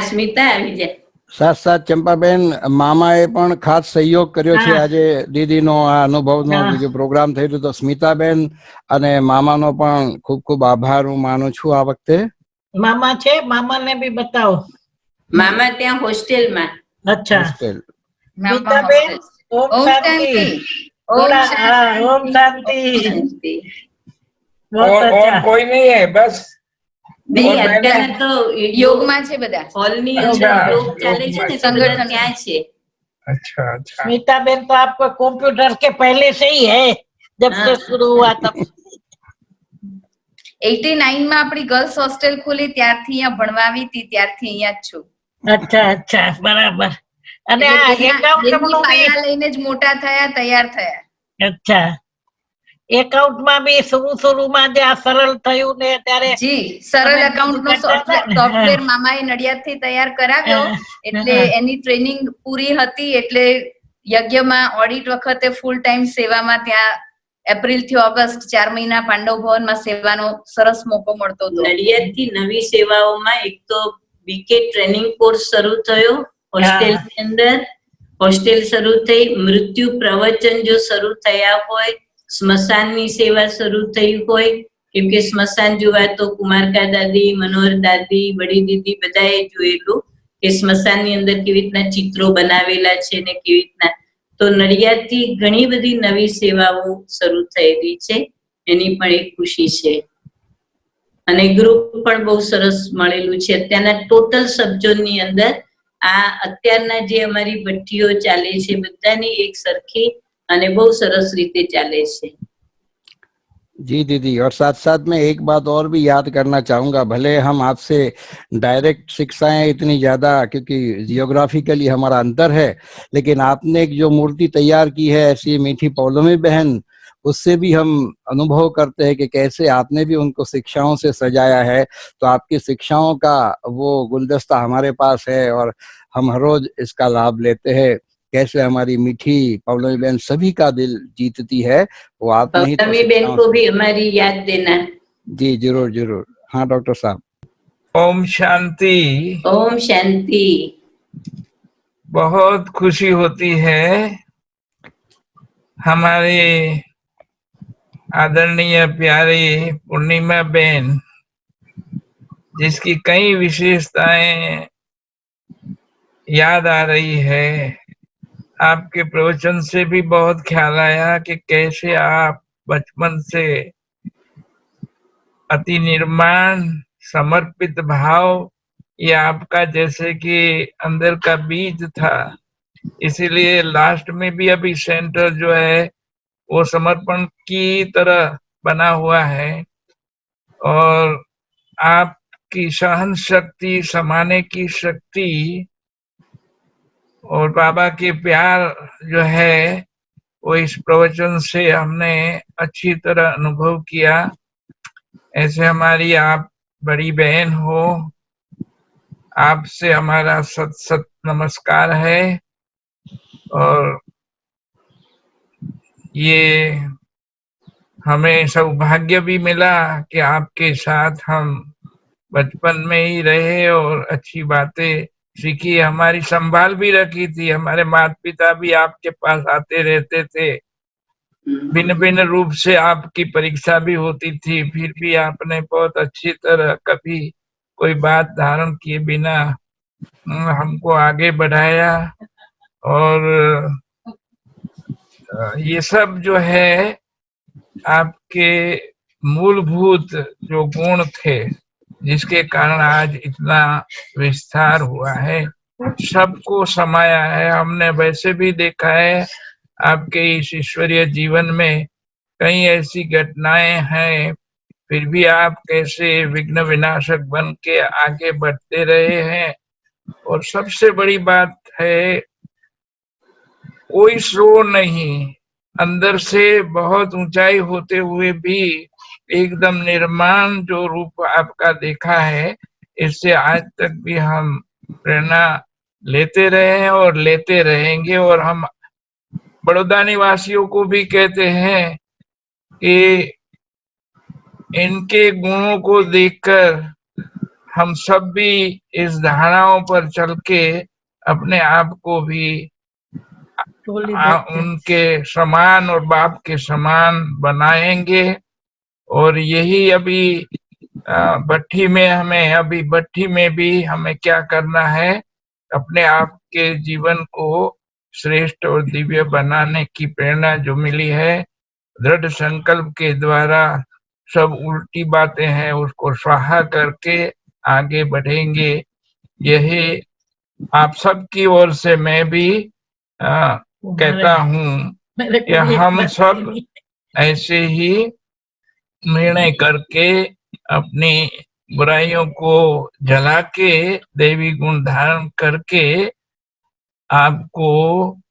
स्मिता विजय साथ साथ चंपाबेन, મામાએ પણ ખાસ સહયોગ કર્યો છે આજે દીદીનો આ અનુભવનો જે પ્રોગ્રામ થયો તો સ્મિતાબેન અને મામાનો પણ ખૂબ ખૂબ આભાર હું માનું છું આ વખતે. મામા છે, મામાને બી બતાવો. મામા ત્યાં હોસ્ટેલમાં. અચ્છા, હોસ્ટેલ. સ્મિતાબેન, ઓમ શાંતિ. ओम शांति। बहुत अच्छा। और कोई नहीं है बस? नहीं, અત્યારે તો યોગમાં છે બધા. હોલની અંદર યોગ ચાલે છે ને, સંગઠન ત્યાં છે. अच्छा अच्छा। स्मिताबेन तो आपको कंप्यूटर के पहले से ही है, जब से शुरू हुआ तब। 89 માં આપણી ગર્લ્સ હોસ્ટેલ ખુલી ત્યારથી અહીંયા ભણવા આવી હતી, ત્યારથી અહીંયા જ છું. અચ્છા અચ્છા, બરાબર. અને આ એકાઉન્ટ પાયા લઈને જ મોટા થયા, તૈયાર થયા. અચ્છા, એકાઉન્ટ માં બી શરૂમાં જે આ સરળ થયું ને ત્યારે જી, સરળ એકાઉન્ટ નો સોફ્ટવેર મામાએ નડિયાદથી તૈયાર કરાવ્યો. એટલે એની ટ્રેનિંગ પૂરી હતી, એટલે યજ્ઞમાં ઓડિટ વખતે ફૂલ ટાઈમ સેવામાં ત્યાં એપ્રિલ થી ઓગસ્ટ 4 મહિના પાંડવ ભવનમાં સેવાનો સરસ મોકો મળતો હતો. નડિયાદથી નવી સેવાઓમાં એક તો બીકે ટ્રેનિંગ કોર્સ શરૂ થયો હોસ્ટેલની અંદર. હોસ્ટેલ શરૂ થઈ, મૃત્યુ પ્રવચન જો શરૂ થયા હોય, સ્મશાનની સેવા શરૂ થઈ હોય, કેમ કે સ્મશાન જોવા તો કુમારકા દાદી, મનોહર દાદી, બડી દીદી બધાએ જોયેલું કે સ્મશાનની અંદર કેવી રીતના ચિત્રો બનાવેલા છે ને કેવી રીતના. તો નડિયાદથી ઘણી બધી નવી સેવાઓ શરૂ થયેલી છે, એની પણ એક ખુશી છે. અને ગ્રુપ પણ બહુ સરસ મળેલું છે. અત્યારના ટોટલ સબઝોનની અંદર આ અત્યારના જે અમારી ભઠ્ઠીઓ ચાલે છે બધાની એક સરખી અને બહુ સરસ રીતે चाले છે. जी दीदी, और साथ साथ में एक बात और भी याद करना चाहूंगा, भले हम आपसे डायरेक्ट शिक्षाएं इतनी ज्यादा, क्योंकि जियोग्राफिकली हमारा अंतर है, लेकिन आपने एक जो मूर्ति तैयार की है ऐसी मीठी पौलोमी बहन, उससे भी हम अनुभव करते हैं कि कैसे आपने भी उनको शिक्षाओं से सजाया है। तो आपकी शिक्षाओं का वो गुलदस्ता हमारे पास है और हम हर रोज इसका लाभ लेते हैं। कैसे हमारी मीठी पौलोमी बहन सभी का दिल जीतती है, वो आपने ही तो पौलोमी बहन को भी हमारी याद देना। जी जरूर जरूर। हाँ डॉक्टर साहब। ओम शांति। ओम शांति। बहुत खुशी होती है हमारे आदरणीय प्यारी पूर्णिमा बहन, जिसकी कई विशेषताएं याद आ रही है। आपके प्रवचन से भी बहुत ख्याल आया कि कैसे आप बचपन से अति निर्माण, समर्पित भाव, ये आपका जैसे कि अंदर का बीज था, इसीलिए लास्ट में भी अभी सेंटर जो है वो समर्पण की तरह बना हुआ है। और आपकी सहन शक्ति, समाने की शक्ति और बाबा के प्यार जो है वो इस प्रवचन से हमने अच्छी तरह अनुभव किया। ऐसे हमारी आप बड़ी बहन हो, आपसे हमारा सत सत नमस्कार है। और ये हमें सौभाग्य भी मिला कि आपके साथ हम बचपन में ही रहे और अच्छी बातें सीखी, हमारी संभाल भी रखी थी। हमारे माता पिता भी आपके पास आते रहते थे, भिन्न भिन्न रूप से आपकी परीक्षा भी होती थी, फिर भी आपने बहुत अच्छी तरह कभी कोई बात धारण किए बिना हमको आगे बढ़ाया। और ये सब जो है आपके मूलभूत जो गुण थे, जिसके कारण आज इतना विस्तार हुआ है, सबको समाया है। हमने वैसे भी देखा है आपके इस ईश्वरीय जीवन में कई ऐसी घटनाएं हैं, फिर भी आप कैसे विघ्न विनाशक बन के आगे बढ़ते रहे हैं। और सबसे बड़ी बात है, कोई शोर नहीं, अंदर से बहुत ऊंचाई होते हुए भी एकदम निर्माण जो रूप आपका देखा है, इससे आज तक भी हम प्रेरणा लेते रहे हैं और लेते रहेंगे। और हम बड़ौदा निवासियों को भी कहते हैं कि इनके गुणों को देखकर हम सब भी इस धारणाओं पर चल के अपने आप को भी उनके समान और बाप के समान बनाएंगे। और यही अभी भट्ठी में भी हमें क्या करना है, अपने आप के जीवन को श्रेष्ठ और दिव्य बनाने की प्रेरणा जो मिली है, दृढ़ संकल्प के द्वारा सब उल्टी बातें हैं उसको स्वाहा करके आगे बढ़ेंगे। यही आप सबकी ओर से मैं भी कहता हूँ कि हम सब ऐसे ही निर्णय करके अपनी बुराइयों को जला के देवी गुण धारण करके आपको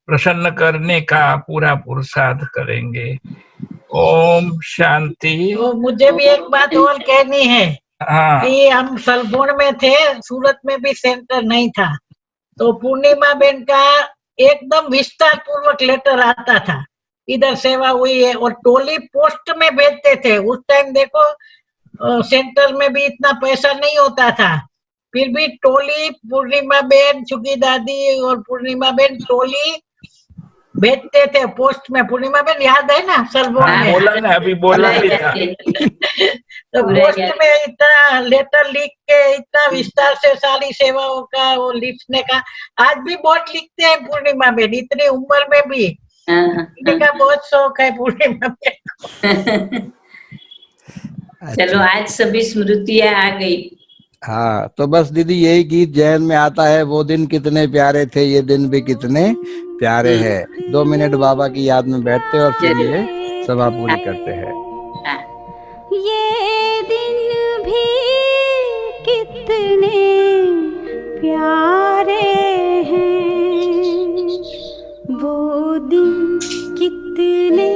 प्रसन्न करने का पूरा पुरुषार्थ करेंगे। ओम शांति। तो मुझे भी एक बात और कहनी है। हाँ। कि हम सलभोन में थे, सूरत में भी सेंटर नहीं था, तो पूर्णिमा बेन का एकदम विस्तार पूर्वक लेटर आता था, इधर सेवा हुई है, और टोली पोस्ट में भेजते थे। उस टाइम देखो सेंटर में भी इतना पैसा नहीं होता था, फिर भी टोली पूर्णिमा बेन, चुकी दादी और पूर्णिमा बेन टोली भेजते थे पोस्ट में। पूर्णिमा बेन याद है ना सरबोन हाँ, में? बोला ना, अभी बोला भी था। तो पूरा पोस्ट याद। में इतना लेटर लिख के इतना विस्तार से सारी सेवाओं का वो लिखने का, आज भी बहुत लिखते हैं पूर्णिमा बेन, इतनी उम्र में भी लिखने का बहुत शौक है पूर्णिमा बेन। चलो आज सभी स्मृतियां आ गई। हाँ, तो बस दीदी यही गीत जहन में आता है, वो दिन कितने प्यारे थे, ये दिन भी कितने प्यारे हैं। 2 मिनट बाबा की याद में बैठते हैं और फिर ये सभा पूरी करते हैं। ये दिन भी कितने प्यारे हैं, वो दिन कितने